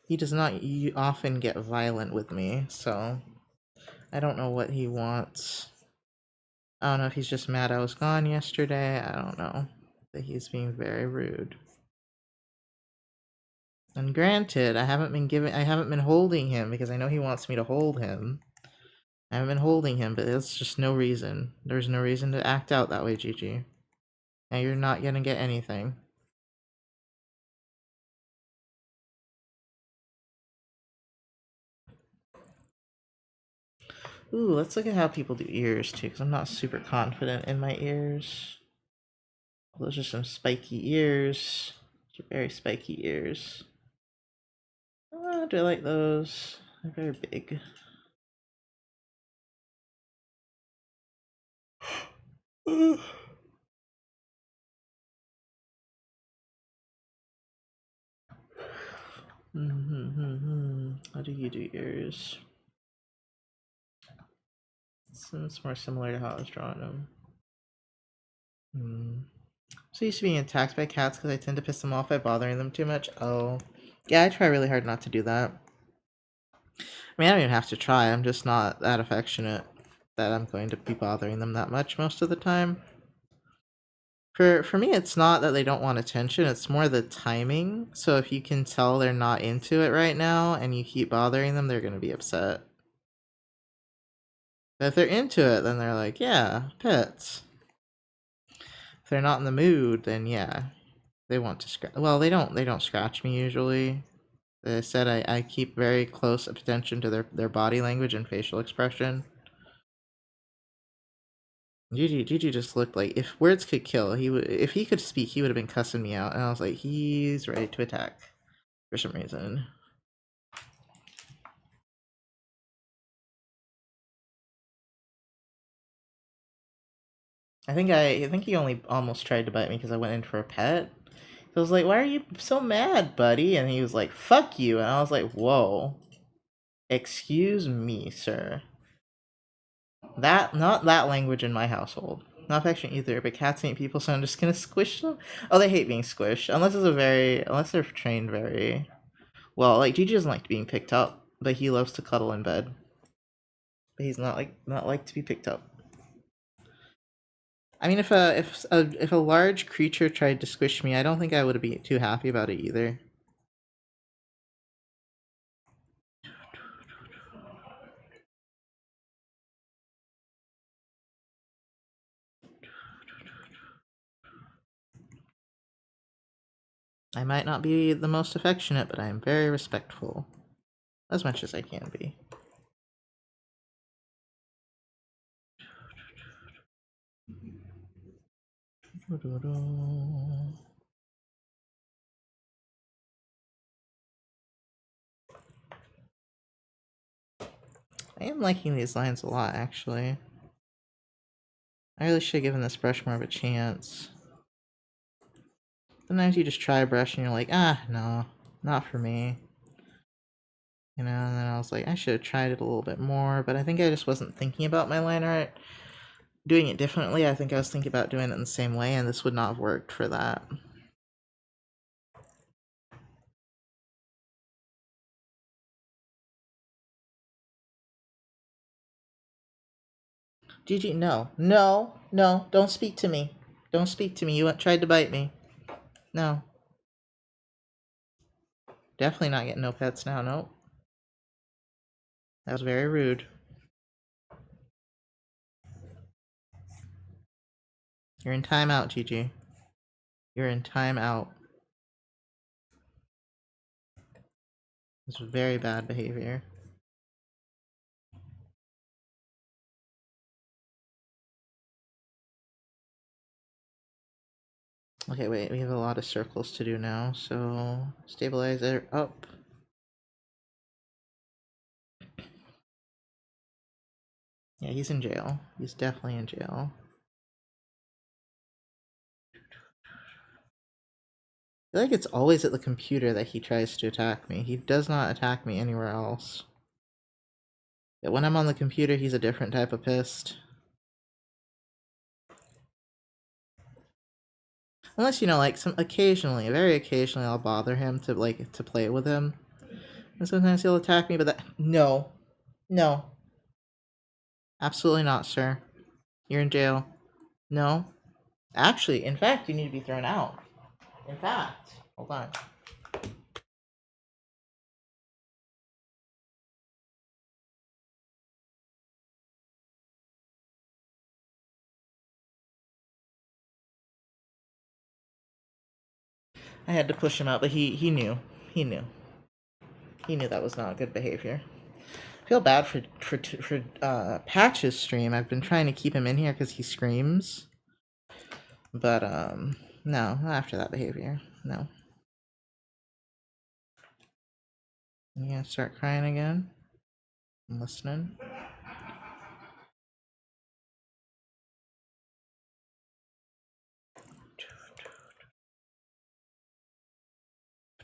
Speaker 1: He does not often get violent with me, so I don't know what he wants. I don't know if he's just mad I was gone yesterday. I don't know. But he's being very rude. And granted, I haven't been holding him because I know he wants me to hold him. I haven't been holding him, but it's just no reason. There's no reason to act out that way, Gigi. Now you're not gonna get anything. Ooh, let's look at how people do ears too, because I'm not super confident in my ears. Those are some spiky ears. Those are very spiky ears. Do I like those? They're very big. How do you do yours? It's more similar to how I was drawing them. So used to being attacked by cats because I tend to piss them off by bothering them too much. Oh, yeah, I try really hard not to do that. I mean, I don't even have to try. I'm just not that affectionate that I'm going to be bothering them that much most of the time. For me, it's not that they don't want attention. It's more the timing. So if you can tell they're not into it right now and you keep bothering them, they're going to be upset. But if they're into it, then they're like, yeah, pets. If they're not in the mood, then yeah, they want to scratch. Well, they don't scratch me usually. As I said, I keep very close attention to their body language and facial expression. Gigi just looked like if words could kill, if he could speak, he would have been cussing me out. And I was like, he's ready to attack for some reason. I think he only almost tried to bite me because I went in for a pet. So I was like, why are you so mad, buddy? And he was like, fuck you. And I was like, whoa. Excuse me, sir. Not that language in my household. Not affection either, but cats hate people, so I'm just gonna squish them. Oh, they hate being squished. Unless they're trained very well. Like Gigi doesn't like being picked up, but he loves to cuddle in bed. But he's not like to be picked up. I mean, if a large creature tried to squish me, I don't think I would be too happy about it either. I might not be the most affectionate, but I am very respectful. As much as I can be. I am liking these lines a lot, actually. I really should have given this brush more of a chance. Sometimes you just try a brush and you're like, no, not for me. You know, and then I was like, I should have tried it a little bit more, but I think I just wasn't thinking about my line art. Doing it differently, I think I was thinking about doing it in the same way, and this would not have worked for that. Gigi, no. No, no, don't speak to me. Don't speak to me. You tried to bite me. No. Definitely not getting no pets now, nope. That was very rude. You're in timeout, Gigi. You're in timeout. This was very bad behavior. Okay, wait, we have a lot of circles to do now, so stabilizer up. Yeah, he's in jail. He's definitely in jail. I feel like it's always at the computer that he tries to attack me. He does not attack me anywhere else. But when I'm on the computer, he's a different type of pissed. Unless, you know, like, occasionally, very occasionally, I'll bother him to play with him. And sometimes he'll attack me, but that... No. No. Absolutely not, sir. You're in jail. No. Actually, in fact, you need to be thrown out. In fact, hold on. I had to push him out, but he knew. He knew. He knew that was not good behavior. I feel bad for Patch's stream. I've been trying to keep him in here because he screams. But no, not after that behavior. No. You gonna start crying again? I'm listening.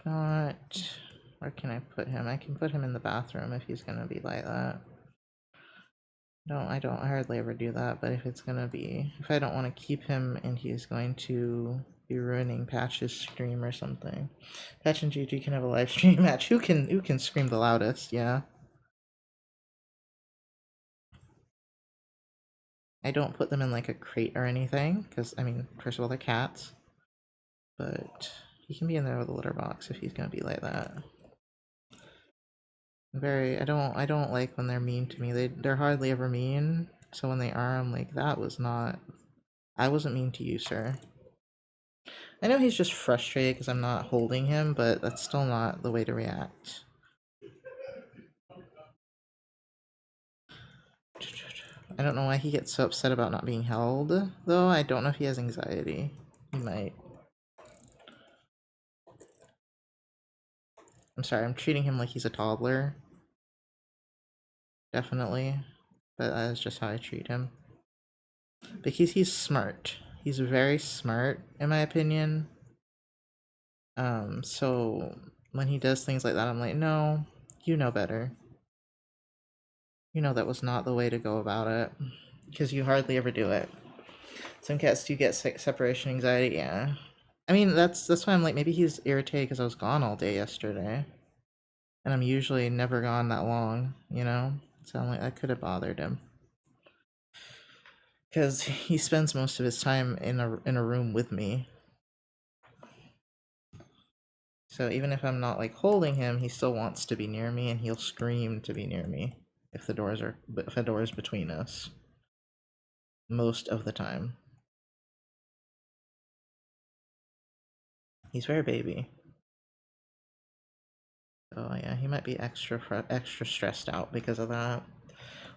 Speaker 1: Not. Where can I put him? I can put him in the bathroom if he's gonna be like that. No, I don't hardly ever do that, but if it's gonna be, if I don't want to keep him and he's going to be ruining Patch's stream or something, Patch and GG can have a live stream match. Who can scream the loudest? Yeah. I don't put them in like a crate or anything because I mean, first of all, they're cats, but he can be in there with a litter box if he's gonna be like that. I don't like when they're mean to me. They're hardly ever mean. So when they are, I'm like, that was not. I wasn't mean to you, sir. I know he's just frustrated because I'm not holding him, but that's still not the way to react. I don't know why he gets so upset about not being held, though. I don't know if he has anxiety. He might. I'm sorry, I'm treating him like he's a toddler. Definitely. But that is just how I treat him. Because he's smart. He's very smart, in my opinion. So when he does things like that, I'm like, no, you know better. You know that was not the way to go about it. Because you hardly ever do it. Some cats do get separation anxiety, yeah. I mean, that's why I'm like, maybe he's irritated because I was gone all day yesterday. And I'm usually never gone that long, you know? So I'm like, that could have bothered him. Because he spends most of his time in a room with me. So even if I'm not like holding him, he still wants to be near me and he'll scream to be near me if the door is between us. Most of the time. He's very baby. Oh yeah, he might be extra stressed out because of that.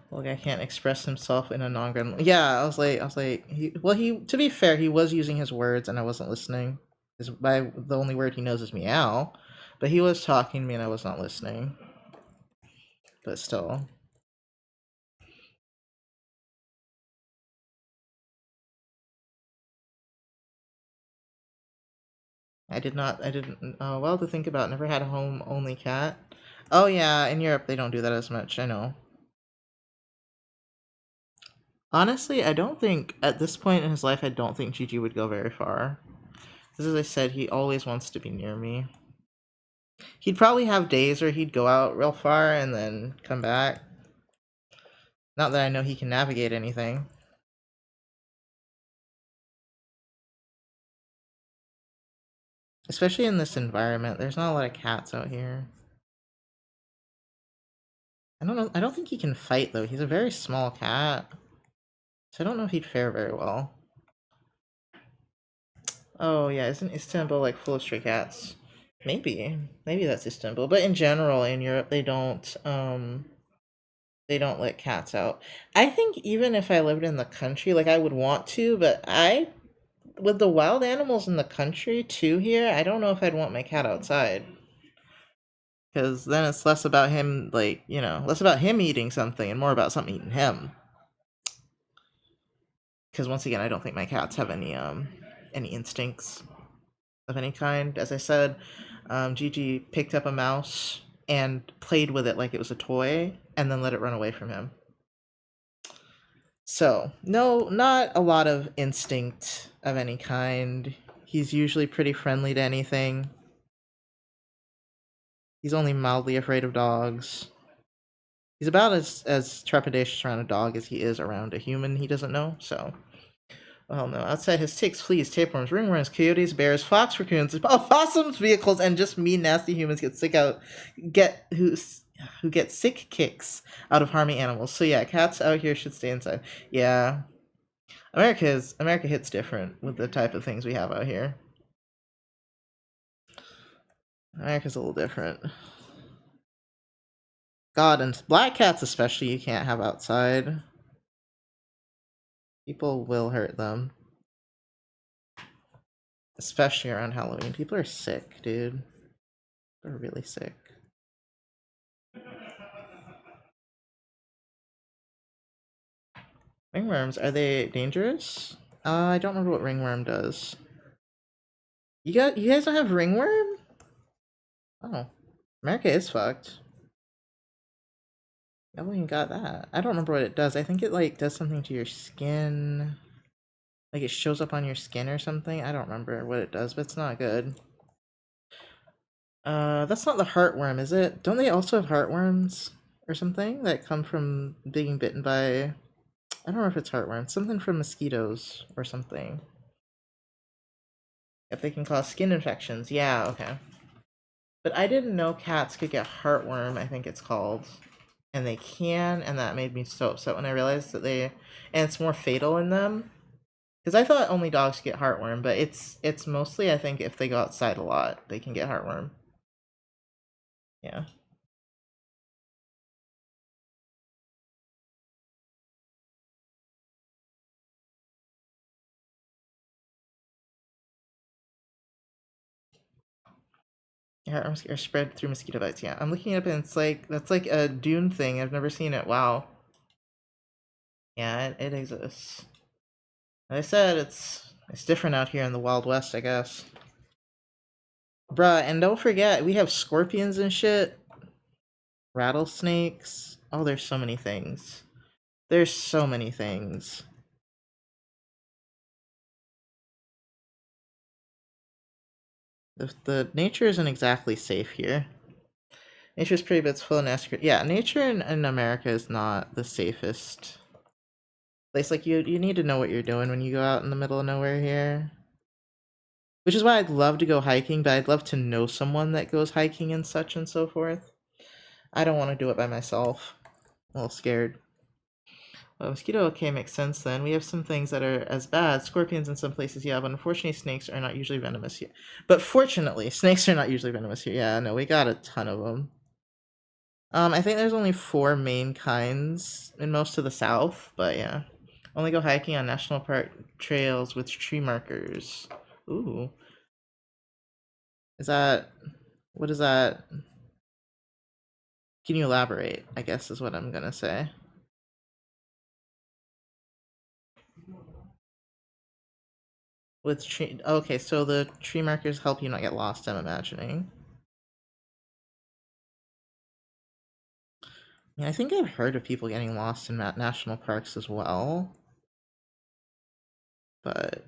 Speaker 1: Well, guy can't express himself in a non-gun. Yeah, I was like, he. To be fair, he was using his words, and I wasn't listening. The only word he knows is meow, but he was talking to me, and I was not listening. But still, I did not. I didn't. Well, to think about. Never had a home only cat. Oh yeah, in Europe they don't do that as much. I know. Honestly, I don't think at this point in his life, I don't think Gigi would go very far. Because as I said, he always wants to be near me. He'd probably have days where he'd go out real far and then come back. Not that I know he can navigate anything. Especially in this environment, there's not a lot of cats out here. I don't know. I don't think he can fight though. He's a very small cat. So I don't know if he'd fare very well. Oh yeah, isn't Istanbul like full of stray cats? Maybe. Maybe that's Istanbul. But in general in Europe they don't let cats out. I think even if I lived in the country, like I would want to, but I with the wild animals in the country too here, I don't know if I'd want my cat outside. Because then it's less about him, like, less about him eating something and more about something eating him. Because once again, I don't think my cats have any instincts of any kind. As I said, Gigi picked up a mouse and played with it like it was a toy and then let it run away from him. So, no, not a lot of instinct of any kind. He's usually pretty friendly to anything. He's only mildly afraid of dogs. He's about as trepidatious around a dog as he is around a human he doesn't know, so. Well, no. Outside his ticks, fleas, tapeworms, ringworms, coyotes, bears, fox, raccoons, opossums, vehicles, and just mean, nasty humans who get sick kicks out of harming animals. So yeah, cats out here should stay inside. Yeah, America hits different with the type of things we have out here. America's a little different. God, and black cats especially you can't have outside. People will hurt them. Especially around Halloween. People are sick, dude. They're really sick. Ringworms, are they dangerous? I don't remember what ringworm does. You guys don't have ringworm? Oh. America is fucked. I haven't even got that. I don't remember what it does. I think it like does something to your skin. Like it shows up on your skin or something. I don't remember what it does, but it's not good. That's not the heartworm, is it? Don't they also have heartworms or something that come from being bitten by... I don't know if it's heartworm. Something from mosquitoes or something. If they can cause skin infections. Yeah, okay. But I didn't know cats could get heartworm, I think it's called. And they can, and that made me so upset when I realized that they... And it's more fatal in them. Because I thought only dogs get heartworm, but it's mostly, I think, if they go outside a lot, they can get heartworm. Yeah. Heartworms are spread through mosquito bites. Yeah, I'm looking it up, and it's like that's like a Dune thing. I've never seen it. Wow. Yeah, it exists. Like I said, it's different out here in the Wild West, I guess. Bruh, and don't forget, we have scorpions and shit. Rattlesnakes. Oh, there's so many things. There's so many things. The nature isn't exactly safe here. Nature's pretty, but it's full of nasty. Yeah, nature in America is not the safest place. Like you need to know what you're doing when you go out in the middle of nowhere here. Which is why I'd love to go hiking, but I'd love to know someone that goes hiking and such and so forth. I don't want to do it by myself. I'm a little scared. Well, mosquito, okay, makes sense then. We have some things that are as bad. Scorpions in some places, yeah, but unfortunately snakes are not usually venomous here. But fortunately, snakes are not usually venomous here. Yeah, no, we got a ton of them. I think there's only 4 main kinds in most of the south, but yeah. Only go hiking on national park trails with tree markers. Ooh. Is that... What is that? Can you elaborate, I guess is what I'm gonna say. With tree... Okay, so the tree markers help you not get lost, I'm imagining. Yeah, I think I've heard of people getting lost in national parks as well. But...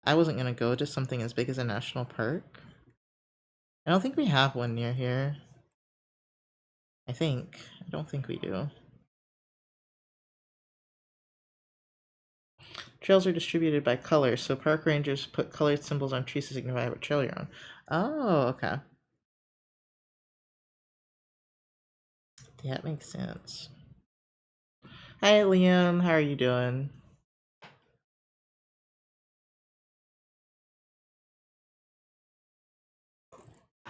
Speaker 1: I wasn't gonna go to something as big as a national park. I don't think we have one near here. I think. I don't think we do. Trails are distributed by color, so park rangers put colored symbols on trees to signify what trail you're on. Oh, okay. Yeah, it makes sense. Hi, Liam. How are you doing?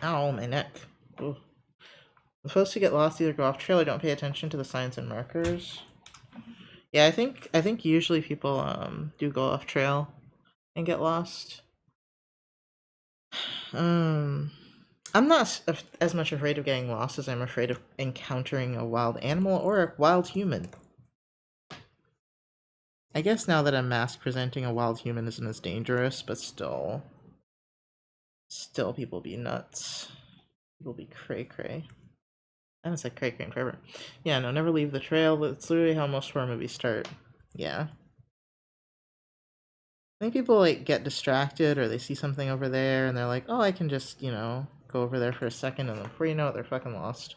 Speaker 1: Ow, my neck. Ooh. The folks who get lost either go off trail or don't pay attention to the signs and markers. Yeah, I think usually people do go off trail and get lost. I'm not as much afraid of getting lost as I'm afraid of encountering a wild animal or a wild human. I guess now that I'm mask presenting, a wild human isn't as dangerous, but still. Still, people be nuts. People be cray cray. I haven't said cray cray in forever. Yeah, no, never leave the trail. That's literally how most horror movies start. Yeah. I think people like get distracted or they see something over there and they're like, oh, I can just, you know, go over there for a second, and then before you know it, they're fucking lost.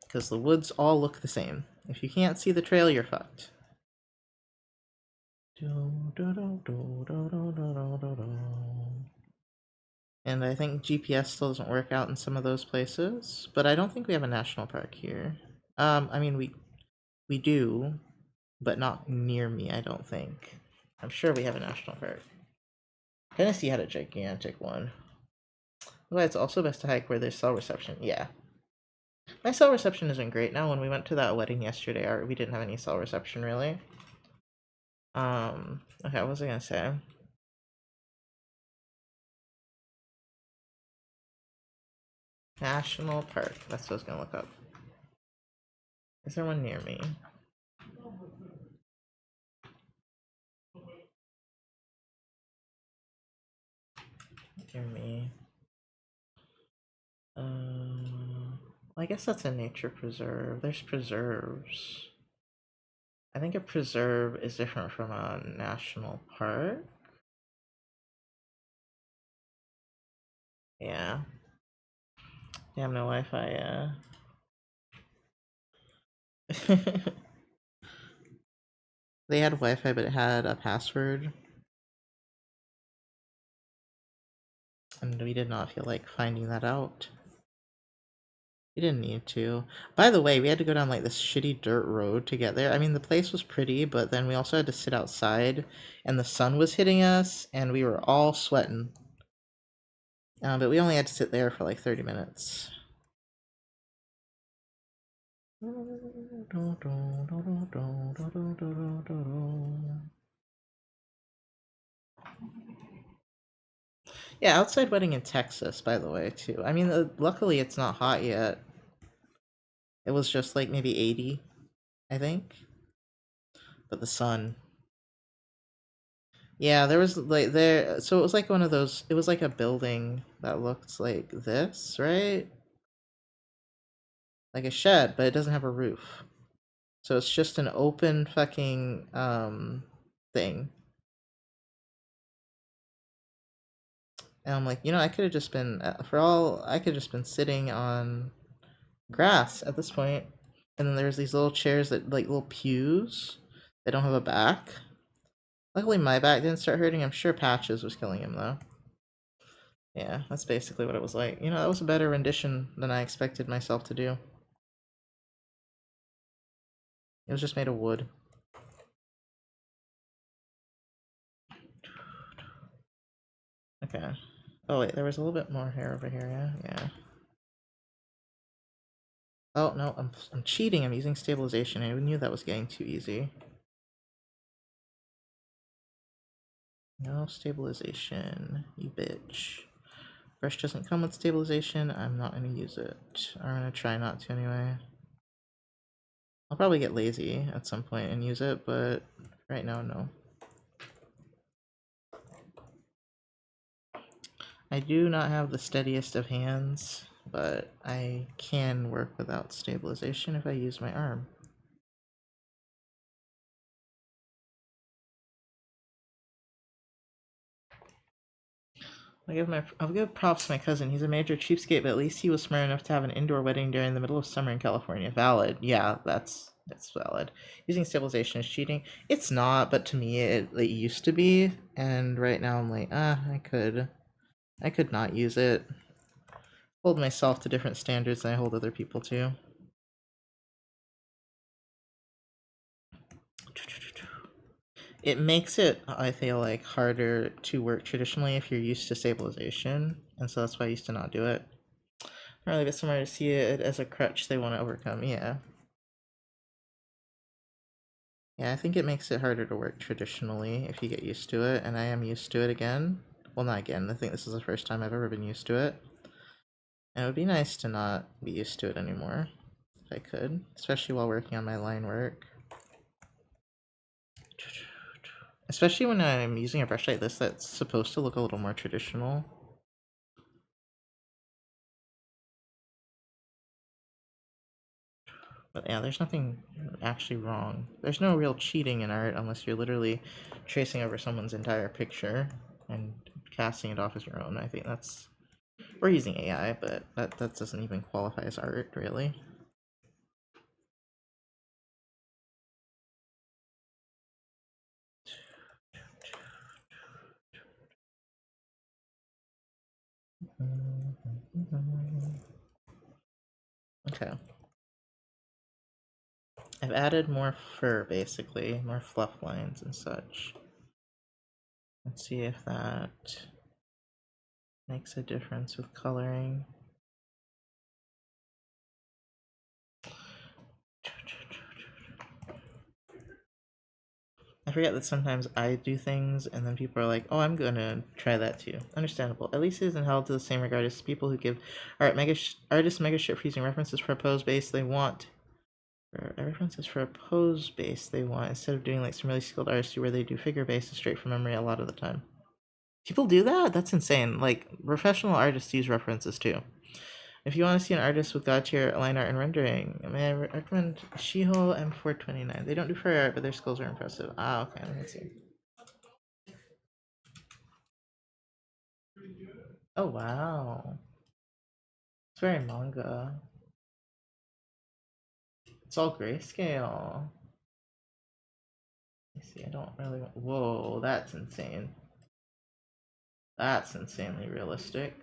Speaker 1: Because the woods all look the same. If you can't see the trail, you're fucked. And I think GPS still doesn't work out in some of those places, but I don't think we have a national park here. I mean, we do, but not near me, I don't think. I'm sure we have a national park. Tennessee had a gigantic one. Well, it's also best to hike where there's cell reception. Yeah. My cell reception isn't great now. When we went to that wedding yesterday, we didn't have any cell reception, really. Okay, what was I gonna say? National Park. That's what I was gonna look up. Is there one near me? Near me. I guess that's a nature preserve. There's preserves. I think a preserve is different from a national park. Yeah. Damn, no Wi-Fi, They had Wi-Fi, but it had a password. And we did not feel like finding that out. We didn't need to. By the way, we had to go down like this shitty dirt road to get there. I mean, the place was pretty, but then we also had to sit outside, and the sun was hitting us, and we were all sweating. But we only had to sit there for like 30 minutes. Yeah, outside wedding in Texas, by the way, too. I mean, luckily it's not hot yet. It was just like maybe 80, I think. But the sun. Yeah, there was like there. So it was like one of those. It was like a building that looked like this, right? Like a shed, but it doesn't have a roof. So it's just an open fucking thing. And I'm like, I could have just been for all I could have just been sitting on grass at this point. And then there's these little chairs that like little pews. They don't have a back. Luckily, my back didn't start hurting. I'm sure Patches was killing him though. Yeah, that's basically what it was like. That was a better rendition than I expected myself to do. It was just made of wood. Okay. Oh wait, there was a little bit more hair over here, yeah? Yeah. Oh no, I'm cheating. I'm using stabilization. I knew that was getting too easy. No stabilization, you bitch. Brush doesn't come with stabilization. I'm not gonna use it. I'm gonna try not to anyway. I'll probably get lazy at some point and use it, but right now, no. I do not have the steadiest of hands, but I can work without stabilization if I use my arm. I'll give props to my cousin. He's a major cheapskate, but at least he was smart enough to have an indoor wedding during the middle of summer in California. Valid. Yeah, that's valid. Using stabilization is cheating. It's not, but to me it used to be, and right now I'm like, I could not use it. Hold myself to different standards than I hold other people to. It makes it, I feel like, harder to work traditionally if you're used to stabilization, and so that's why I used to not do it. Really, but somewhere to see it as a crutch they want to overcome. Yeah. Yeah, I think it makes it harder to work traditionally if you get used to it, and I am used to it again. Well, not again. I think this is the first time I've ever been used to it. And it would be nice to not be used to it anymore, if I could, especially while working on my line work. Especially when I'm using a brush like this that's supposed to look a little more traditional. But yeah, there's nothing actually wrong. There's no real cheating in art unless you're literally tracing over someone's entire picture and casting it off as your own. I think that's... We're using AI, but that doesn't even qualify as art, really. Okay. I've added more fur, basically, more fluff lines and such. Let's see if that makes a difference with coloring. I forget that sometimes I do things and then people are like, oh, I'm gonna try that too. Understandable. At least it isn't held to the same regard as people who give artists mega shit for using references for a pose base they want. Or references for a pose base they want instead of doing like some really skilled artists where they do figure bases straight from memory a lot of the time. People do that? That's insane. Like, professional artists use references too. If you want to see an artist with god tier line art and rendering, may I recommend Shiho M429. They don't do fur art, but their skills are impressive. Ah, okay, let me see. Oh, wow. It's very manga. It's all grayscale. Let me see, I don't really... Whoa, that's insane. That's insanely realistic.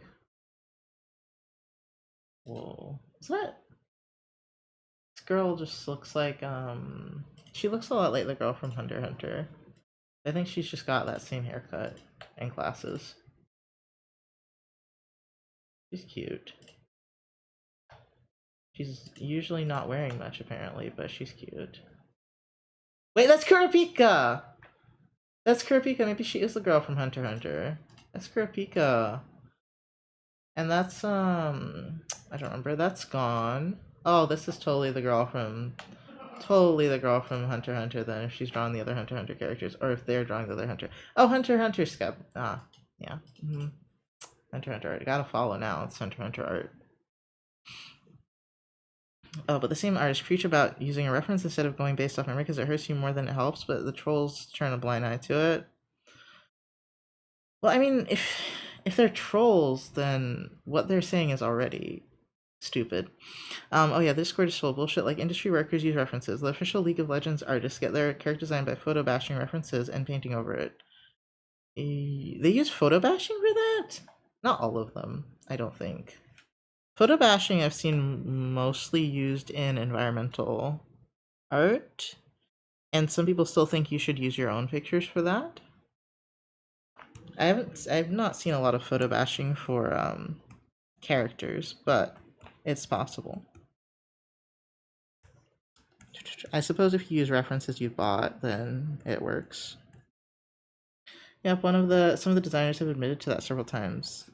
Speaker 1: Whoa. Is that... This girl just looks like, she looks a lot like the girl from Hunter x Hunter. I think she's just got that same haircut and glasses. She's cute. She's usually not wearing much, apparently, but she's cute. Wait, that's Kurapika! That's Kurapika. Maybe she is the girl from Hunter x Hunter. That's Kurapika. And that's, I don't remember. That's gone. Oh, this is totally the girl from... Totally the girl from Hunter x Hunter, then, if she's drawing the other Hunter x Hunter characters. Or if they're drawing the other Hunter. Oh, Hunter x Hunter Scub. Ah, yeah. Mm-hmm. Hunter x Hunter art. Gotta follow now. It's Hunter x Hunter art. Oh, but the same artists preach about using a reference instead of going based off memory because it hurts you more than it helps, but the trolls turn a blind eye to it. Well, I mean, if they're trolls, then what they're saying is already stupid. Oh yeah, this Discord is full of bullshit. Like, industry workers use references. The official League of Legends artists get their character design by photo bashing references and painting over it. They use photo bashing for that? Not all of them, I don't think. Photo bashing I've seen mostly used in environmental art, and some people still think you should use your own pictures for that. I've not seen a lot of photo bashing for characters, but it's possible. I suppose if you use references you bought, then it works. Yep, some of the designers have admitted to that several times.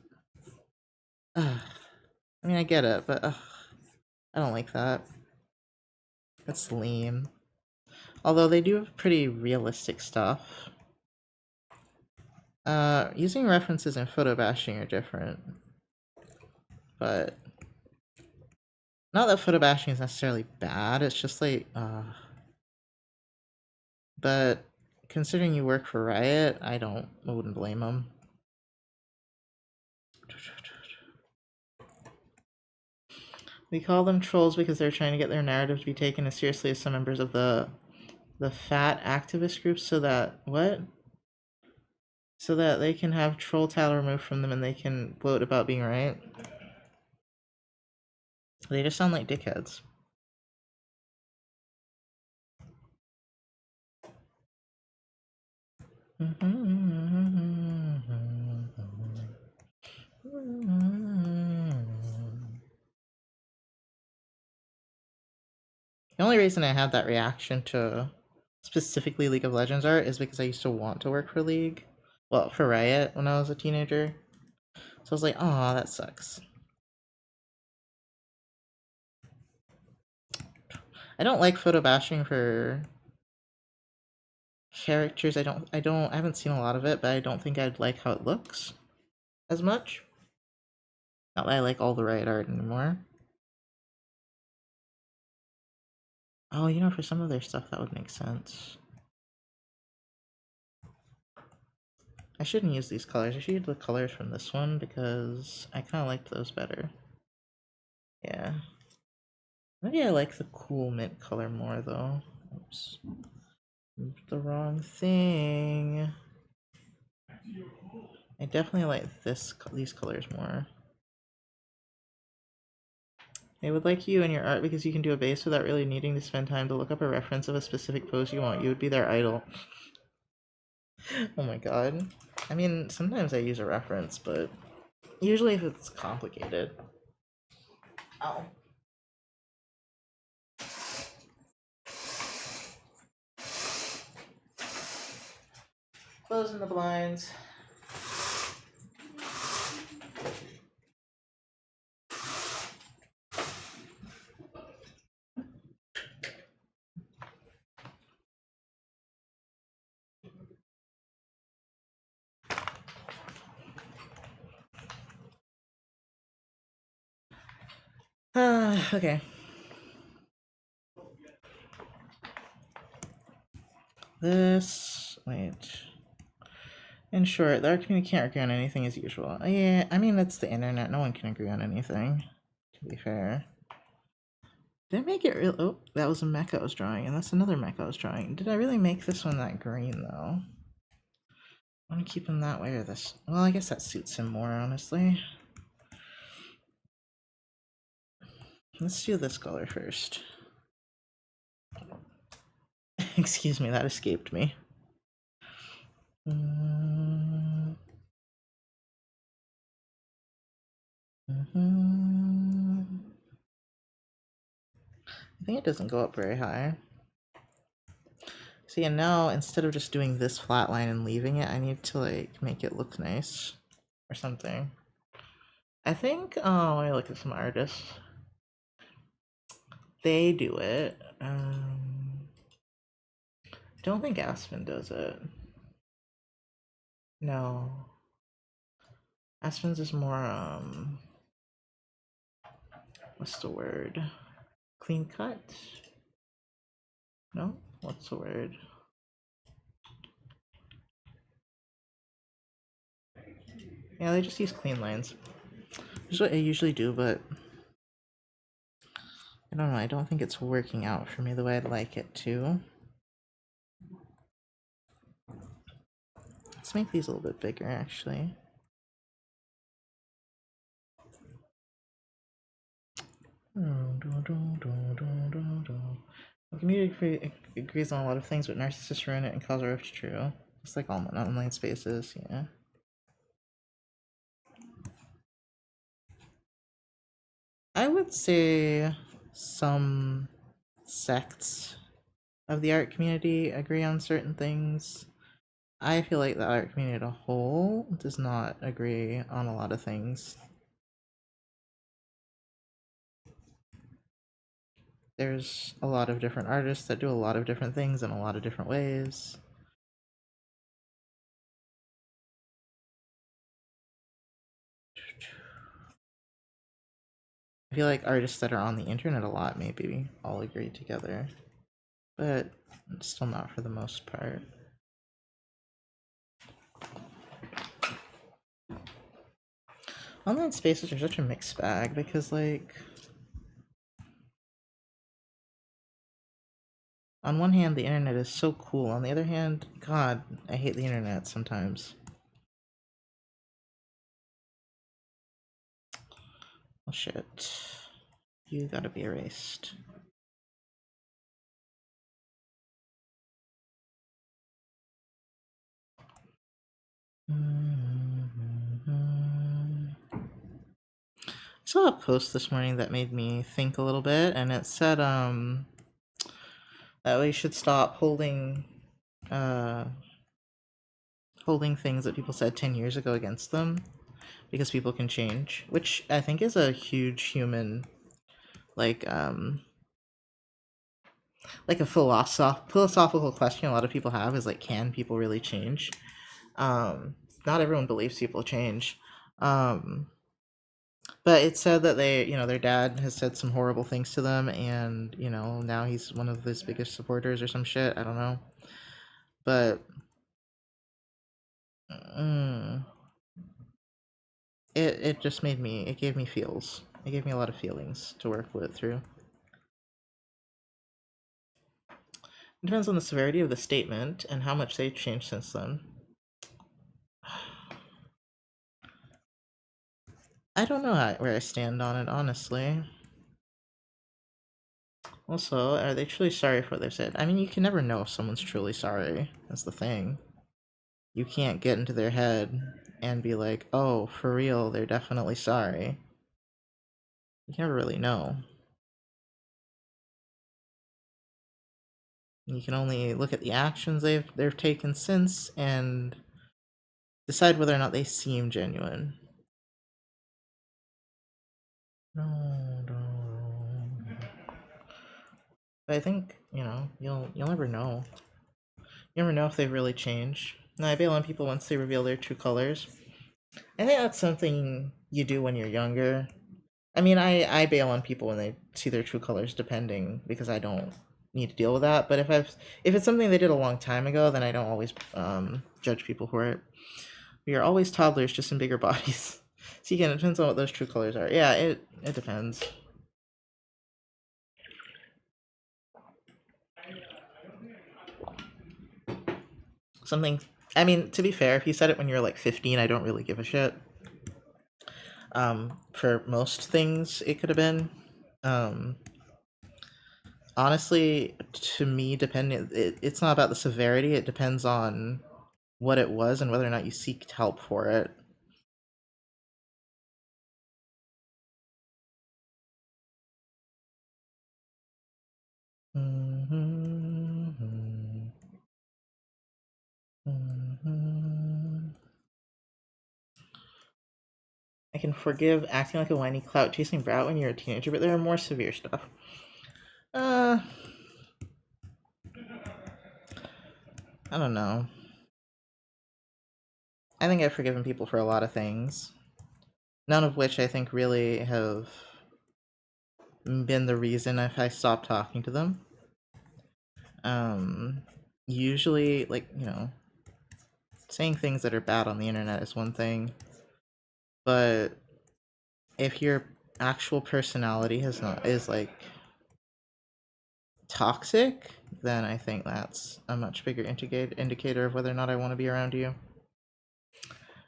Speaker 1: Ugh. I mean, I get it, but I don't like that. That's lame. Although they do have pretty realistic stuff. Using references and photo bashing are different. But not that photo bashing is necessarily bad, it's just like, but considering you work for Riot, I wouldn't blame them. We call them trolls because they're trying to get their narrative to be taken as seriously as some members of the fat activist groups so that, what? So that they can have troll title removed from them and they can gloat about being right. They just sound like dickheads. The only reason I had that reaction to specifically League of Legends art is because I used to want to work for League. Well, for Riot when I was a teenager. So I was like, oh, that sucks. I don't like photo bashing for characters. I haven't seen a lot of it, but I don't think I'd like how it looks as much. Not that I like all the Riot art anymore. Oh, you know, for some of their stuff that would make sense. I shouldn't use these colors. I should use the colors from this one because I kind of liked those better. Yeah. Maybe I like the cool mint color more though. Oops. The wrong thing. I definitely like these colors more. They would like you and your art because you can do a base without really needing to spend time to look up a reference of a specific pose you want. You would be their idol. Oh my god. I mean, sometimes I use a reference, but usually if it's complicated. Ow. Closing the blinds. Okay. This, wait. In short, the art community can't agree on anything as usual. Yeah, I mean, it's the internet. No one can agree on anything, to be fair. Did I make it real? Oh, that was a mech I was drawing, and that's another mech I was drawing. Did I really make this one that green, though? I want to keep him that way or this? Well, I guess that suits him more, honestly. Let's do this color first. Excuse me, that escaped me. Mm-hmm. I think it doesn't go up very high. See, and now instead of just doing this flat line and leaving it, I need to like make it look nice or something. I think, oh, let me look at some artists. They do it. Don't think Aspen does it. No. Aspen's is more, what's the word? Clean cut? No? What's the word? Yeah, they just use clean lines. Which is what I usually do, but I don't know, I don't think it's working out for me the way I'd like it to. Let's make these a little bit bigger, actually. The community agrees on a lot of things, but narcissists ruin it and cause a rift. True. It's like all online spaces, yeah. I would say some sects of the art community agree on certain things. I feel like the art community as a whole does not agree on a lot of things. There's a lot of different artists that do a lot of different things in a lot of different ways. I feel like artists that are on the internet a lot maybe all agree together, but still not for the most part. Online spaces are such a mixed bag because, like, on one hand, the internet is so cool. On the other hand, God, I hate the internet sometimes. Oh shit. You gotta be erased. I saw a post this morning that made me think a little bit, and it said that we should stop holding things that people said 10 years ago against them because people can change, which I think is a huge human like a philosophical question a lot of people have is like, can people really change? Not everyone believes people change. But it said that their dad has said some horrible things to them, and now he's one of his biggest supporters or some shit. I don't know, but it just gave me feels. It gave me a lot of feelings to work with through. It depends on the severity of the statement and how much they've changed since then. I don't know where I stand on it, honestly. Also, are they truly sorry for what they've said? I mean, you can never know if someone's truly sorry. That's the thing. You can't get into their head and be like, oh, for real, they're definitely sorry. You never really know. You can only look at the actions they've taken since and decide whether or not they seem genuine. But I think, you'll never know. You never know if they've really changed. Now, I bail on people once they reveal their true colors. I think that's something you do when you're younger. I mean, I bail on people when they see their true colors, depending, because I don't need to deal with that. But if it's something they did a long time ago, then I don't always judge people for it. We are always toddlers, just in bigger bodies. So again, it depends on what those true colors are. Yeah, it depends. Something. I mean, to be fair, if you said it when you were like 15, I don't really give a shit. For most things, it could have been. Honestly, to me, it's not about the severity. It depends on what it was and whether or not you seeked help for it. I can forgive acting like a whiny clout chasing brat when you're a teenager, but there are more severe stuff. I don't know. I think I've forgiven people for a lot of things, none of which I think really have been the reason if I stopped talking to them. Usually, like, saying things that are bad on the internet is one thing, but if your actual personality is like toxic, then I think that's a much bigger indicator of whether or not I want to be around you.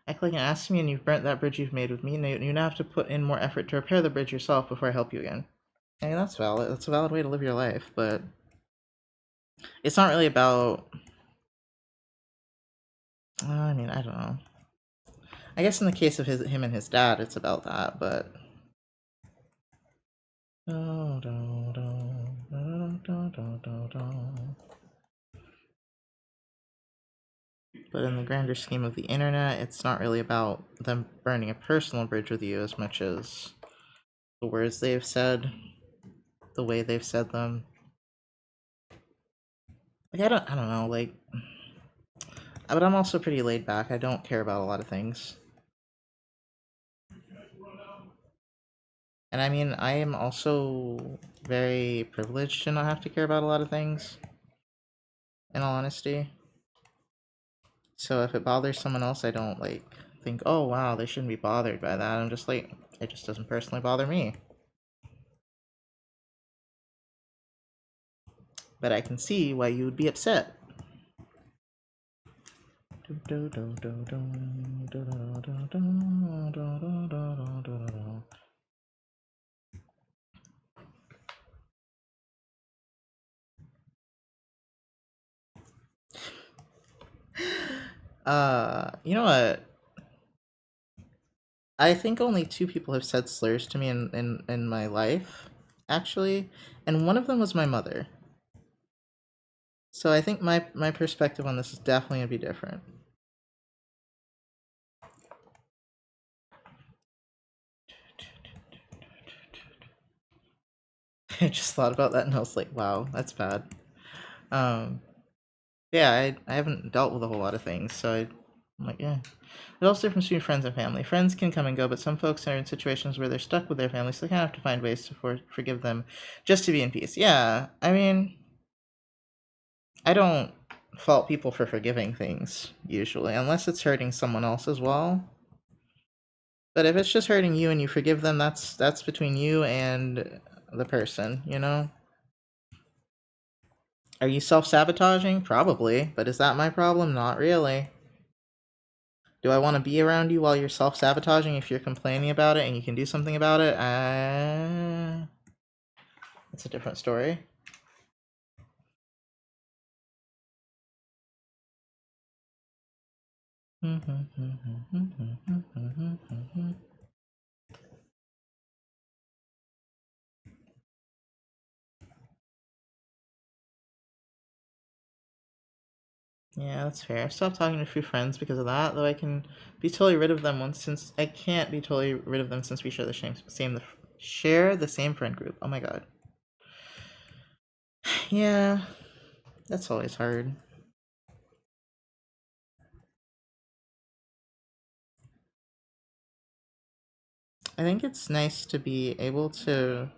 Speaker 1: Act like an ass to me and you've burnt that bridge you've made with me, and you now have to put in more effort to repair the bridge yourself before I help you again. I mean, that's valid. That's a valid way to live your life, but it's not really about. I mean, I don't know. I guess in the case of him and his dad, it's about that, but. But in the grander scheme of the internet, it's not really about them burning a personal bridge with you as much as the words they've said, the way they've said them. Like, I don't know, like, but I'm also pretty laid back. I don't care about a lot of things. And I mean, I am also very privileged to not have to care about a lot of things, in all honesty. So if it bothers someone else, I don't, like, think, oh wow, they shouldn't be bothered by that. I'm just like, it just doesn't personally bother me. But I can see why you would be upset. You know what? I think only two people have said slurs to me in my life, actually, and one of them was my mother. So I think my perspective on this is definitely gonna be different. I just thought about that and I was like, wow, that's bad. Um, yeah, I haven't dealt with a whole lot of things, so I'm like, yeah. There's also a difference between friends and family. Friends can come and go, but some folks are in situations where they're stuck with their family, so they kind of have to find ways to forgive them just to be in peace. Yeah, I mean, I don't fault people for forgiving things, usually, unless it's hurting someone else as well. But if it's just hurting you and you forgive them, that's between you and the person, you know? Are you self-sabotaging? Probably, but is that my problem? Not really. Do I want to be around you while you're self-sabotaging if you're complaining about it and you can do something about it? It's a different story. Yeah, that's fair. I've stopped talking to a few friends because of that, though I can be totally rid of them once since I can't be totally rid of them since we share the same friend group. Oh my god. Yeah, that's always hard. I think it's nice to be able to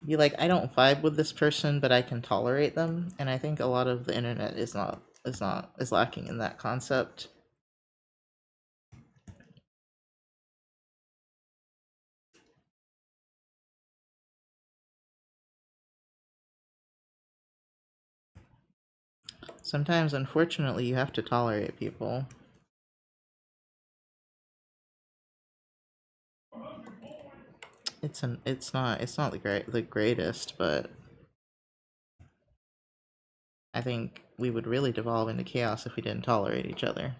Speaker 1: be like, I don't vibe with this person, but I can tolerate them, and I think a lot of the internet is lacking in that concept. Sometimes, unfortunately, you have to tolerate people. It's not the greatest, but I think we would really devolve into chaos if we didn't tolerate each other.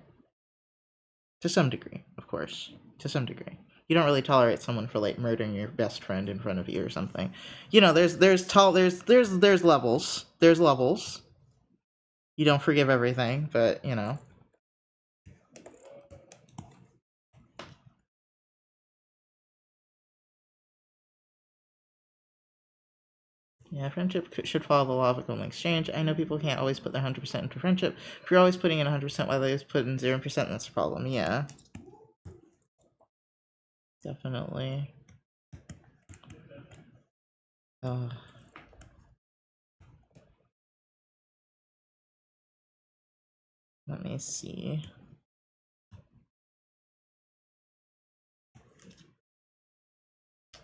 Speaker 1: To some degree, of course. To some degree. You don't really tolerate someone for like murdering your best friend in front of you or something. You know, there's levels. There's levels. You don't forgive everything, but you know. Yeah, friendship should follow the law of equivalent exchange. I know people can't always put their 100% into friendship. If you're always putting in 100% while they always put in 0%, that's a problem. Yeah. Definitely. Oh. Let me see.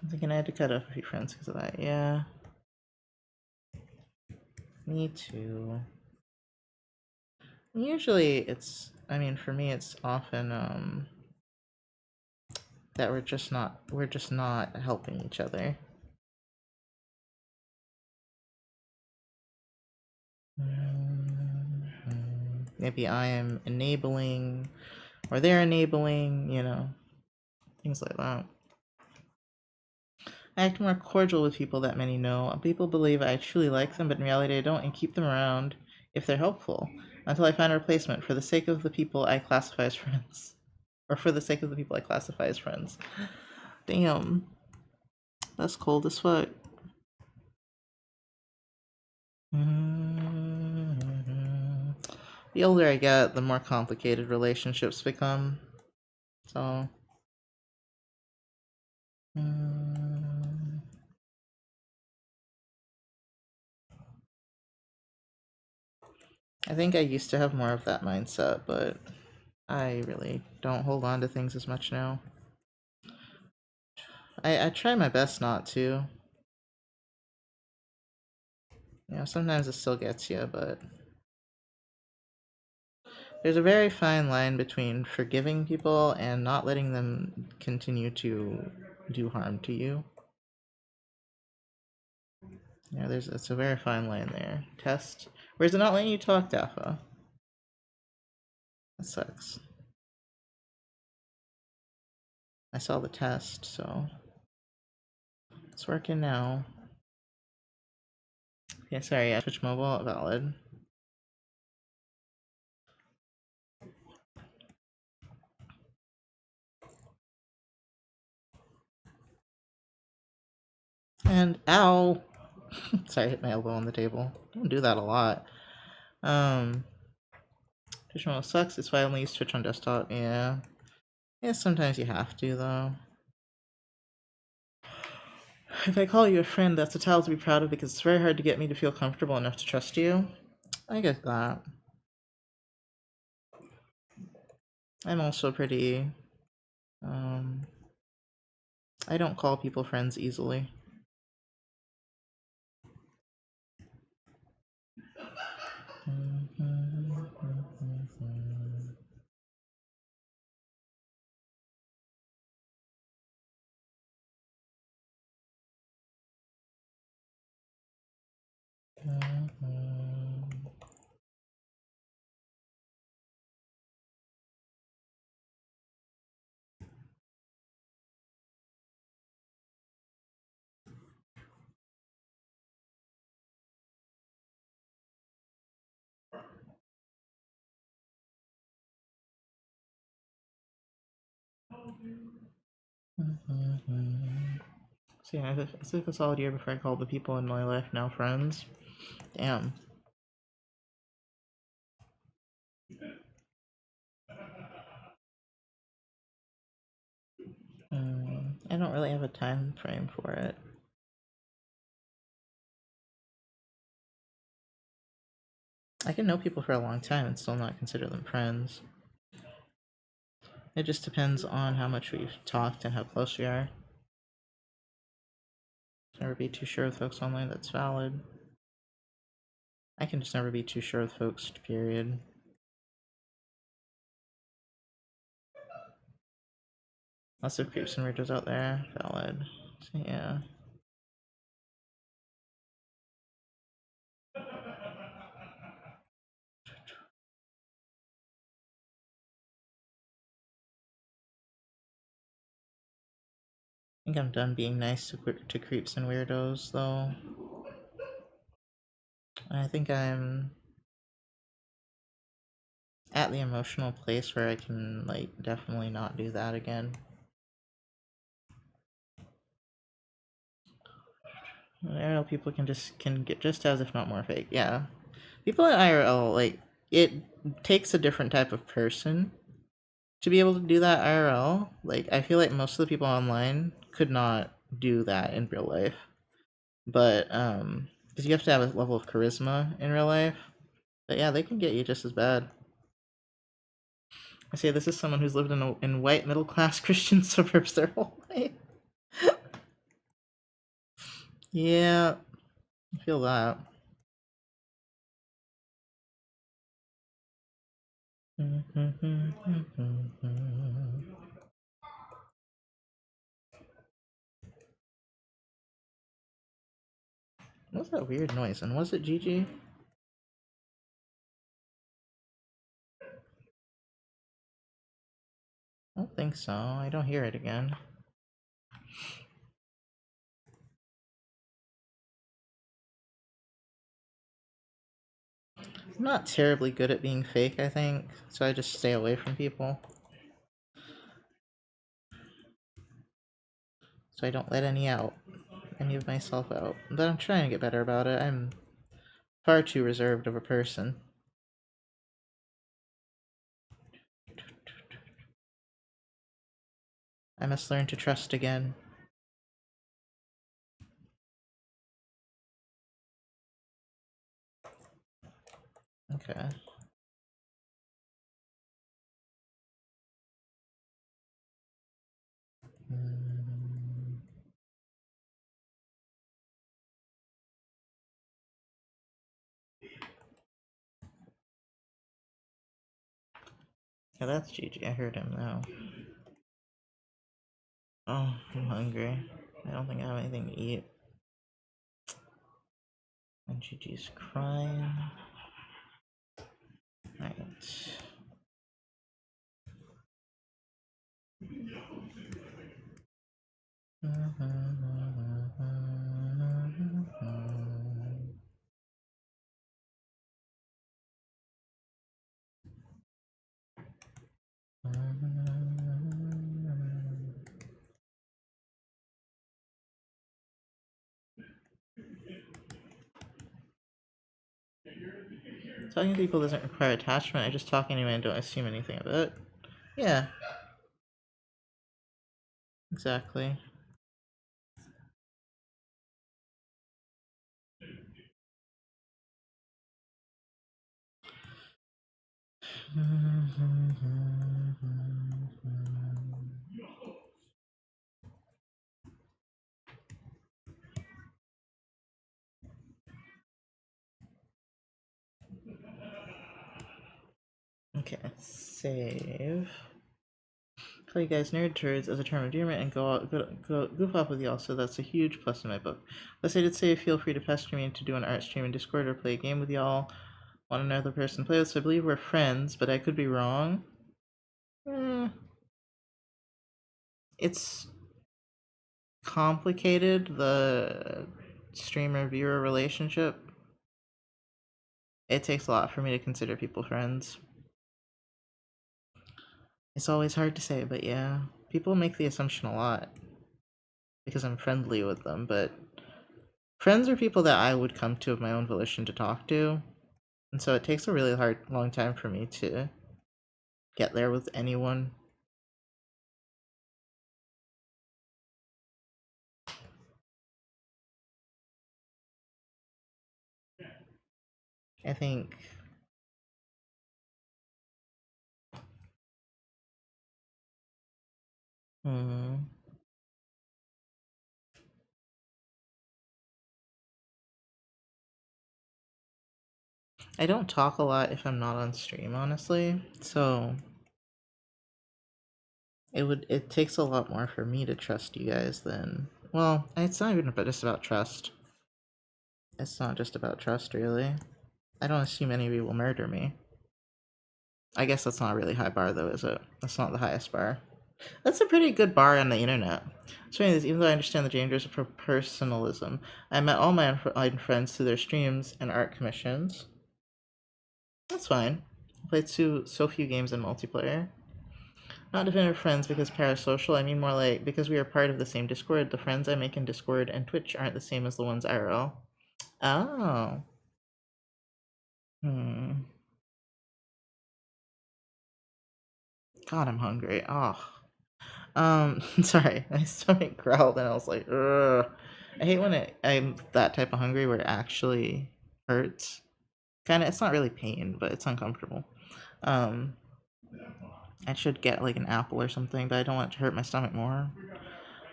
Speaker 1: I'm thinking I had to cut off a few friends because of that. Yeah. Me too. Usually I mean, for me, it's often, that we're just not helping each other. Maybe I am enabling, or they're enabling, things like that. I act more cordial with people that many know. People believe I truly like them, but in reality I don't, and keep them around if they're helpful, until I find a replacement for the sake of the people I classify as friends. Or for the sake of the people I classify as friends. Damn. That's cold as fuck. The older I get, the more complicated relationships become. So. mm, I think I used to have more of that mindset, but I really don't hold on to things as much now. I try my best not to. Sometimes it still gets you, but there's a very fine line between forgiving people and not letting them continue to do harm to you. It's a very fine line there. Test. Where's it not letting you talk, Dafa? That sucks. I saw the test, so it's working now. Yeah, sorry, yeah, Twitch Mobile, valid. And ow! Sorry, I hit my elbow on the table. Don't do that a lot. Um, Twitch Mobile sucks. It's why I only use Twitch on desktop. Yeah. Yeah, sometimes you have to, though. If I call you a friend, that's a title to be proud of because it's very hard to get me to feel comfortable enough to trust you. I get that. I'm also pretty. Um, I don't call people friends easily. So yeah, it took a solid year before I called the people in my life now friends. Damn. I don't really have a time frame for it. I can know people for a long time and still not consider them friends. It just depends on how much we've talked and how close we are. Never be too sure with folks online, that's valid. I can just never be too sure with folks, period. Lots of creeps and weirdos out there, valid. So yeah. I think I'm done being nice to creeps and weirdos, though. I think I'm at the emotional place where I can, like, definitely not do that again. IRL people can get just as if not more fake. Yeah, people in IRL, like, it takes a different type of person to be able to do that IRL. Like, I feel like most of the people online could not do that in real life, but because you have to have a level of charisma in real life. But yeah, they can get you just as bad. I say this is someone who's lived in white middle class Christian suburbs their whole life. Yeah, I feel that. What's that weird noise? And was it Gigi? I don't think so. I don't hear it again. I'm not terribly good at being fake, I think, so I just stay away from people. So I don't let any of myself out. But I'm trying to get better about it. I'm far too reserved of a person. I must learn to trust again. Okay. Yeah, that's Gigi. I heard him now. Oh, I'm hungry. I don't think I have anything to eat. And Gigi's crying. Right. Talking to people doesn't require attachment. I just talk anyway and don't assume anything of it. Yeah. Exactly. Okay, save. Call you guys nerd turds as a term of endearment and goof off with y'all, so that's a huge plus in my book. Plus, I did say feel free to pester me to do an art stream in Discord or play a game with y'all. Want another person to play with, so I believe we're friends, but I could be wrong. It's complicated, the streamer viewer relationship. It takes a lot for me to consider people friends. It's always hard to say, but yeah, People make the assumption a lot because I'm friendly with them, but friends are people that I would come to of my own volition to talk to. And so it takes a really long time for me to get there with anyone. I think. Hmm. I don't talk a lot if I'm not on stream, honestly. So it takes a lot more for me to trust you guys than, well, it's not even just about trust. It's not just about trust, really. I don't assume any of you will murder me. I guess that's not a really high bar, though, is it? That's not the highest bar. That's a pretty good bar on the internet. So, anyways, even though I understand the dangers of personalism, I met all my online friends through their streams and art commissions. That's fine. I played so few games in multiplayer. Not definitive friends because parasocial, I mean more like because we are part of the same Discord. The friends I make in Discord and Twitch aren't the same as the ones IRL. Oh. Hmm. God, I'm hungry. Oh. Sorry, my stomach growled and I was like, ugh. I hate when I'm that type of hungry where it actually hurts. Kind of, it's not really pain, but it's uncomfortable. Um, I should get like an apple or something, but I don't want it to hurt my stomach more.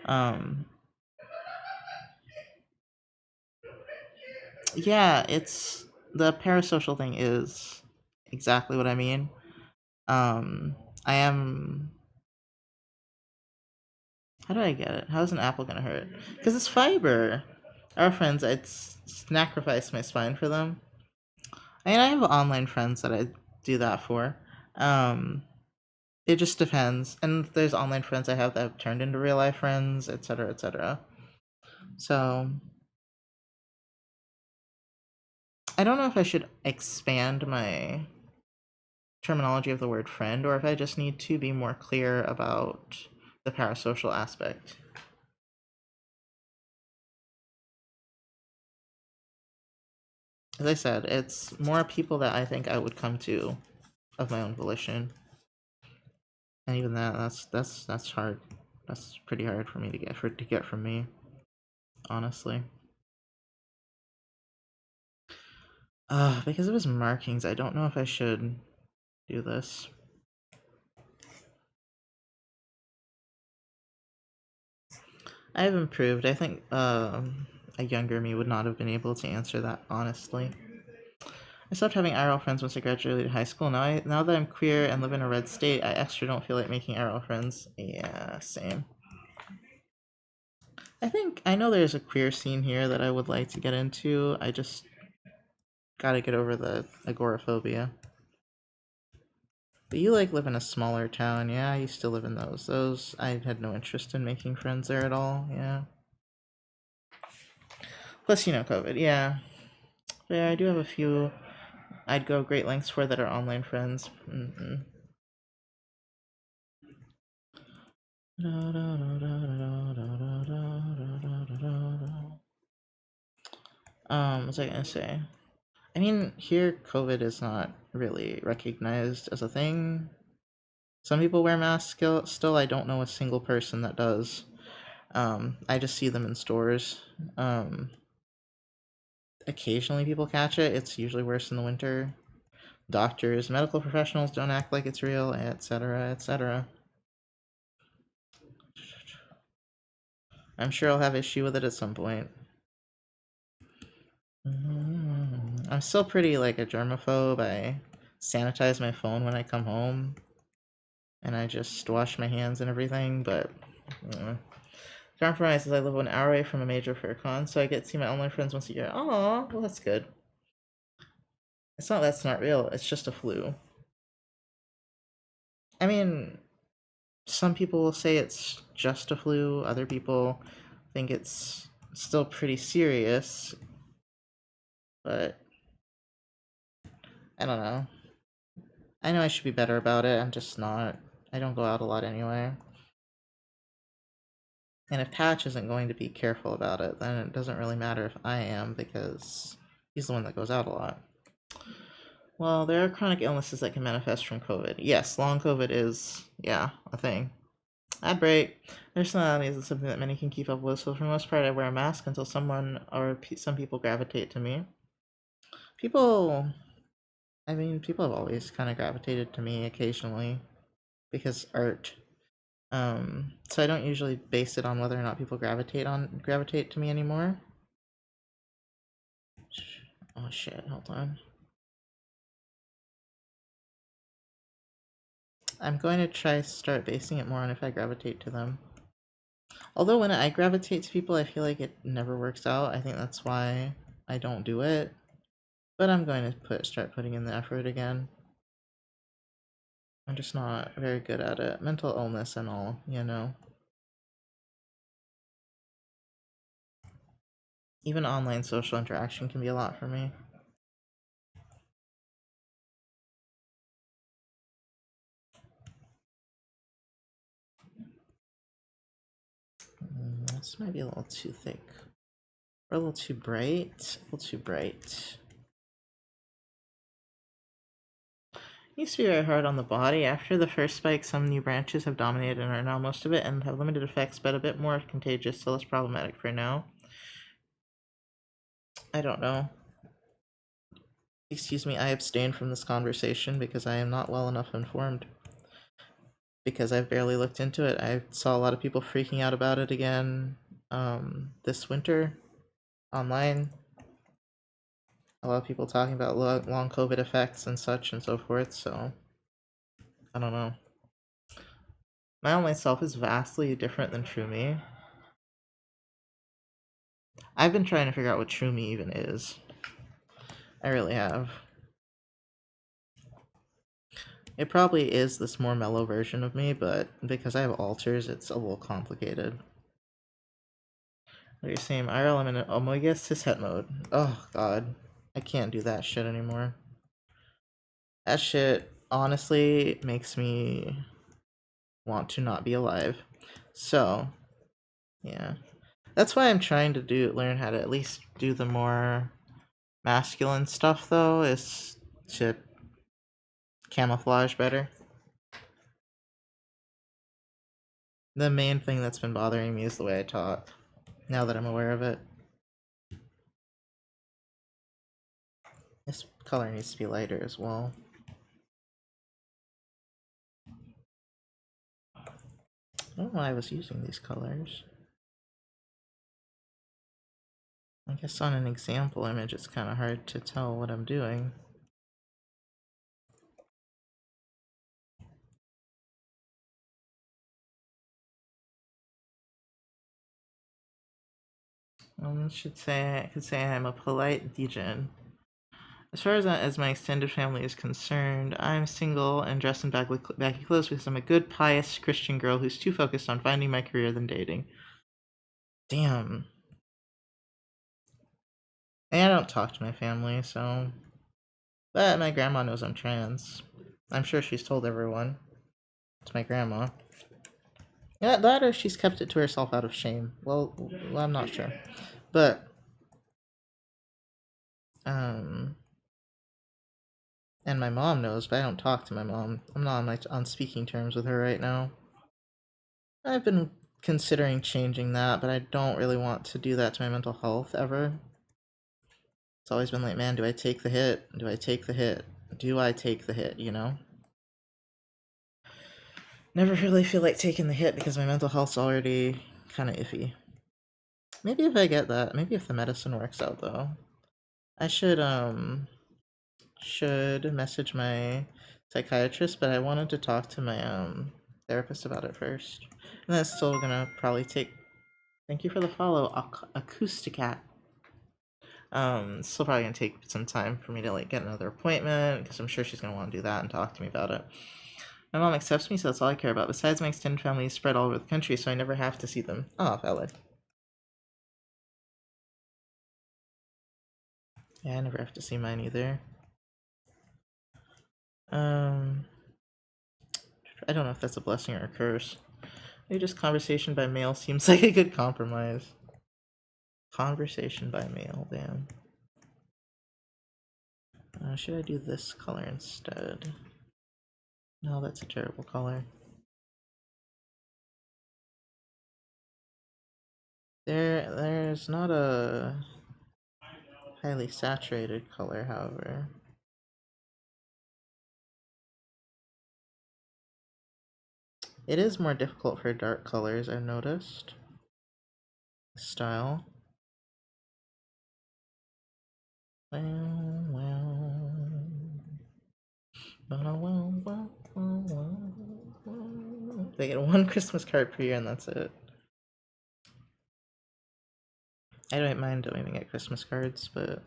Speaker 1: Um, yeah, it's the parasocial thing is exactly what I mean. Um, I am. How do I get it? How is an apple gonna hurt? Because it's fiber. Our friends, I'd sacrifice my spine for them. I mean, I have online friends that I do that for. Um, it just depends. And there's online friends I have that have turned into real life friends, etc., etc. So I don't know if I should expand my terminology of the word friend or if I just need to be more clear about the parasocial aspect. As I said, it's more people that I think I would come to of my own volition. And even that's hard. That's pretty hard for me to get from me, honestly. Because of his markings, I don't know if I should do this. I have improved. I think a younger me would not have been able to answer that honestly. I stopped having IRL friends once I graduated high school. Now that I'm queer and live in a red state, I extra don't feel like making IRL friends. Yeah, same. I think I know there's a queer scene here that I would like to get into. I just gotta get over the agoraphobia. But you like live in a smaller town, yeah? I used to live in those. Those I had no interest in making friends there at all, yeah. Plus, COVID, yeah. But yeah, I do have a few I'd go great lengths for that are online friends. What was I gonna say? I mean, here COVID is not really recognized as a thing. Some people wear masks still. I don't know a single person that does. I just see them in stores. Occasionally people catch it. It's usually worse in the winter. Doctors, medical professionals don't act like it's real, etc., etc. I'm sure I'll have issue with it at some point. I'm still pretty like a germaphobe. I sanitize my phone when I come home, and I just wash my hands and everything. But compromise is I live 1 hour away from a major fair con, so I get to see my online friends once a year. Oh, well that's good. It's not that's not real. It's just a flu. I mean, some people will say it's just a flu. Other people think it's still pretty serious. But I don't know. I know I should be better about it. I'm just not. I don't go out a lot anyway. And if Patch isn't going to be careful about it, then it doesn't really matter if I am, because he's the one that goes out a lot. Well, there are chronic illnesses that can manifest from COVID. Yes, long COVID is, yeah, a thing. I break. Personality is something that many can keep up with, so for the most part, I wear a mask until someone or some people gravitate to me. People, I mean, people have always kind of gravitated to me occasionally because art. So I don't usually base it on whether or not people gravitate to me anymore. Oh shit! Hold on. I'm going to try start basing it more on if I gravitate to them. Although when I gravitate to people, I feel like it never works out. I think that's why I don't do it. But I'm going to start putting in the effort again. I'm just not very good at it. Mental illness and all, you know. Even online social interaction can be a lot for me. This might be a little too thick. Or a little too bright. A little too bright. Used to be very hard on the body. After the first spike, some new branches have dominated and are now most of it and have limited effects, but a bit more contagious, so less problematic for now. I don't know. Excuse me, I abstain from this conversation because I am not well enough informed. Because I've barely looked into it. I saw a lot of people freaking out about it again this winter online. A lot of people talking about long COVID effects and such and so forth, so I don't know. My online self is vastly different than True Me. I've been trying to figure out what True Me even is. I really have. It probably is this more mellow version of me, but because I have alters, it's a little complicated. What you're saying, IRL, I'm in an Omega cishet mode. Oh god. I can't do that shit anymore. That shit honestly makes me want to not be alive. So, yeah. That's why I'm trying to learn how to at least do the more masculine stuff though, is to camouflage better. The main thing that's been bothering me is the way I talk, now that I'm aware of it. This color needs to be lighter as well. I don't know why I was using these colors. I guess on an example image it's kind of hard to tell what I'm doing. I could say I'm a polite degen. As far as my extended family is concerned, I'm single and dressed in baggy clothes because I'm a good, pious Christian girl who's too focused on finding my career than dating. Damn. And I don't talk to my family, so. But my grandma knows I'm trans. I'm sure she's told everyone. It's my grandma. Yeah, that or she's kept it to herself out of shame. Well, I'm not sure. But, and my mom knows, but I don't talk to my mom. I'm not on speaking terms with her right now. I've been considering changing that, but I don't really want to do that to my mental health ever. It's always been like, man, do I take the hit? Do I take the hit? Do I take the hit, you know? Never really feel like taking the hit because my mental health's already kind of iffy. Maybe if I get that, maybe if the medicine works out though. I should message my psychiatrist, but I wanted to talk to my therapist about it first. And that's still gonna probably take. Thank you for the follow, Acousticat. It's still probably gonna take some time for me to like get another appointment because I'm sure she's gonna want to do that and talk to me about it. My mom accepts me, so that's all I care about. Besides, my extended family is spread all over the country, so I never have to see them. Oh, valid. Yeah, I never have to see mine either. I don't know if that's a blessing or a curse. Maybe just conversation by mail seems like a good compromise. Conversation by mail, damn. Should I do this color instead? No, that's a terrible color. There's not a highly saturated color, however. It is more difficult for dark colors, I've noticed. Style. They get one Christmas card per year and that's it. I don't mind doing get Christmas cards, but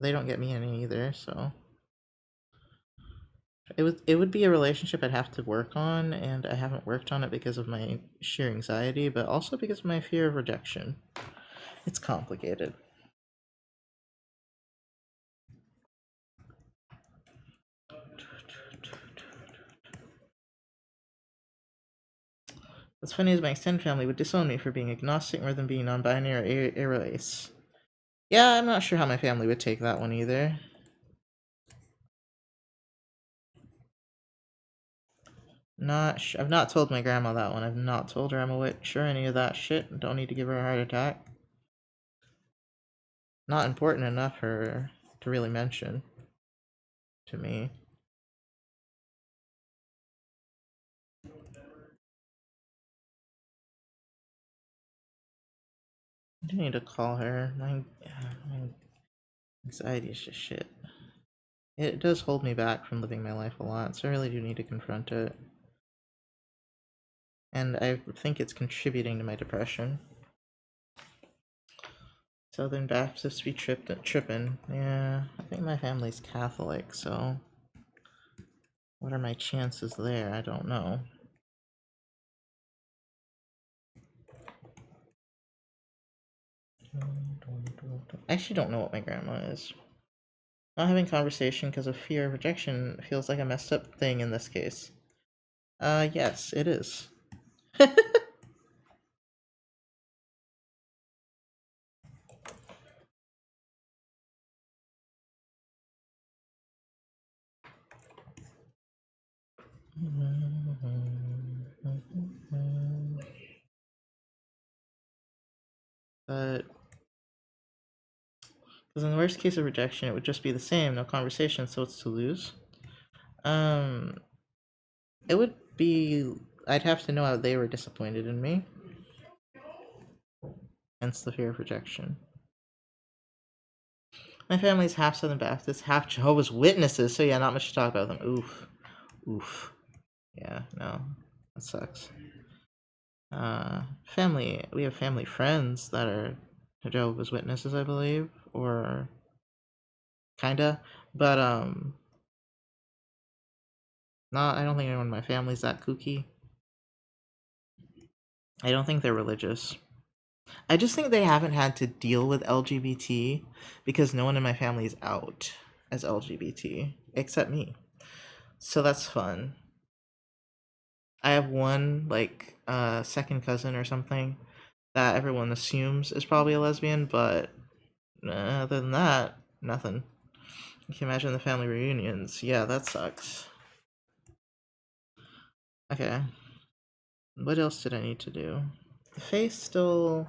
Speaker 1: they don't get me any either, so it would be a relationship I'd have to work on, and I haven't worked on it because of my sheer anxiety, but also because of my fear of rejection. It's complicated. What's funny is my extended family would disown me for being agnostic more than being non-binary or race. Yeah, I'm not sure how my family would take that one either. I've not told my grandma that one. I've not told her I'm a witch or any of that shit. Don't need to give her a heart attack. Not important enough for her to really mention to me. I do need to call her. My anxiety is just shit. It does hold me back from living my life a lot, so I really do need to confront it. And I think it's contributing to my depression. Southern Baptists be tripping. Yeah, I think my family's Catholic, so what are my chances there? I don't know. I actually don't know what my grandma is. Not having conversation because of fear of rejection feels like a messed up thing in this case. Yes, it is. But because in the worst case of rejection, it would just be the same, no conversation, so it's to lose. It would be. I'd have to know how they were disappointed in me. Hence the fear of rejection. My family's half Southern Baptist, half Jehovah's Witnesses, so yeah, not much to talk about them. Oof. Oof. Yeah, no. That sucks. We have family friends that are Jehovah's Witnesses, I believe, or kinda, but not. I don't think anyone in my family's that kooky. I don't think they're religious. I just think they haven't had to deal with LGBT because no one in my family is out as LGBT except me. So that's fun. I have one second cousin or something that everyone assumes is probably a lesbian, but other than that, nothing. You can imagine the family reunions. Yeah, that sucks. Okay. What else did I need to do? The face still.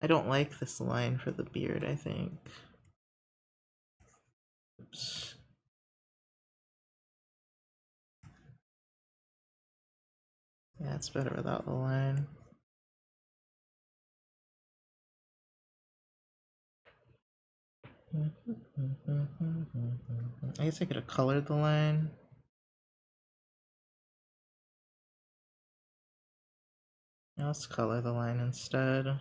Speaker 1: I don't like this line for the beard, I think. Oops. Yeah, it's better without the line. I guess I could have colored the line. Yeah, let's color the line instead.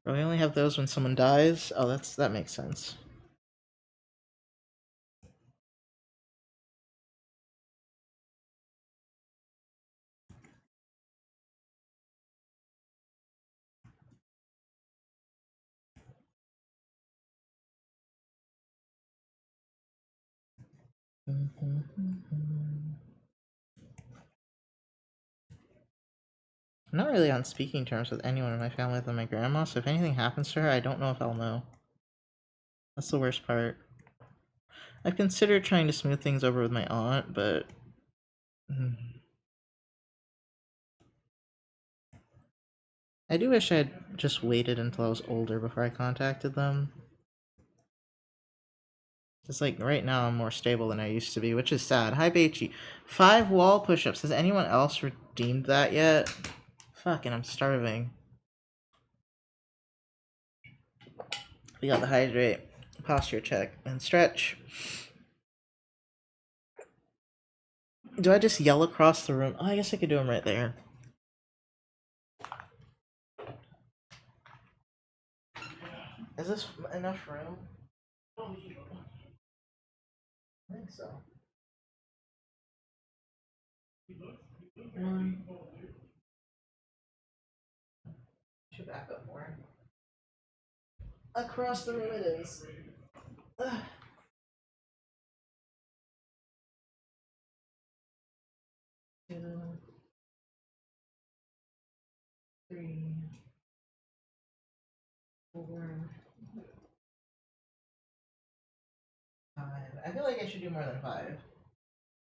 Speaker 1: But we only have those when someone dies. Oh, that makes sense. I'm not really on speaking terms with anyone in my family other than my grandma, so if anything happens to her, I don't know if I'll know. That's the worst part. I've considered trying to smooth things over with my aunt, but... I do wish I had just waited until I was older before I contacted them. It's like, right now I'm more stable than I used to be, which is sad. Hi, Beichi. 5 wall push-ups. Has anyone else redeemed that yet? Fucking, I'm starving. We got the hydrate, posture check, and stretch. Do I just yell across the room? Oh, I guess I could do them right there. Is this enough room? I think so. Should back up more. Across the room it is. Ugh. 2, 3, 4, 5. I feel like I should do more than 5.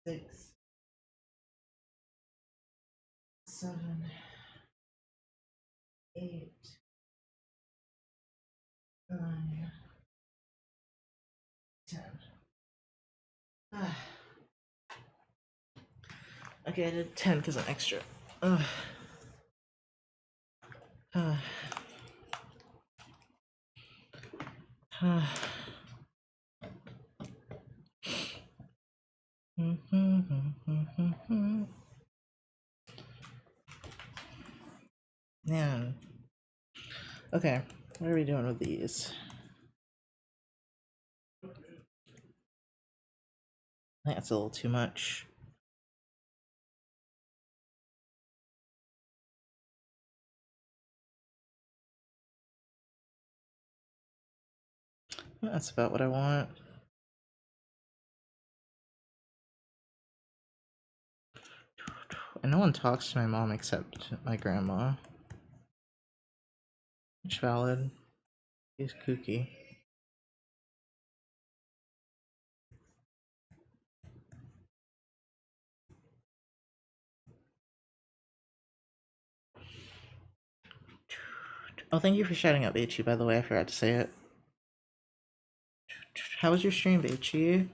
Speaker 1: 6, 7, 8, 9, 10. Okay, I did 10 because I'm extra. Man. Okay, what are we doing with these? I think that's a little too much. Yeah, that's about what I want. And no one talks to my mom except my grandma. Which valid. He's kooky. Oh, thank you for shouting out Beichi, by the way. I forgot to say it. How was your stream, Beichi?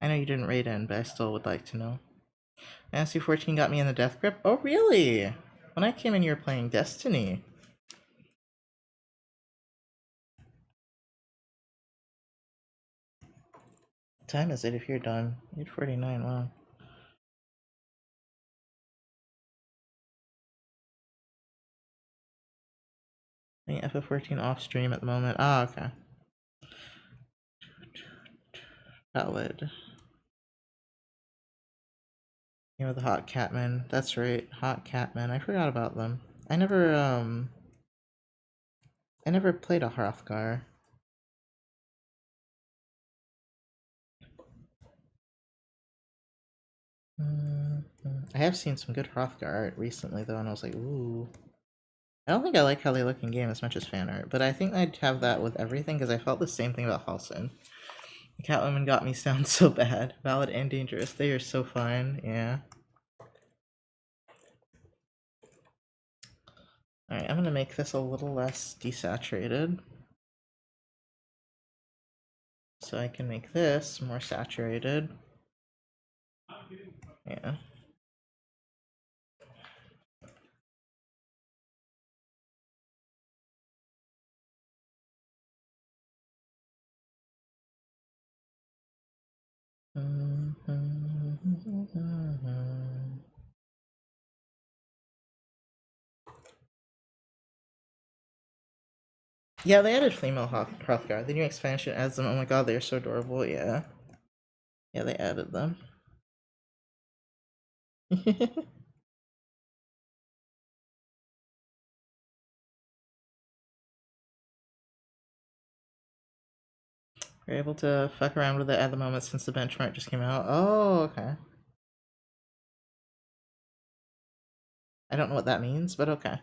Speaker 1: I know you didn't raid in, but I still would like to know. Nasty 14 got me in the death grip? Oh, really? When I came in, you were playing Destiny. What time is it if you're done? 8:49, wow. Playing FF14 off stream at the moment. Ah, okay. Valid. You know, the Hot Catmen. That's right, Hot Catmen. I forgot about them. I never played a Hrothgar. I have seen some good Hrothgar art recently, though, and I was like, ooh. I don't think I like how they look in game as much as fan art, but I think I'd have that with everything, because I felt the same thing about Halsin. The Catwomen got me sound so bad. Valid and dangerous. They are so fine, yeah. Alright, I'm gonna make this a little less desaturated. So I can make this more saturated. Yeah. Yeah, they added female Hrothgar. The new expansion adds them. Oh my god, they are so adorable. Yeah. Yeah, they added them. We're able to fuck around with it at the moment since the benchmark just came out. Oh, okay. I don't know what that means, but okay.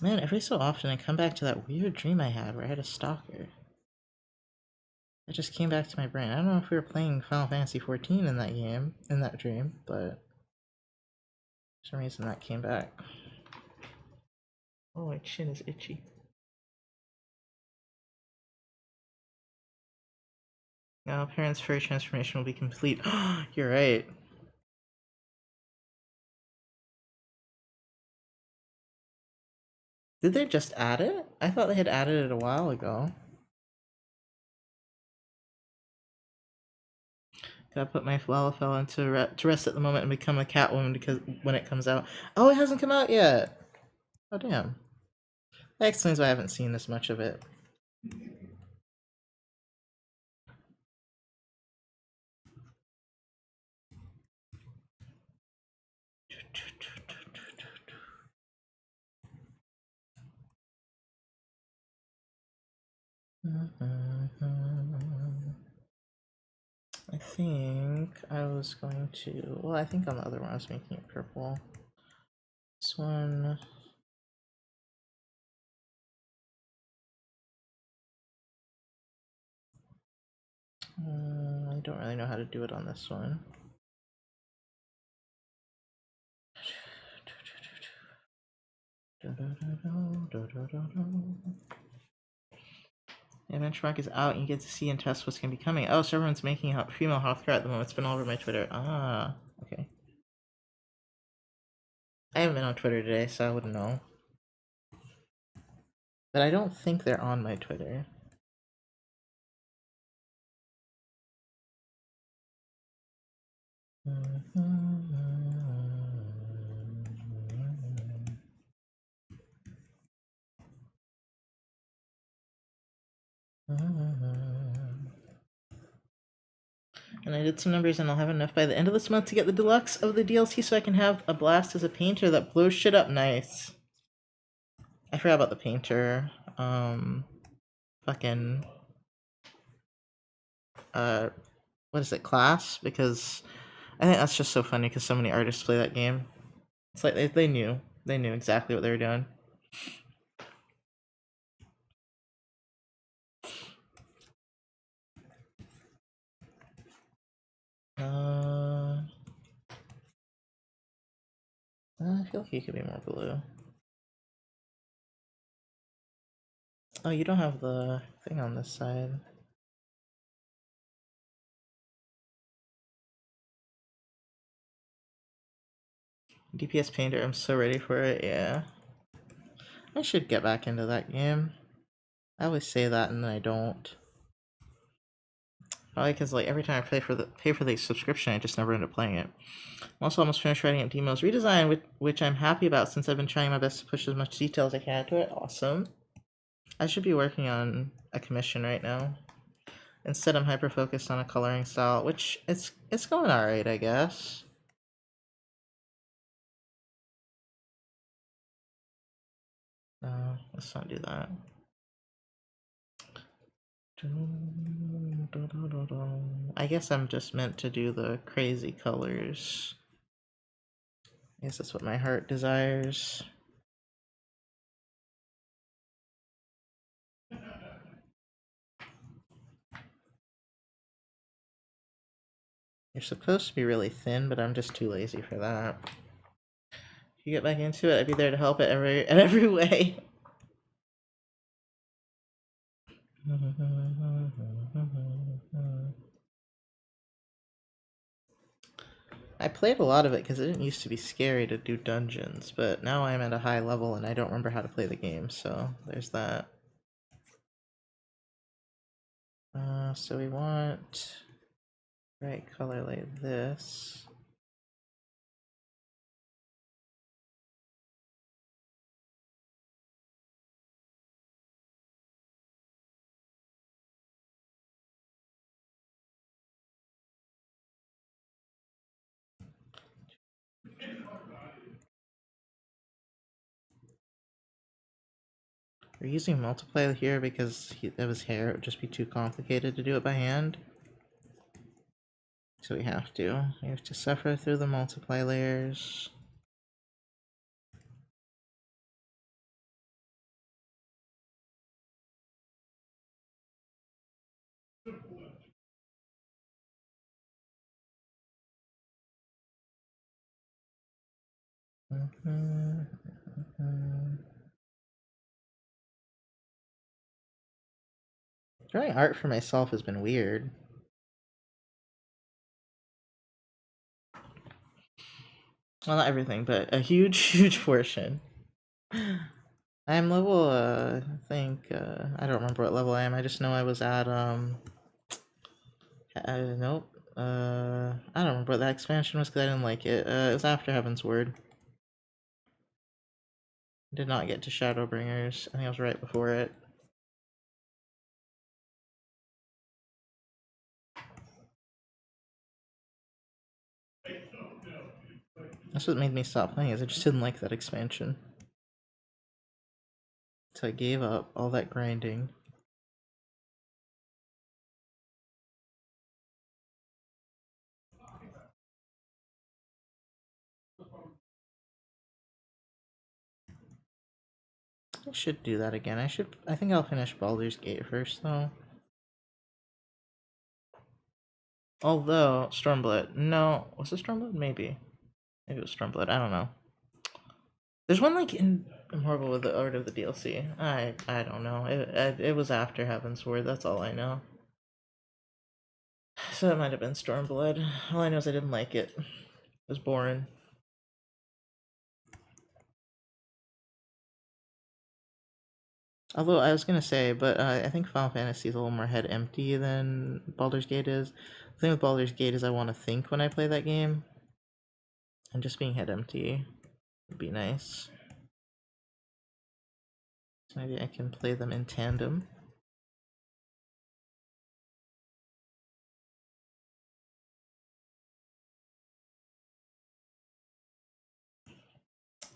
Speaker 1: Man, every so often I come back to that weird dream I had where I had a stalker. It just came back to my brain. I don't know if we were playing Final Fantasy XIV in that game, in that dream, but for some reason that came back. Oh, my chin is itchy. Now, parents' furry transformation will be complete. You're right. Did they just add it? I thought they had added it a while ago. Gotta put my Lalafell into to rest at the moment and become a Catwoman because when it comes out. Oh, it hasn't come out yet. Oh, damn. That explains why I haven't seen as much of it. I think I was going to. Well, I think on the other one I was making it purple. This one. I don't really know how to do it on this one. Yeah, benchmark is out and you get to see and test what's going to be coming. Oh, so everyone's making a female Hrothgar at the moment. It's been all over my Twitter. Ah, okay. I haven't been on Twitter today, so I wouldn't know. But I don't think they're on my Twitter. And I did some numbers and I'll have enough by the end of this month to get the deluxe of the DLC so I can have a blast as a painter that blows shit up nice. I forgot about the painter. Fucking what is it, class? Because I think that's just so funny because so many artists play that game. It's like they knew exactly what they were doing. I feel like he could be more blue. Oh, you don't have the thing on this side. DPS Painter, I'm so ready for it, yeah. I should get back into that game. I always say that and then I don't. Probably because like every time I pay for the subscription, I just never end up playing it. I'm also almost finished writing up Demo's redesign, which I'm happy about since I've been trying my best to push as much detail as I can into it. Awesome. I should be working on a commission right now. Instead, I'm hyper focused on a coloring style, which it's going alright, I guess. Let's not do that. I guess I'm just meant to do the crazy colors. I guess that's what my heart desires. You're supposed to be really thin, but I'm just too lazy for that. If you get back into it, I'd be there to help it in every way. I played a lot of it because it didn't used to be scary to do dungeons, but now I'm at a high level and I don't remember how to play the game, so there's that. So we want bright color like this. We're using multiply here because of his hair. It would just be too complicated to do it by hand. So we have to. We have to suffer through the multiply layers. Drawing art for myself has been weird. Well, not everything, but a huge, huge portion. I'm level, I think, I don't remember what level I am. I just know I was at, nope. I don't remember what that expansion was because I didn't like it. It was after Heaven's Word. Did not get to Shadowbringers. I think I was right before it. That's what made me stop playing, is I just didn't like that expansion. So I gave up all that grinding. I should do that again. I think I'll finish Baldur's Gate first, though. Although, Stormblood. No, was it Stormblood? Maybe. Maybe it was Stormblood. I don't know. There's one like in Horrible with the art of the DLC. I don't know. It was after Heaven's Word. That's all I know. So it might have been Stormblood. All I know is I didn't like it. It was boring. Although I was gonna say, but I think Final Fantasy is a little more head empty than Baldur's Gate is. The thing with Baldur's Gate is I want to think when I play that game, and just being head empty would be nice. So maybe I can play them in tandem.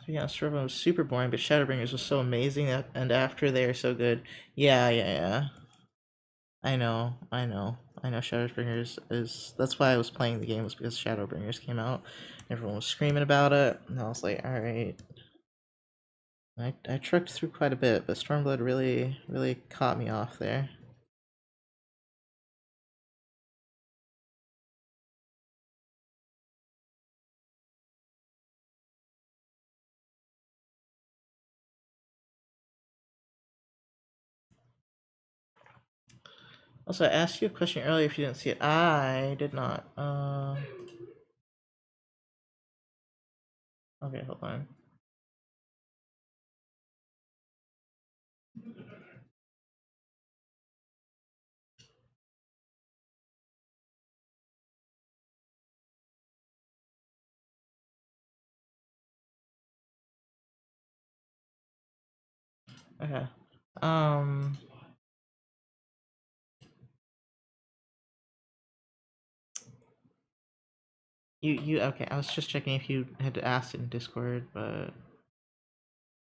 Speaker 1: Yeah, Stormblood was super boring, but Shadowbringers was so amazing, and after they are so good. Yeah. I know. Shadowbringers is. That's why I was playing the game, was because Shadowbringers came out. Everyone was screaming about it, and I was like, alright. I trucked through quite a bit, but Stormblood really caught me off there. Also, I asked you a question earlier if you didn't see it. I did not. Okay, hold on. Okay. Um. You okay? I was just checking if you had asked it in Discord, but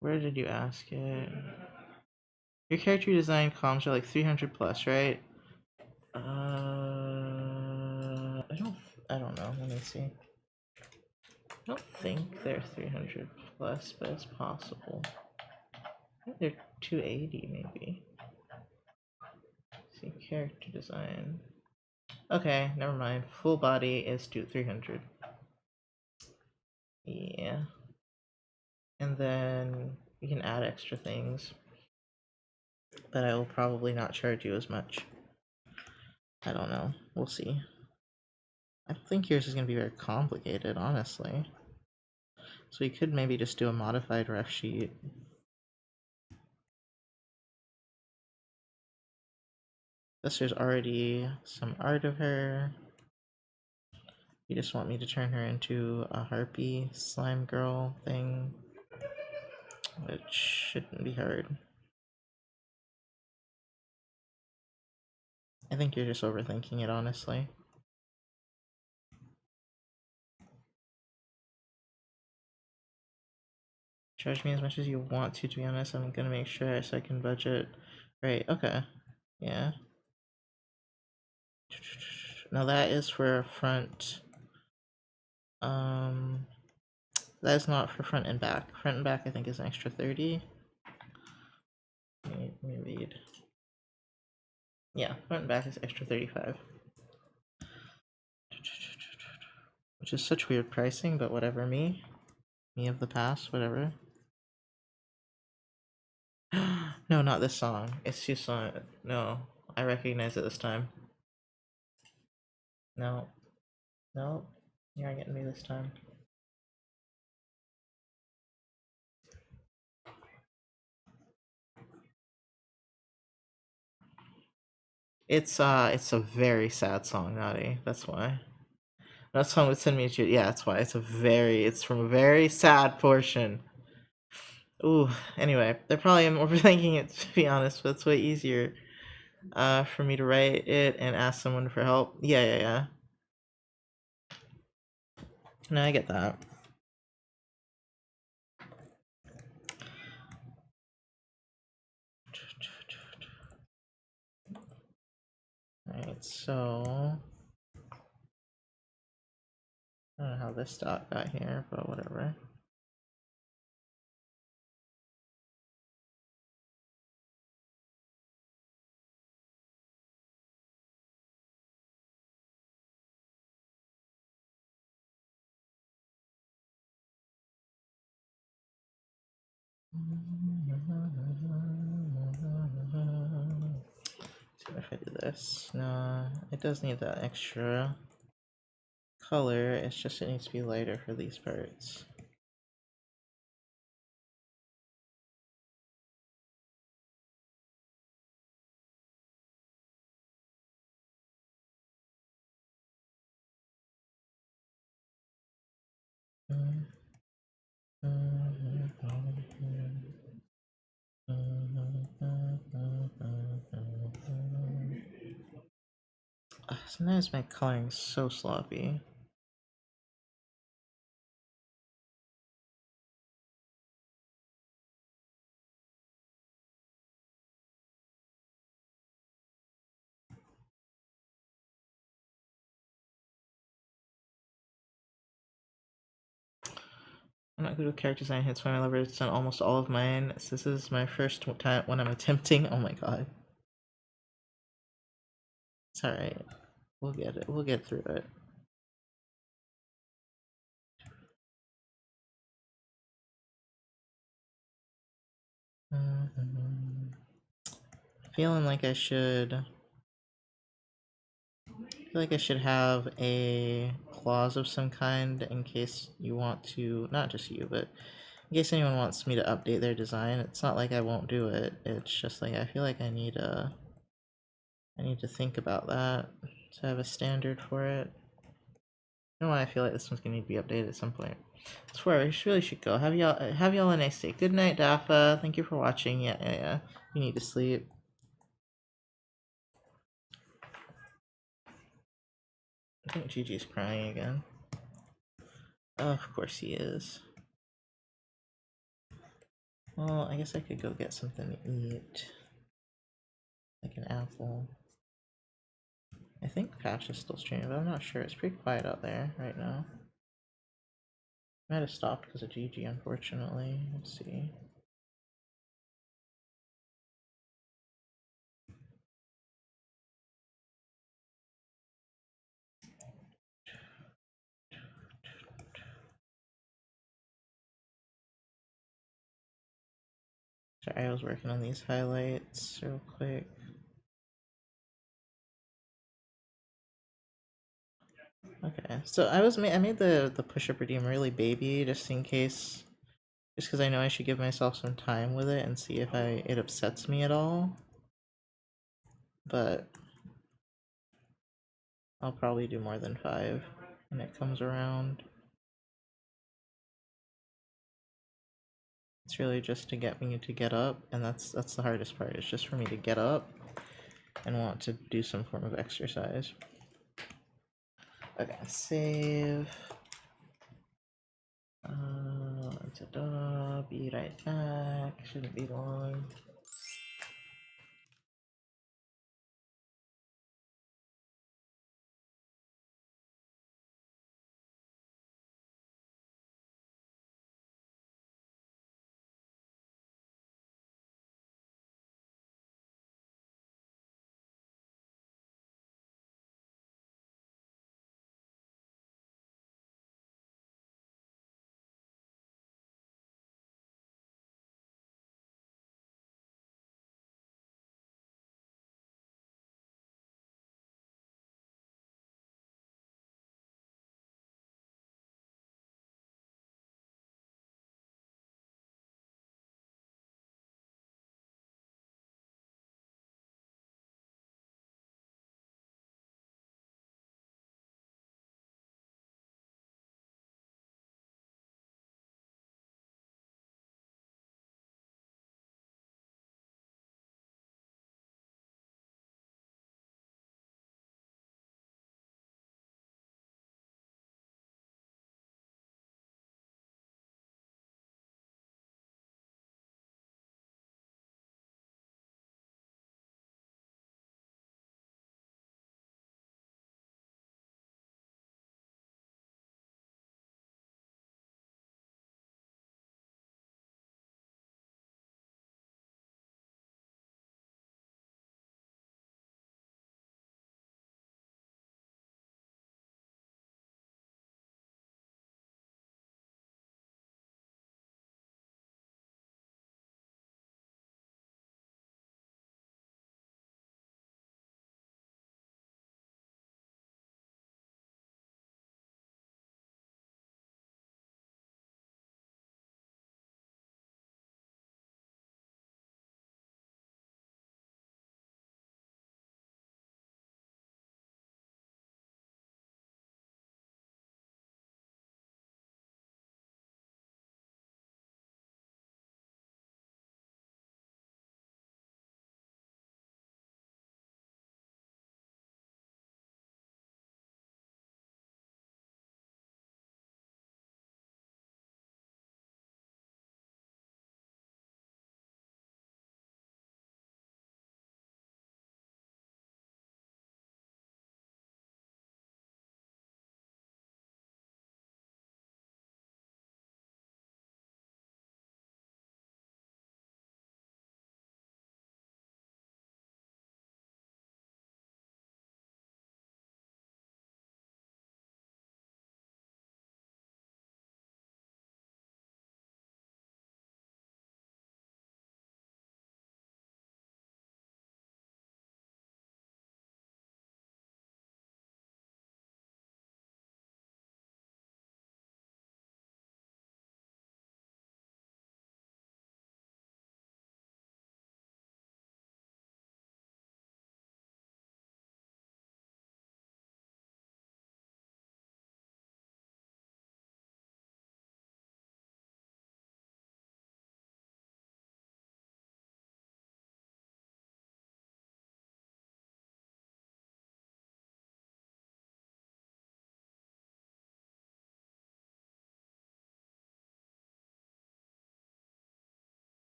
Speaker 1: where did you ask it? Your character design comms are like 300 plus, right? I don't know. Let me see. I don't think they're 300 plus, but it's possible. I think they're 280 maybe. Let's see, character design. Okay, never mind. Full body is 300. Yeah. And then you can add extra things. But I will probably not charge you as much. I don't know. We'll see. I don't think yours is going to be very complicated, honestly. So we could maybe just do a modified ref sheet. Guess there's already some art of her. You just want me to turn her into a harpy slime girl thing, which shouldn't be hard. I think you're just overthinking it, honestly. Charge me as much as you want to be honest. I'm gonna make sure so I can budget. Right, okay. Yeah. Now that is for front. That is not for front and back. Front and back I think is an extra 30. Let me read. Yeah, front and back is extra 35. Which is such weird pricing, but whatever. Me of the past, whatever. No, not this song. It's too song. No, I recognize it this time. No, no, you're not getting me this time. It's a very sad song, Naughty. That's why. That song would send me to. Yeah, that's why. It's from a very sad portion. Ooh. Anyway, they're probably overthinking it, to be honest. But it's way easier, for me to write it and ask someone for help. Yeah. No, I get that. Alright, so I don't know how this dot got here, but whatever. See if I do this. No, it does need that extra color. It's just it needs to be lighter for these parts. Sometimes my coloring is so sloppy. I'm not good with character design, hence why my lover has done almost all of mine. So this is my first time when I'm attempting. Oh my god. It's alright. We'll get it. We'll get through it. Feeling like I should have a clause of some kind in case you want to, not just you, but in case anyone wants me to update their design. It's not like I won't do it. It's just like I feel like I need to think about that to have a standard for it. You know why I feel like this one's gonna need to be updated at some point. That's where I really should go. Have y'all a nice day. Good night, Dafa. Thank you for watching. Yeah. You need to sleep. I think Gigi's crying again. Oh, of course he is. Well, I guess I could go get something to eat. Like an apple. I think Patch is still streaming, but I'm not sure. It's pretty quiet out there right now. Might have stopped because of Gigi, unfortunately. Let's see. Sorry, I was working on these highlights real quick. Okay, so I made the push-up redeem really baby just in case, just because I know I should give myself some time with it and see if it upsets me at all. But I'll probably do more than 5 when it comes around. It's really just to get me to get up, and that's the hardest part. It's just for me to get up and want to do some form of exercise. Okay, save. be right back. Shouldn't be long.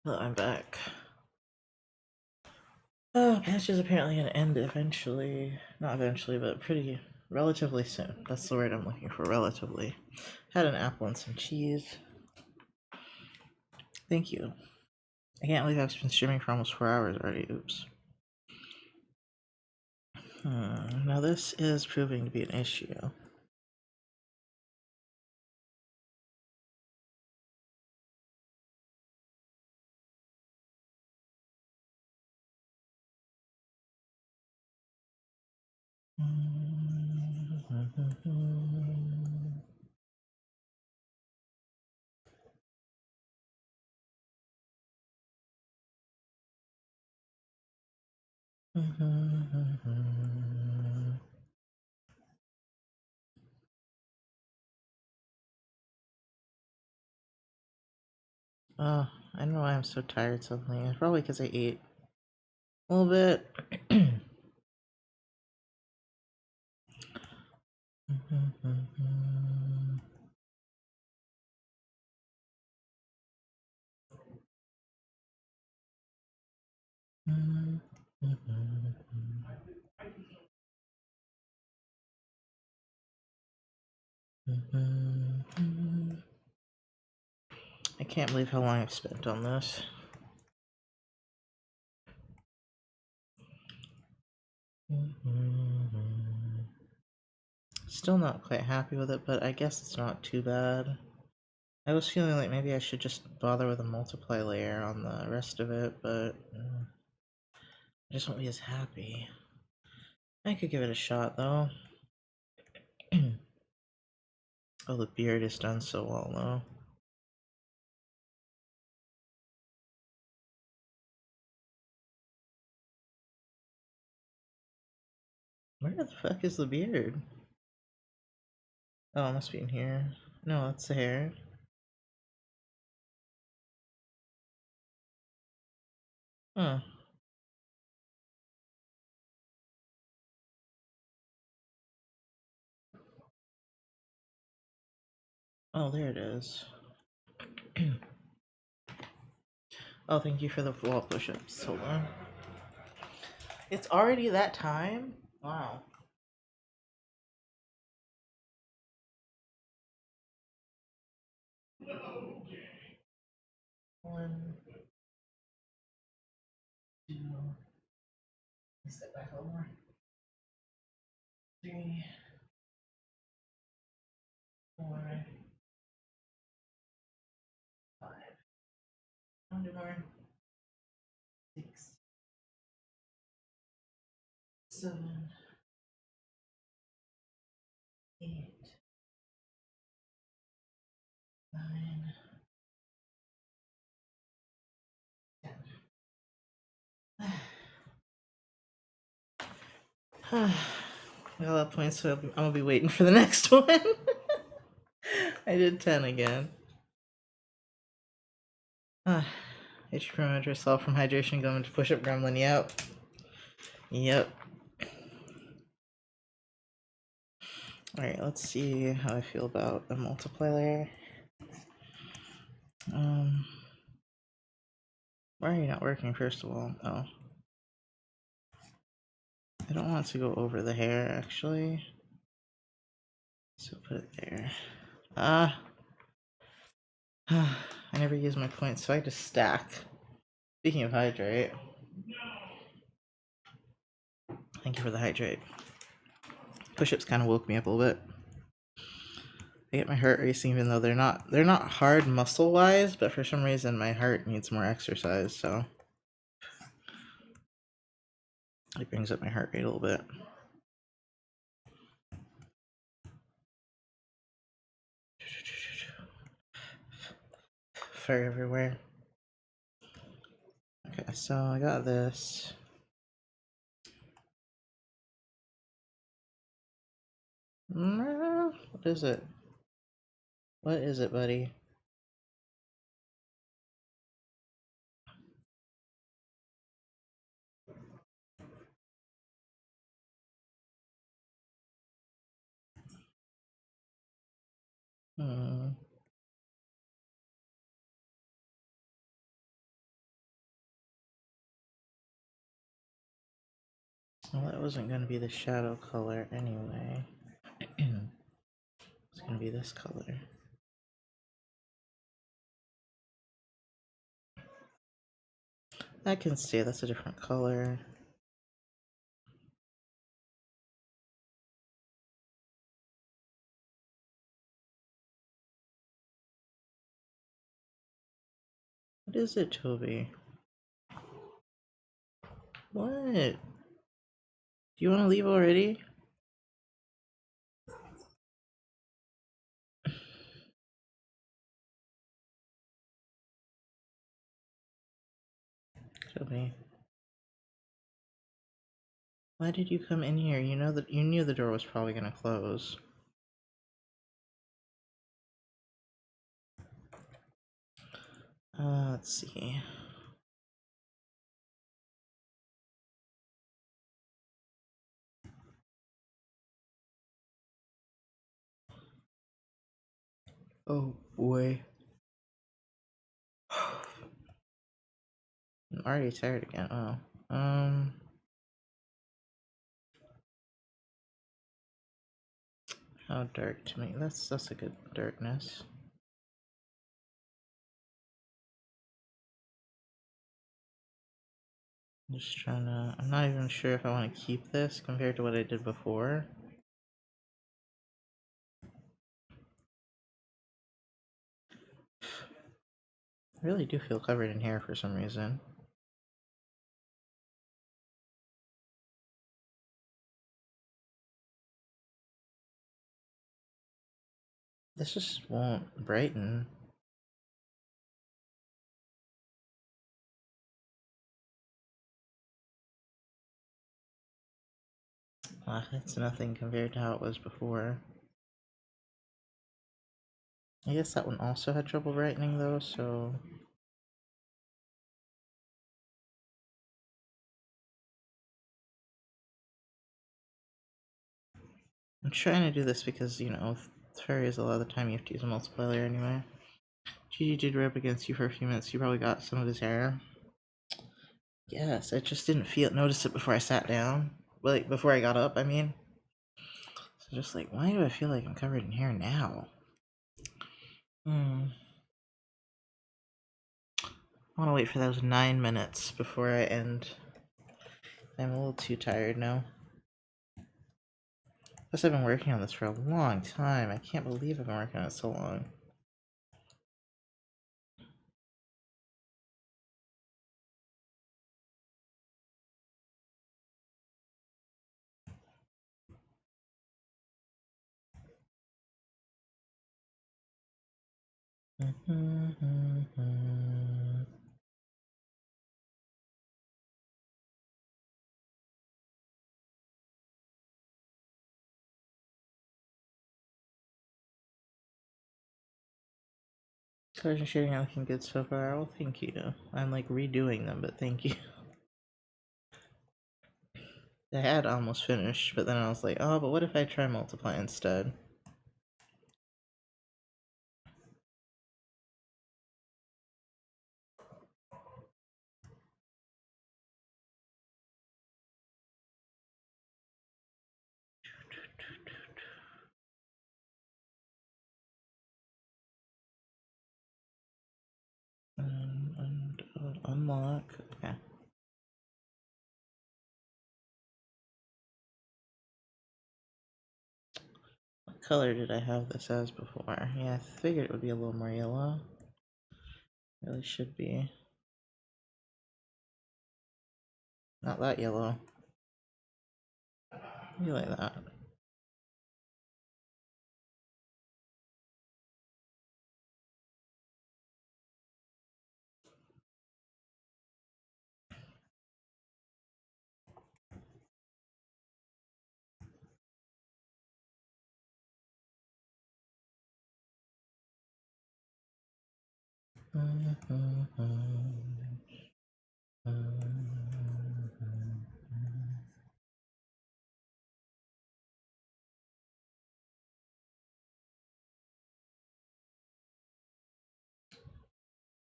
Speaker 1: Well, I'm back. Oh, patch is apparently gonna end eventually. Not eventually, but pretty relatively soon. That's the word I'm looking for. Relatively. Had an apple and some cheese. Thank you. I can't believe I've been streaming for almost 4 hours already. Oops. Now this is proving to be an issue. Oh, I don't know why I'm so tired suddenly. It's probably because I ate a little bit. I can't believe how long I've spent on this. Still not quite happy with it, but I guess it's not too bad. I was feeling like maybe I should just bother with a multiply layer on the rest of it, but I just won't be as happy. I could give it a shot though. Oh, the beard is done so well though. Where the fuck is the beard? Oh, it must be in here. No, that's the hair. Huh. Oh, there it is. Oh, thank you for the wall push-ups. Hold on. It's already that time? Wow. One, two, step back a little more. 3, 4, 5. One more. 6, 7, 8, 9, 10. Well, that point, so I'm gonna be waiting for the next one. I did 10 again. Did you prevent yourself from hydration going to push up gremlin? Yep. Yep. Alright, let's see how I feel about the multiplier. Why are you not working, first of all? Oh. I don't want to go over the hair, actually. So put it there. I never use my points, so I just stack. Speaking of hydrate. Thank you for the hydrate. Push-ups kind of woke me up a little bit. I get my heart racing even though they're not hard muscle-wise, but for some reason my heart needs more exercise, so it brings up my heart rate a little bit. Fire everywhere. Okay, so I got this. What is it? What is it, buddy? Well, that wasn't going to be the shadow color anyway. It's going to be this color. I can see that's a different color. What is it, Toby? What? Do you want to leave already? Toby. Why did you come in here? You know that you knew the door was probably gonna close. Let's see. Oh boy. I'm already tired again. Oh. How dark to me? That's a good darkness. I'm just trying to. I'm not even sure if I want to keep this compared to what I did before. I really do feel covered in hair for some reason. This just won't brighten. It's nothing compared to how it was before. I guess that one also had trouble brightening though, so... I'm trying to do this because, you know, with fairies a lot of the time you have to use a multiply layer anyway. Gigi did rub against you for a few minutes, you probably got some of his hair. Yes, I just didn't notice it before I sat down. Like, before I got up, I mean. So just like, why do I feel like I'm covered in hair now? I want to wait for those 9 minutes before I end. I'm a little too tired now. Plus, I've been working on this for a long time. I can't believe I've been working on it so long. Colors and shading are looking good so far. Well, thank you. I'm like redoing them, but thank you. I had almost finished, but then I was like, oh, but what if I try multiply instead? And unlock. Okay. What color did I have this as before? Yeah, I figured it would be a little more yellow. Really should be. Not that yellow. You like that.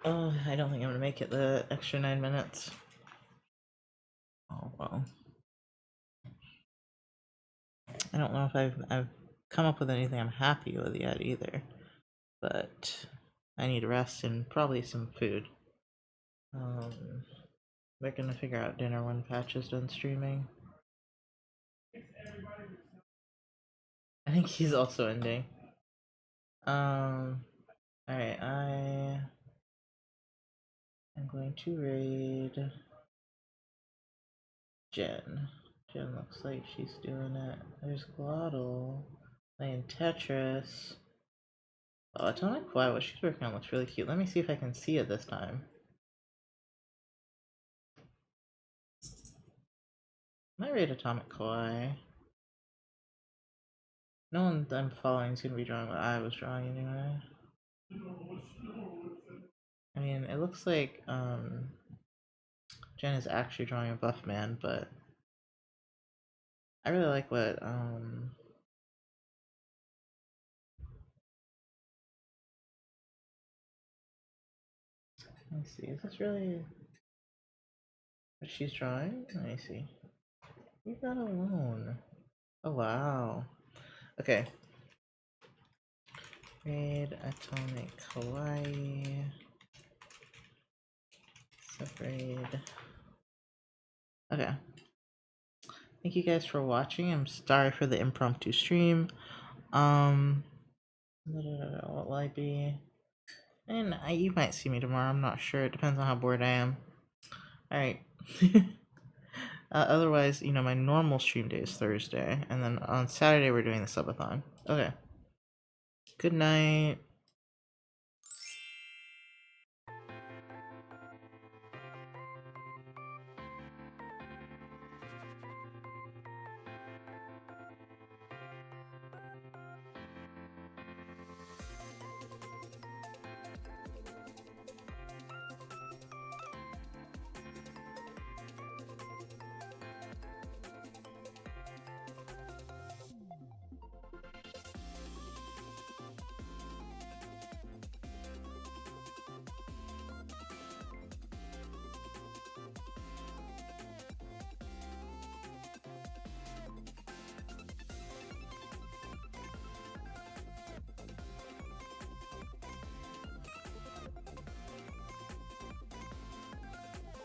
Speaker 1: Oh, I don't think I'm gonna make it the extra 9 minutes. Oh well. I don't know if I've come up with anything I'm happy with yet either, but I need rest and probably some food. We're gonna figure out dinner when Patch is done streaming. I think he's also ending. Alright, I am going to raid Jen. Jen looks like she's doing it. There's Glottal playing Tetris. Oh, Atomic Kawaii, what she's working on looks really cute. Let me see if I can see it this time. Might raid Atomic Kawaii. No one I'm following is gonna be drawing what I was drawing anyway. I mean, it looks like Jen is actually drawing a buff man, but I really like what let me see, is this really what she's drawing? Let me see. Leave that alone. Oh wow. Okay. Raid Atomic Kawaii. Separate. Okay. Thank you guys for watching. I'm sorry for the impromptu stream. What will I be? And you might see me tomorrow. I'm not sure. It depends on how bored I am. All right. Otherwise, you know, my normal stream day is Thursday, and then on Saturday we're doing the subathon. Okay. Good night.